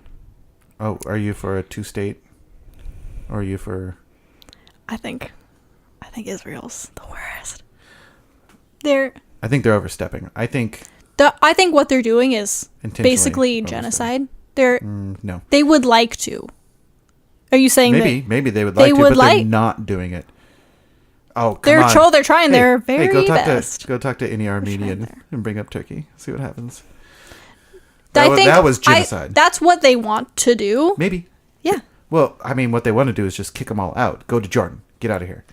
Oh, are you for a 2-state? Or are you for... I think Israel's the worst. I think they're overstepping. I think what they're doing is basically genocide. No. They would like to. Are you saying maybe they would like to, but they're not doing it. Oh, come on. They're trying their very best. Go talk to any Armenian and bring up Turkey. See what happens. That was genocide. That's what they want to do. Maybe. Yeah. Well, I mean, what they want to do is just kick them all out. Go to Jordan. Get out of here.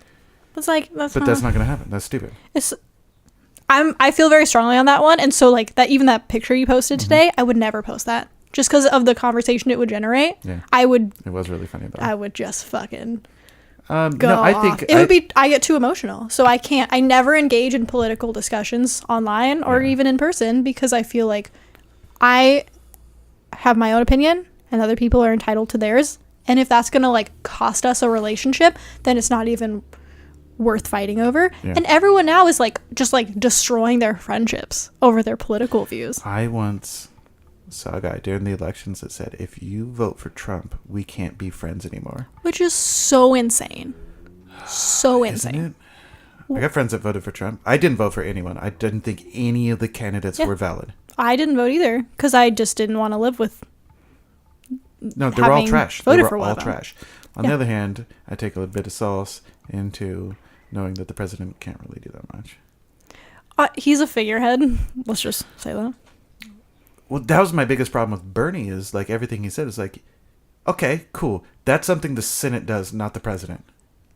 It's like that's not going to happen. That's stupid. I feel very strongly on that one, and so like that. Even that picture you posted today, I would never post that just because of the conversation it would generate. Yeah. It was really funny though. I would just fucking. No, I think it would be. I get too emotional, so I can't. I never engage in political discussions online or even in person because I feel like I have my own opinion and other people are entitled to theirs. And if that's gonna like cost us a relationship, then it's not even worth fighting over. Yeah. And everyone now is like just like destroying their friendships over their political views. I once saw a guy during the elections that said, if you vote for Trump, we can't be friends anymore. Which is so insane. So insane. Isn't it? I got friends that voted for Trump. I didn't vote for anyone. I didn't think any of the candidates were valid. I didn't vote either because I just didn't want to live with. No, they were all trash. They were all trash. On the other hand, I take a bit of solace into knowing that the president can't really do that much. He's a figurehead. Let's just say that. Well, that was my biggest problem with Bernie is like everything he said is like, okay, cool. That's something the Senate does, not the president.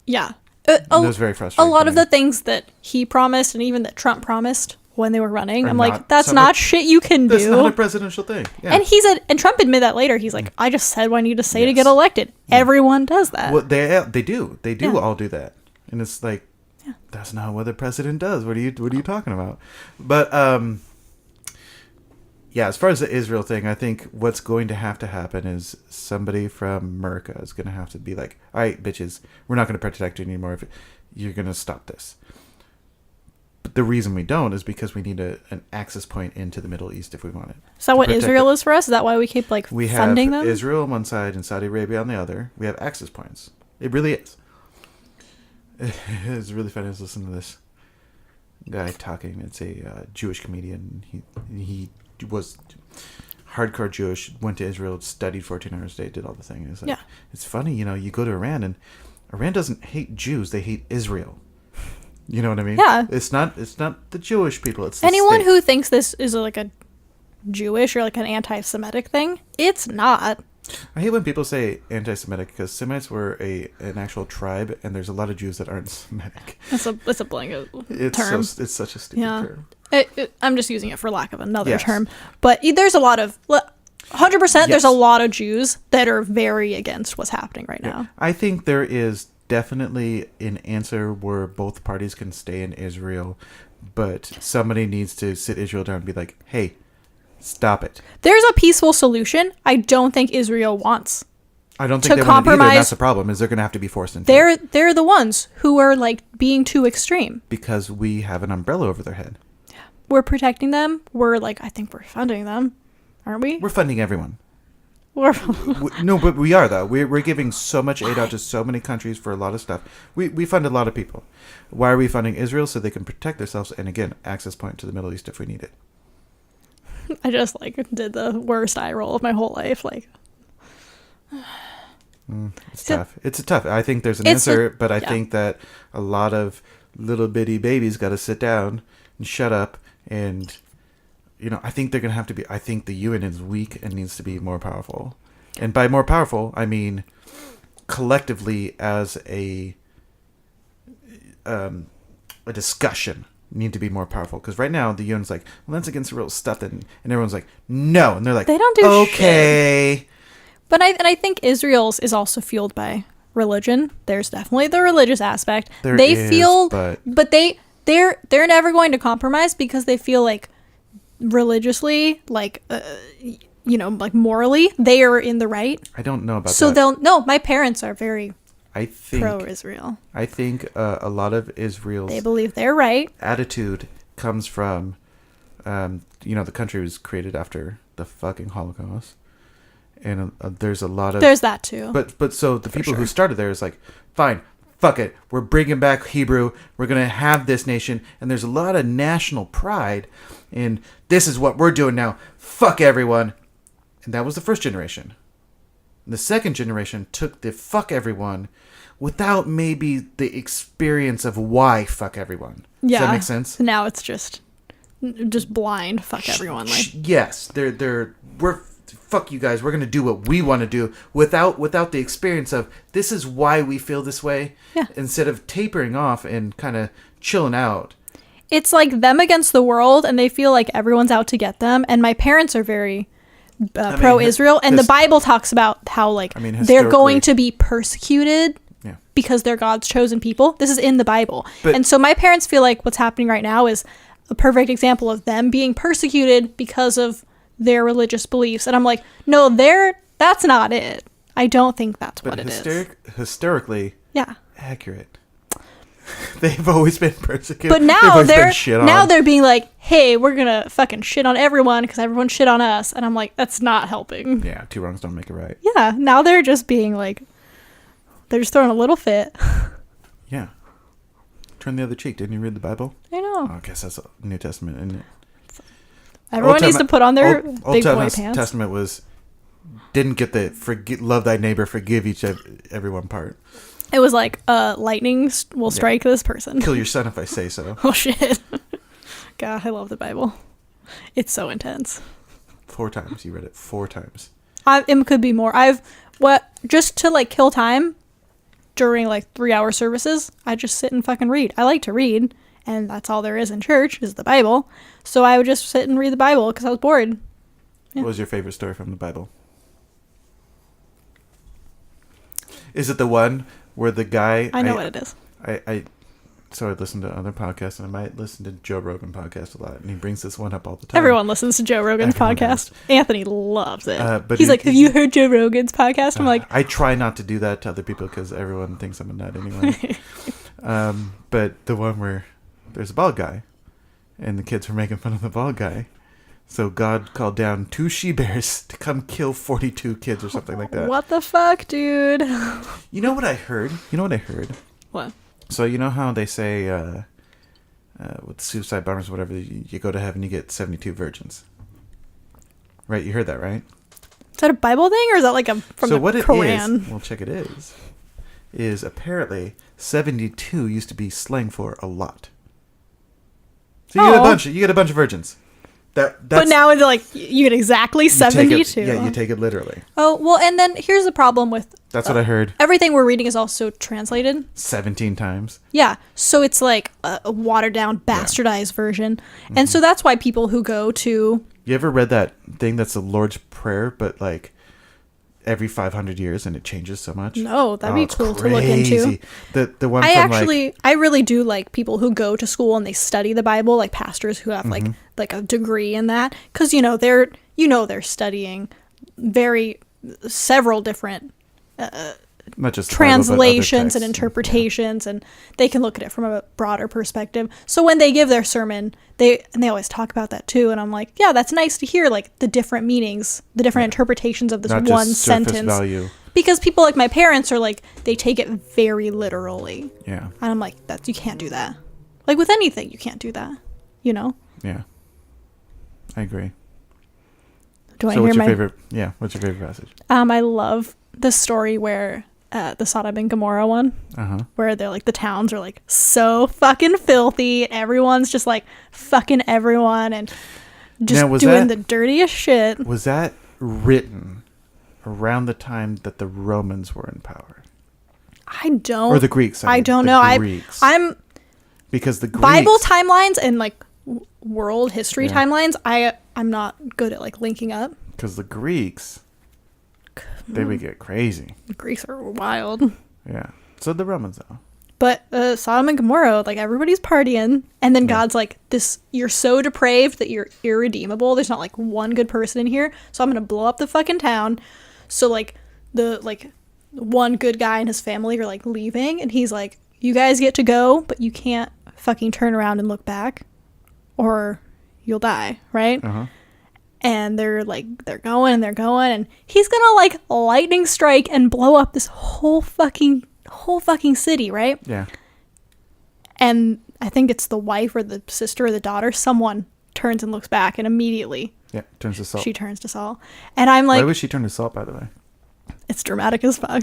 Yeah. That was very frustrating. A lot of the things that he promised and even that Trump promised when they were running, I'm like, that's not shit you can do. That's not a presidential thing. Yeah. And Trump admitted that later. He's like, I just said what I need to say to get elected. Yeah. Everyone does that. Well, they do. They do all do that. And it's like, that's not what the president does. What are you talking about? But yeah, as far as the Israel thing, I think what's going to happen is somebody from America is going to have to be like, all right, bitches, we're not going to protect you anymore. If you're going to stop this. But the reason we don't is because we need an access point into the Middle East if we want it. Is that what Israel is for us? Is that why we keep funding them? We have Israel on one side and Saudi Arabia on the other. We have access points. It really is. It's really funny to listen to this guy talking. It's a Jewish comedian. He was hardcore Jewish, went to Israel, studied 14 hours a day, did all the thing. It's like, it's funny, you go to Iran and Iran doesn't hate Jews, they hate Israel. You know what I mean? Yeah. It's not the Jewish people. It's anyone who thinks this is like a Jewish or like an anti-Semitic thing. It's not. I hate when people say anti-Semitic because Semites were an actual tribe, and there's a lot of Jews that aren't Semitic. It's a blanket term. It's such a stupid term. I'm just using it for lack of another term. But there's a lot of... 100%. There's Yes. a lot of Jews that are very against what's happening right now. I think there is definitely an answer where both parties can stay in Israel, but somebody needs to sit Israel down and be like, hey, stop it. There's a peaceful solution. I don't think Israel wants. I don't To think they want it either, and compromise- that's the problem, is they're going to have to be forced into it. They're the ones who are like being too extreme. Because we have an umbrella over their head. We're protecting them. We're like, I think we're funding them, aren't we? We're funding everyone. We're No, but we are, though. We're giving so much aid out to so many countries for a lot of stuff. We fund a lot of people. Why are we funding Israel? So they can protect themselves and, again, access point to the Middle East if we need it. I just like did the worst eye roll of my whole life. Like, It's tough. It's tough. I think there's an It's a- answer, but I yeah. think that a lot of little bitty babies got to sit down and shut up. And, I think they're going to have to be. I think the UN is weak and needs to be more powerful. And by more powerful, I mean collectively as a discussion need to be more powerful. Because right now the UN's like, well, that's against real stuff, and everyone's like, no, and they're like, They don't do okay. but I think Israel's is also fueled by religion. There's definitely the religious aspect. There They is, feel, but they're never going to compromise because they feel like religiously, like like morally, they are in the right. I don't know about So that. my parents are very I think pro-Israel. I think a lot of Israel's They believe they're right. attitude comes from, the country was created after the fucking Holocaust, and there's a lot of There's that too. But so the people who sure. started there is like, fine, fuck it, we're bringing back Hebrew, we're gonna have this nation, and there's a lot of national pride, and this is what we're doing now. Fuck everyone, and that was the first generation. The second generation took the fuck everyone without maybe the experience of why fuck everyone. Yeah. Does that make sense? Now it's just blind. Fuck everyone. Like, Yes, we're fuck you guys. We're gonna do what we want to do without the experience of this is why we feel this way. Yeah. Instead of tapering off and kind of chilling out. it's like them against the world, and they feel like everyone's out to get them. And my parents are very pro-Israel, and the Bible talks about how they're going historically- to be persecuted Yeah. because they're God's chosen people. This is in the Bible. But- and so my parents feel like what's happening right now is a perfect example of them being persecuted because of their religious beliefs. And I'm like, no, that's not it. I don't think that's what it is. Historically Yeah. accurate. They've always been persecuted. But They've now always been shit on. they're being like, hey, we're gonna fucking shit on everyone because everyone shit on us. And I'm like, that's not helping. Yeah, two wrongs don't make it right. Yeah. Now they're just being like, they're just throwing a little fit. Yeah. Turn the other cheek. Didn't you read the Bible? I know. Oh, I guess that's New Testament, isn't it? Everyone needs to put on their Old big boy pants. Testament was didn't get the love thy neighbor, forgive everyone part. It was like, lightning will strike this person. Kill your son if I say so. Oh shit. God, I love the Bible. It's so intense. 4 times. You read it 4 times. It could be more. Just to kill time during 3-hour services, I just sit and fucking read. I like to read, and that's all there is in church is the Bible. So I would just sit and read the Bible because I was bored. Yeah. What was your favorite story from the Bible? Is it the one where the guy... I know what it is. So I listen to other podcasts, and I might listen to Joe Rogan podcast a lot, and he brings this one up all the time. Everyone listens to Joe Rogan's Everyone podcast. Anthony loves it. but He's like, have you heard Joe Rogan's podcast? I'm like, I try not to do that to other people because everyone thinks I'm a nut anyway. But the one where there's a bald guy, and the kids were making fun of the bald guy. So God called down 2 she-bears to come kill 42 kids or something like that. what the fuck, dude? You know what I heard? What? So you know how they say with suicide bombers or whatever, you go to heaven, you get 72 virgins. Right? You heard that, right? Is that a Bible thing, or is that from so the what Quran? it is, well, check it is apparently 72 used to be slang for a lot. So you get a bunch of virgins. But now it's you get exactly 72. You take it literally. Oh, well, and then here's the problem with... That's what I heard. Everything we're reading is also translated. 17 times. Yeah, so it's a watered-down, bastardized version. And so that's why people who go to You ever read that thing that's the Lord's Prayer, but like every 500 years and it changes so much? No, that'd be it's cool to look into. The one I from actually, I really do like people who go to school and they study the Bible, like pastors who have like a degree in that, because they're studying several different not just translations and Bible, but other texts. interpretations, and they can look at it from a broader perspective. So when they give their sermon, they always talk about that too, and I'm like, yeah, that's nice to hear, like the different meanings, the different interpretations of this Not one just surface sentence. value. Because people like my parents are like, they take it very literally. Yeah. And I'm like, you can't do that. Like with anything, you can't do that. You know? Yeah. I agree. Do I So hear what's your my favorite? Yeah. What's your favorite passage? I love the story where the Sodom and Gomorrah one, where they're like, the towns are like so fucking filthy. And everyone's just like fucking everyone and just doing the dirtiest shit. Was that written around the time that the Romans were in power? Or the Greeks. I don't know. I'm because the Greeks, Bible timelines and like world history timelines. I'm not good at like linking up. Because the Greeks, they would get crazy. The Greeks are wild. Yeah. So the Romans though. But Sodom and Gomorrah, like everybody's partying, and then God's like, you're so depraved that you're irredeemable. There's not like one good person in here, so I'm gonna blow up the fucking town. So like the one good guy and his family are like leaving, and he's like, you guys get to go, but you can't fucking turn around and look back, or you'll die, right? And they're going, and he's gonna like lightning strike and blow up this whole fucking city, right? Yeah. And I think it's the wife or the sister or the daughter, someone turns and looks back, and immediately turns to salt. She turns to salt. And I'm like, why would she turn to salt, by the way? It's dramatic as fuck.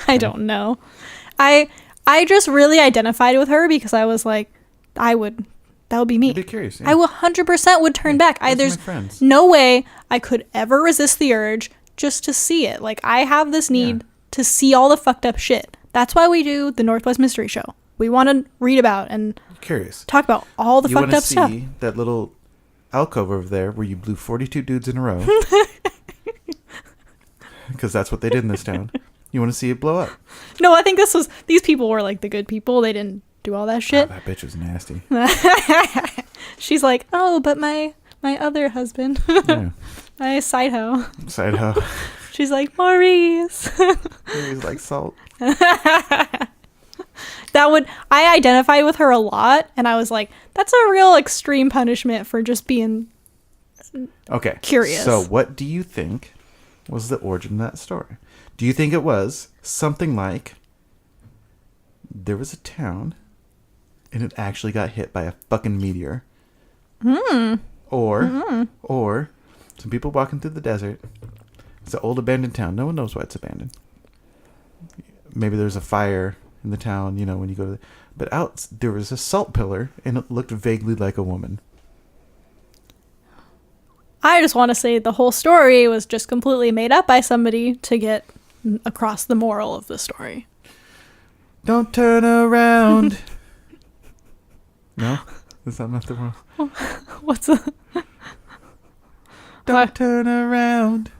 I don't know. I just really identified with her because I was like, that would be me. I'd be curious. Yeah. I 100% would turn back. There's no way I could ever resist the urge just to see it. Like, I have this need to see all the fucked up shit. That's why we do the Northwest Mystery Show. We want to read about and talk about all the fucked up stuff. You want to see that little alcove over there where you blew 42 dudes in a row? Because that's what they did in this town. You want to see it blow up? No, I think these people were like the good people. They didn't do all that shit. Oh, that bitch was nasty. She's like, oh, but my other husband, my side hoe. She's like, Maurice. He's like salt. I identify with her a lot, and I was like, that's a real extreme punishment for just being curious. So what do you think was the origin of that story? Do you think it was something like there was a town and it actually got hit by a fucking meteor? Or some people walking through the desert. It's an old abandoned town. No one knows why it's abandoned. Maybe there's a fire in the town, when you go to but out there was a salt pillar and it looked vaguely like a woman. I just want to say the whole story was just completely made up by somebody to get across the moral of the story. Don't turn around. No? Is that not the moral? What's the... Don't turn around.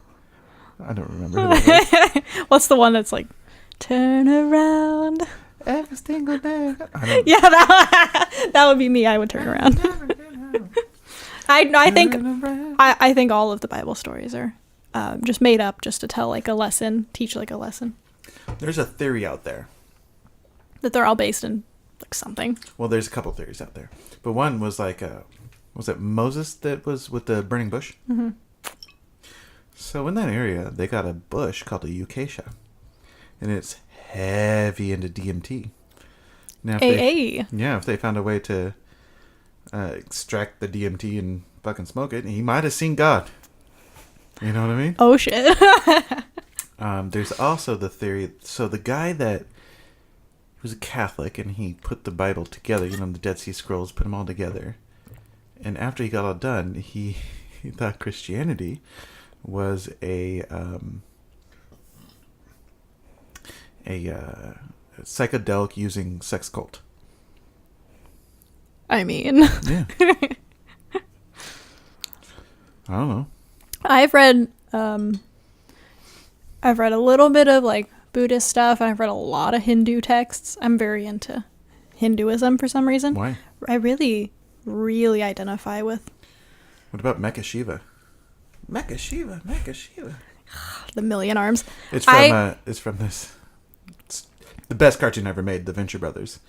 I don't remember who that was. What's the one that's like, turn around every single day? Yeah, that would be me. I would turn around. I think all of the Bible stories are just made up just to tell like a lesson, teach like a lesson. There's a theory out there that they're all based in like something. Well, there's a couple theories out there, but one was like, was it Moses that was with the burning bush? Mm-hmm. So in that area, they got a bush called a acacia, and it's heavy into DMT. Now, if they found a way to extract the DMT and fucking smoke it, he might have seen God. You know what I mean? Oh shit. There's also the theory. So the guy that was a Catholic and he put the Bible together, the Dead Sea Scrolls, put them all together, and after he got all done, he thought Christianity was a psychedelic using sex cult. I mean, yeah. I don't know. I've read a little bit of like Buddhist stuff, and I've read a lot of Hindu texts. I'm very into Hinduism for some reason. Why? I really, really identify with. What about Mecha Shiva? Mecha Shiva. The Million Arms. It's from this. It's the best cartoon ever made, The Venture Brothers.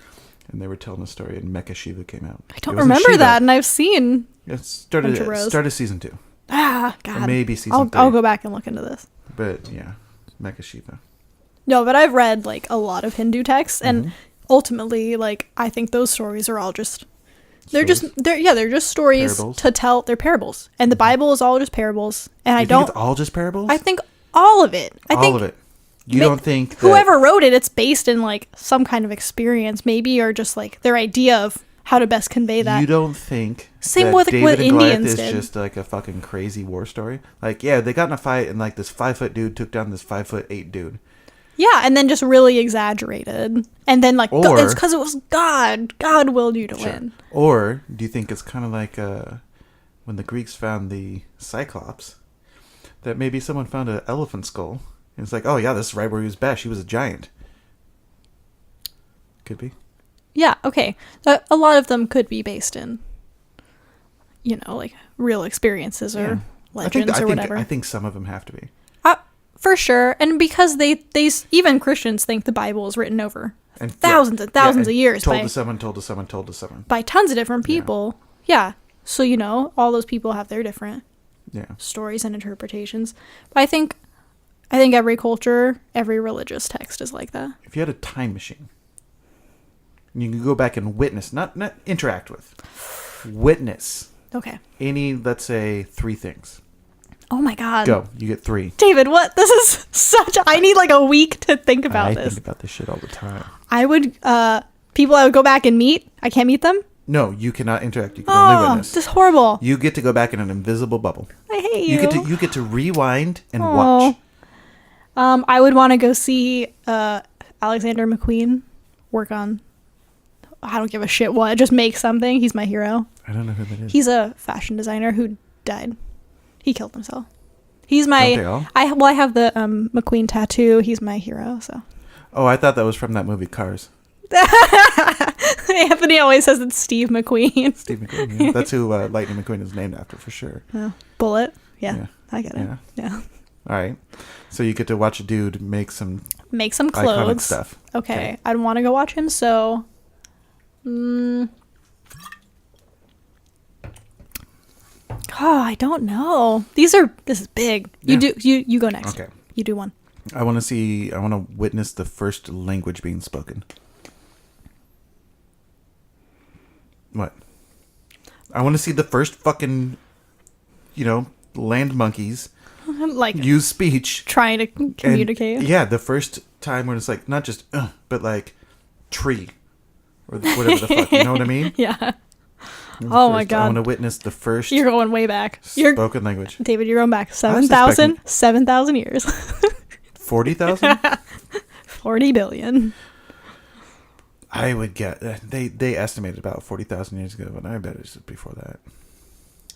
And they were telling a story, and Mecha Shiva came out. I don't remember that, and I've seen. It started season 2. Ah, God. Or maybe season 3. I'll go back and look into this. But yeah, Mecha Shiva. No, but I've read like a lot of Hindu texts, and ultimately, like, I think those stories are all just. They're just stories parables? to tell. They're parables, and the Bible is all just parables. And You think it's all just parables? I think all of it. All of it. You don't think that whoever wrote it, it's based in like some kind of experience, maybe, or just like their idea of how to best convey that. You don't think Same that with David what and Goliath Indians is did. just like a fucking crazy war story? Like, yeah, they got in a fight, and like this 5-foot dude took down this 5'8" dude. Yeah, and then just really exaggerated, and then like it's because it was God. God willed you to win. Or do you think it's kind of like when the Greeks found the Cyclops, that maybe someone found an elephant skull, and it's like, oh yeah, this is right where he was best. He was a giant. Could be. Yeah. Okay. A lot of them could be based in, like real experiences or legends or whatever. I think some of them have to be. For sure, and because they even Christians think the Bible is written over and thousands and thousands of years told to someone by tons of different people. Yeah. So all those people have their different stories and interpretations. But I think every culture, every religious text is like that. If you had a time machine, you can go back and witness, not interact with, witness. Okay. Any, let's say, 3 things. Oh my God. Go. You get 3. David, what? This is I need like a week to think about this. I think about this shit all the time. I would, people I would go back and meet. I can't meet them? No, you cannot interact. You can only witness. This is horrible. You get to go back in an invisible bubble. I hate you. You get to rewind and watch. I would want to go see Alexander McQueen work on, I don't give a shit what, just make something. He's my hero. I don't know who that is. He's a fashion designer who died. He killed himself. He's my. Don't they all? I have the McQueen tattoo. He's my hero. So. Oh, I thought that was from that movie Cars. Anthony always says it's Steve McQueen. Steve McQueen. Yeah. That's who Lightning McQueen is named after for sure. Oh, Bullet. Yeah, I get it. Yeah. All right. So you get to watch a dude make some clothes. Iconic stuff. Okay. I'd want to go watch him. So. Oh, I don't know. This is big. You do you go next. Okay. You do one. I want to witness the first language being spoken. What? I want to see the first fucking, land monkeys like use speech. Trying to communicate. And, the first time when it's like, not just, but like, tree. Or whatever the fuck. You know what I mean? Yeah. Oh my God. I want to witness the first. You're going way back. Spoken language. David, you're going back 7,000 years. 40,000? 40 billion. I would get. They estimated about 40,000 years ago, but I bet it's before that.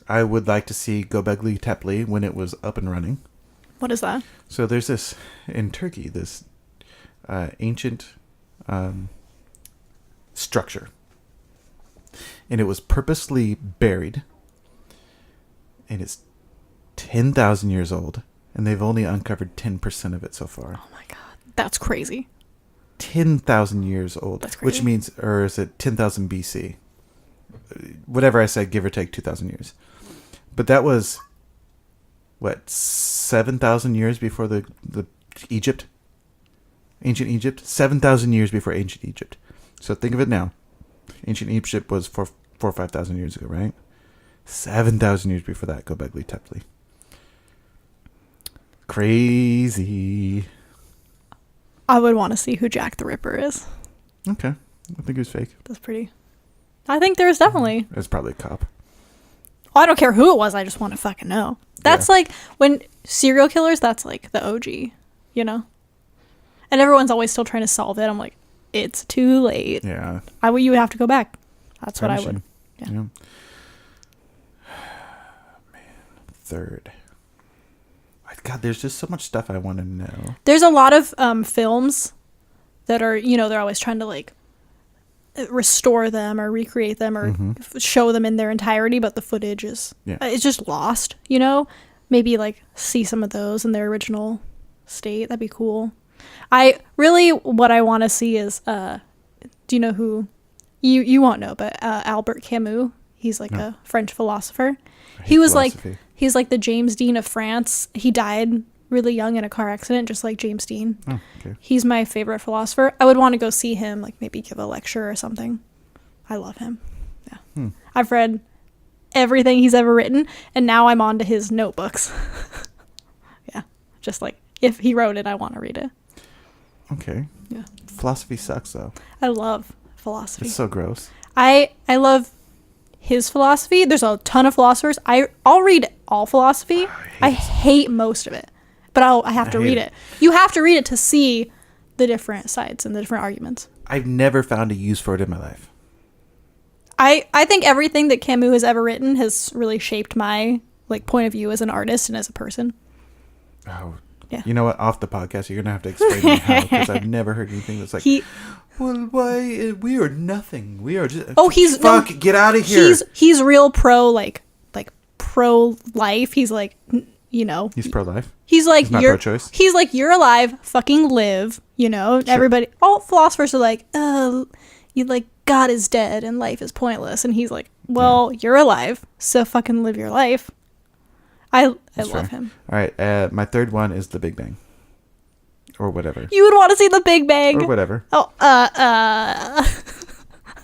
I would like to see Göbekli Tepe when it was up and running. What is that? So there's this in Turkey, this ancient structure. And it was purposely buried. And it's 10,000 years old. And they've only uncovered 10% of it so far. Oh my God. That's crazy. 10,000 years old. That's crazy. Which means, or is it 10,000 BC? Whatever I said, give or take 2,000 years. But that was, 7,000 years before the Egypt? Ancient Egypt? 7,000 years before ancient Egypt. So think of it now. Ancient Egypt was 4,000 or 5,000 years ago, right? 7,000 years before that, Göbekli Tepe. Crazy. I would want to see who Jack the Ripper is. Okay. I think it was fake. That's pretty. I think there's definitely. It's probably a cop. Oh, I don't care who it was. I just want to fucking know. That's like when serial killers, that's like the OG, And everyone's always still trying to solve it. I'm like, it's too late. Yeah. You would have to go back. That's what I would. Yeah. Man. third. God, there's just so much stuff I want to know. There's a lot of films that are, they're always trying to like restore them or recreate them or show them in their entirety, but the footage is it's just lost, maybe like see some of those in their original state. That'd be cool. What I want to see is do you know who you won't know, but Albert Camus, he's like a French philosopher. He was philosophy. He's like the James Dean of France. He died really young in a car accident, just like James Dean. Oh, okay. He's my favorite philosopher. I would want to go see him, like maybe give a lecture or something. I love him. Yeah. I've read everything he's ever written, and now I'm on to his notebooks. Yeah. Just like if he wrote it, I want to read it. Okay. Yeah. Philosophy sucks though. I love philosophy. It's so gross. I love his philosophy. There's a ton of philosophers. I'll read all philosophy. I hate most of it, but I have to read it. You have to read it to see the different sides and the different arguments. I've never found a use for it in my life. I think everything that Camus has ever written has really shaped my like point of view as an artist and as a person. Oh, yeah. You know what? Off the podcast, you're gonna have to explain me how, because I've never heard anything that's like. Well, why we are nothing. We are just. Oh, get out of here. He's real pro pro life. He's like, He's pro life. He's like, he's not pro choice. He's like, you're alive, fucking live. Sure. Everybody, all philosophers are like, you like God is dead and life is pointless, and he's like, well, you're alive, so fucking live your life. I love him. All right, my third one is the Big Bang. Or whatever. You would want to see the Big Bang. Or whatever. Oh, I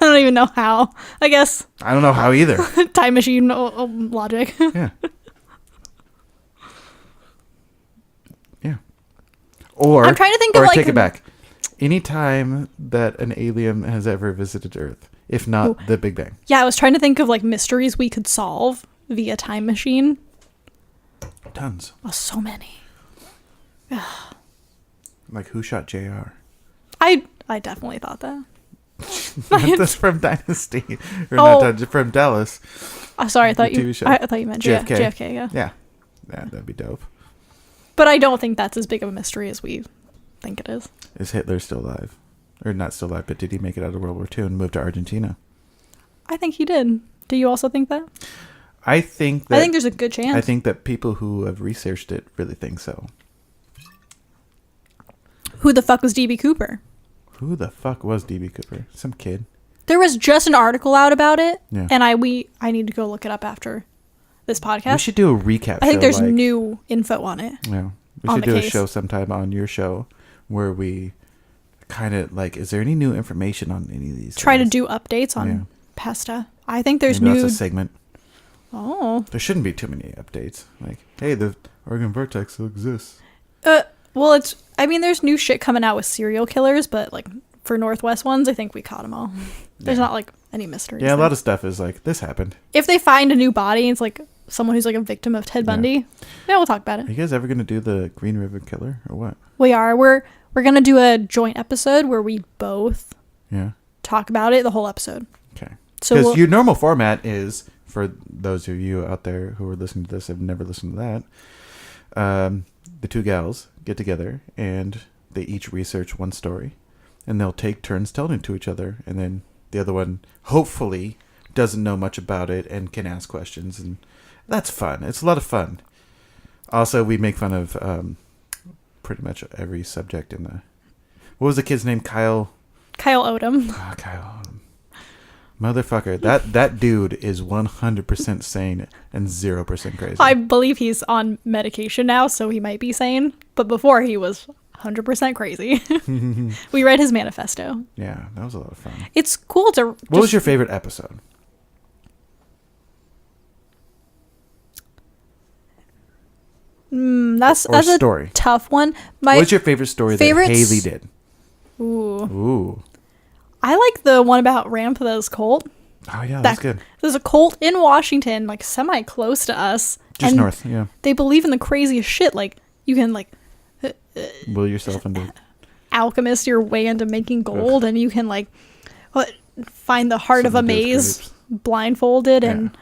don't even know how. I guess. I don't know how either. Time machine logic. Yeah. Yeah. Or I'm trying to think of like. Or take it back. Any time that an alien has ever visited Earth, if not the Big Bang. Yeah, I was trying to think of like mysteries we could solve via time machine. Tons. Oh, so many. Like, who shot JR? I definitely thought that. That's from Dynasty. Not from Dallas. Oh, sorry, I thought you meant JFK. JFK, yeah. Yeah, that'd be dope. But I don't think that's as big of a mystery as we think it is. Is Hitler still alive? Or not still alive, but did he make it out of World War II and move to Argentina? I think he did. Do you also think that? I think there's a good chance. I think that people who have researched it really think so. Who the fuck was D.B. Cooper? Who the fuck was D.B. Cooper? Some kid. There was just an article out about it, yeah. And I need to go look it up after this podcast. We should do a recap. I think there's new info on it. Yeah, we should do a show sometime on your show where we kind of like, is there any new information on any of these? Try to do updates on past stuff. I think there's Maybe that's a segment. Oh. There shouldn't be too many updates. Like, hey, the Oregon Vortex still exists. Well, there's new shit coming out with serial killers, but like for Northwest ones, I think we caught them all. There's not like any mysteries. Yeah, a lot of stuff is like, this happened. If they find a new body, it's like someone who's like a victim of Ted Bundy. Yeah, we'll talk about it. Are you guys ever going to do the Green River Killer or what? We are. We're going to do a joint episode where we both talk about it the whole episode. Okay. Because your normal format is, for those of you out there who are listening to this have never listened to that, the two gals get together and they each research one story and they'll take turns telling it to each other, and then the other one hopefully doesn't know much about it and can ask questions, and that's fun. It's a lot of fun. Also, we make fun of pretty much every subject in the... What was the kid's name? Kyle Odom. Oh, Kyle Odom. Motherfucker, that dude is 100% sane and 0% crazy. I believe he's on medication now, so he might be sane. But before, he was 100% crazy. We read his manifesto. Yeah, that was a lot of fun. It's cool to... What was your favorite episode? That's story. A tough one. What's your favorite story that Haley did? Ooh. I like the one about Rampha's cult. Oh, yeah, that's good. There's a cult in Washington, like semi-close to us. Just north, yeah. They believe in the craziest shit. Like, you can, like... will yourself into... alchemist your way into making gold, and you can, like, find the heart of a maze blindfolded, and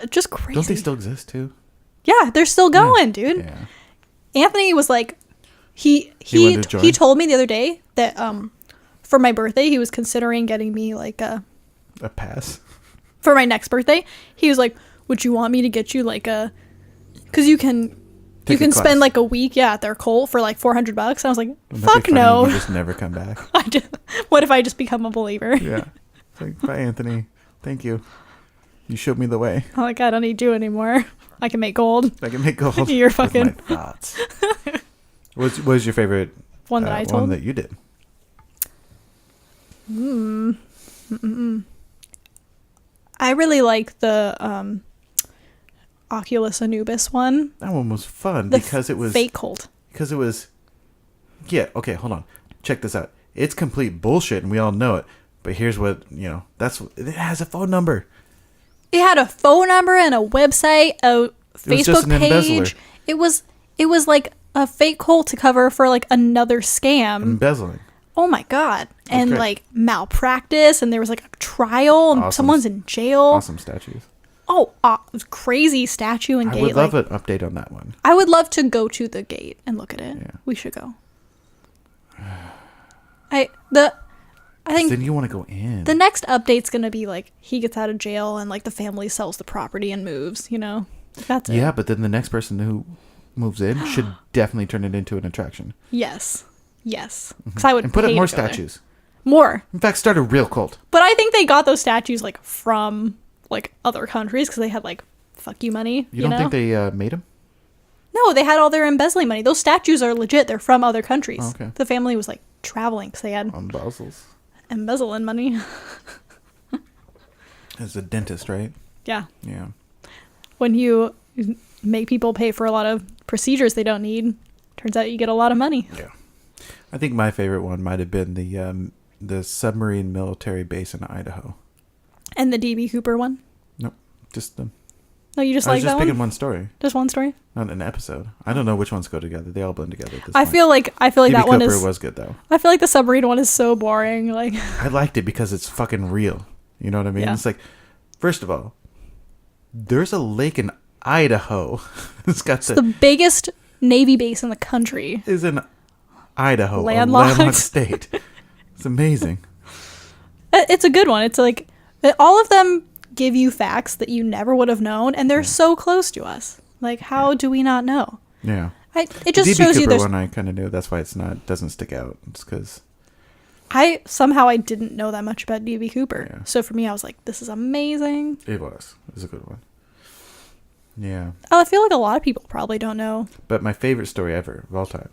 just crazy. Don't they still exist, too? Yeah, they're still going, dude. Yeah. Anthony was like, he wanted to join? he told me the other day that for my birthday he was considering getting me like A pass. for my next birthday. He was like, would you want me to get you like a, because you can Take a class. spend like a week at their cult for like $400. And I was like, Wouldn't that be fuck funny? no. You just never come back. What if I just become a believer? Yeah. It's like, bye, Anthony. Thank you. You showed me the way. I'm like, I don't need you anymore. I can make gold. I can make gold. You're with fucking my thoughts. What was your favorite one that I told? one that you did? I really like the Oculus Anubis one. That one was fun The because it was fake cult. Because it was. Yeah. Okay. Hold on. Check this out. It's complete bullshit, and we all know it. But here's what it has a phone number. It had a phone number and a website, a just Facebook an embezzler. page. It was like a fake cult to cover for like another scam. Embezzling. Oh my god. And great. like malpractice, and there was like a trial, and Awesome. someone's in jail. Awesome statues. Oh, crazy statue and I gate. would love an update on that one. I would love to go to the gate and look at it. Yeah. We should go. I think Then you want to go in. the next update's gonna be like he gets out of jail and like the family sells the property and moves. That's it. Yeah, but then the next person who moves in should definitely turn it into an attraction. Yes. Because I would And put up pay more to go there. statues. More. In fact, start a real cult. But I think they got those statues like from like other countries because they had like fuck you money. You don't think they made them? No, they had all their embezzling money. Those statues are legit. They're from other countries. Oh, okay. The family was like traveling because they had On Basels. embezzling money. As a dentist, right? Yeah. Yeah. When you make people pay for a lot of procedures they don't need, turns out you get a lot of money. Yeah. I think my favorite one might have been the submarine military base in Idaho. And the DB Cooper one? Nope. Just the. No, you just I like was just that picking one? one story, Just one story? not an episode. I don't know which ones go together. They all blend together. At this I point. feel like DB that one Cooper is. was good though. I feel like the submarine one is so boring. Like, I liked it because it's fucking real. You know what I mean? Yeah. It's like, first of all, there's a lake in Idaho. It's got the biggest Navy base in the country. is in Idaho, Landlocked. a landlocked state. It's amazing. It's a good one. It's like all of them give you facts that you never would have known, and they're so close to us. Like, how do we not know? Yeah. It just DB shows you Cooper there's. one I kind of knew. That's why doesn't stick out. It's because I didn't know that much about DB Cooper. Yeah. So for me, I was like, this is amazing. it was a good one. Yeah. Oh, I feel like a lot of people probably don't know. But my favorite story ever of all time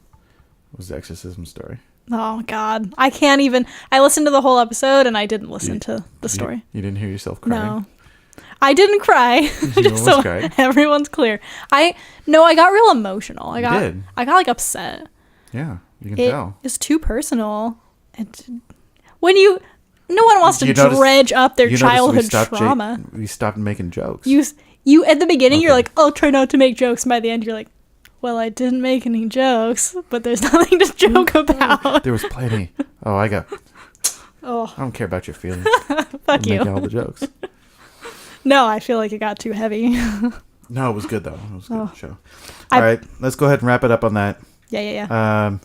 was the exorcism story. Oh God, I can't even. I listened to the whole episode and I didn't listen to the story. You didn't hear yourself crying? No, I didn't cry. Just so almost cried. everyone's clear. I got real emotional. I did? got like upset. Yeah, you can It tell. is too personal. And when no one wants to You notice- dredge up their You notice childhood trauma. we stopped making jokes. You at the beginning you're Okay. like, I'll try not to make jokes. And by the end you're like, well, I didn't make any jokes, but there's nothing to joke about. There was plenty. Oh, I Oh, don't care about your feelings. fuck I'm you. making all the jokes. No, I feel like it got too heavy. No, it was good though. It was a good Oh. show. I- All right, let's go ahead and wrap it up on that. Yeah.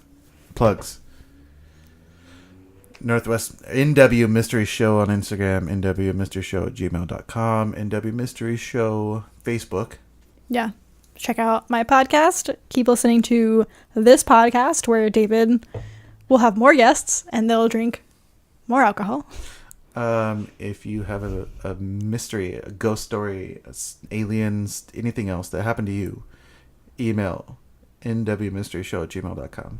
Plugs. Northwest NW Mystery Show on Instagram, NW Mystery Show at gmail.com, NW Mystery Show Facebook. Yeah. Check out my podcast. Keep listening to this podcast where David will have more guests and they'll drink more alcohol. If you have a mystery, a ghost story, aliens, anything else that happened to you, email nwmysteryshow at gmail.com.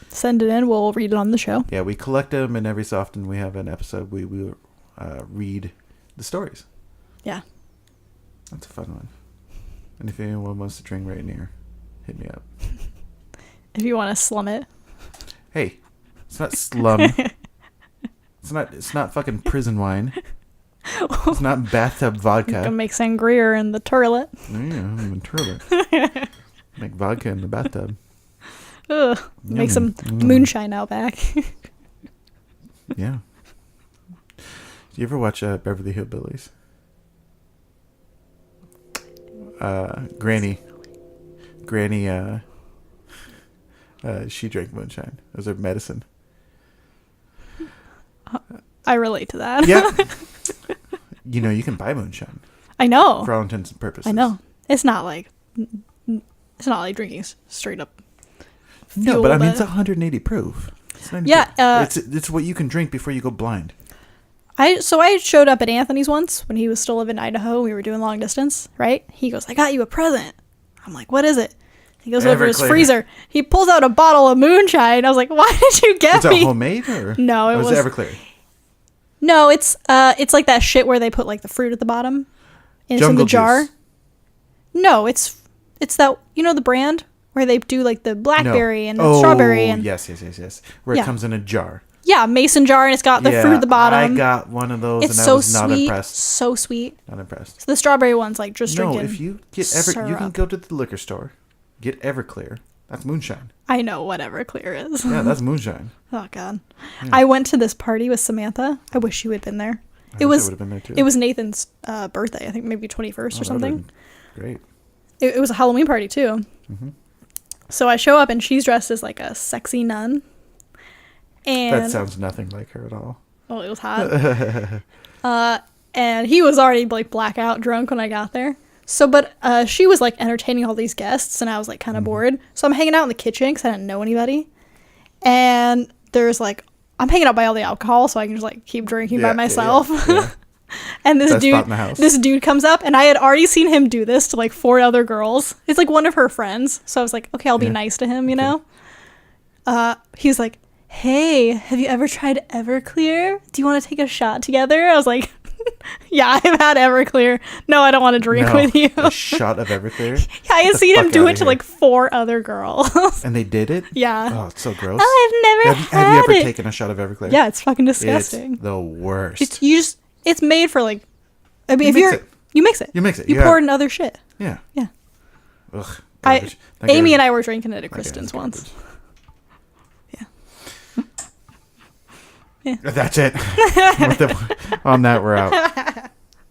Send it in. We'll read it on the show. Yeah, we collect them, and every so often we have an episode we read the stories. Yeah. That's a fun one. And if anyone wants to drink right near, hit me up. If you want to slum it. Hey, it's not slum. It's not fucking prison wine. It's not bathtub You vodka. can make sangria in the toilet. Yeah, I'm in toilet. Make vodka in the bathtub. Ugh. Make some moonshine out back. Yeah. Do you ever watch Beverly Hillbillies? Granny granny, she drank moonshine. It was her medicine. I relate to that. Yeah. You can buy moonshine. I know. For all intents and purposes. I know. It's not like drinking straight up. No, but I mean, it's 180 proof. Yeah. It's what you can drink before you go blind. I showed up at Anthony's once when he was still living in Idaho. We were doing long distance, right? He goes, I got you a present. I'm like, what is it? He goes over his freezer. He pulls out a bottle of moonshine. I was like, why did you get me? Was it homemade or? No, it was Everclear. No, it's like that shit where they put like the fruit at the bottom. And it's in the jar. Juice. No, it's that, the brand where they do like the blackberry and the strawberry and yes. Where it comes in a jar. Yeah, mason jar, and it's got the fruit at the bottom. I got one of those, it's and so I was not sweet, impressed. so sweet. Not impressed. So the strawberry one's like just drinking. No, if you get you can go to the liquor store, get Everclear. That's moonshine. I know what Everclear is. Yeah, that's moonshine. Oh God, yeah. I went to this party with Samantha. I wish you had been there. I would have been there too. It was Nathan's birthday. I think maybe 21st or something. Great. It was a Halloween party too. Mm-hmm. So I show up and she's dressed as like a sexy nun. And that sounds nothing like her at all. Oh, it was hot. And he was already like blackout drunk when I got there. So, but she was like entertaining all these guests, and I was like kind of bored. So I'm hanging out in the kitchen because I didn't know anybody. And there's like, I'm hanging out by all the alcohol, so I can just like keep drinking by myself. Yeah. And this dude comes up, and I had already seen him do this to like 4 other girls. It's like one of her friends. So I was like, okay, I'll be nice to him, you know? He's like, hey, have you ever tried Everclear? Do you want to take a shot together? I was like, yeah, I've had Everclear. No, I don't want to drink with you. A shot of Everclear? Yeah, I had seen him do it to like 4 other girls. And they did it? Yeah. Oh, it's so gross. Oh, I've never had it. Have you ever taken a shot of Everclear? Yeah, it's fucking disgusting. It's the worst. It's made for like, I mean, you mix it. You pour it in other shit. Yeah. Yeah. Ugh. Amy and I were drinking it at Kristen's once. Yeah. That's it. On that, we're out.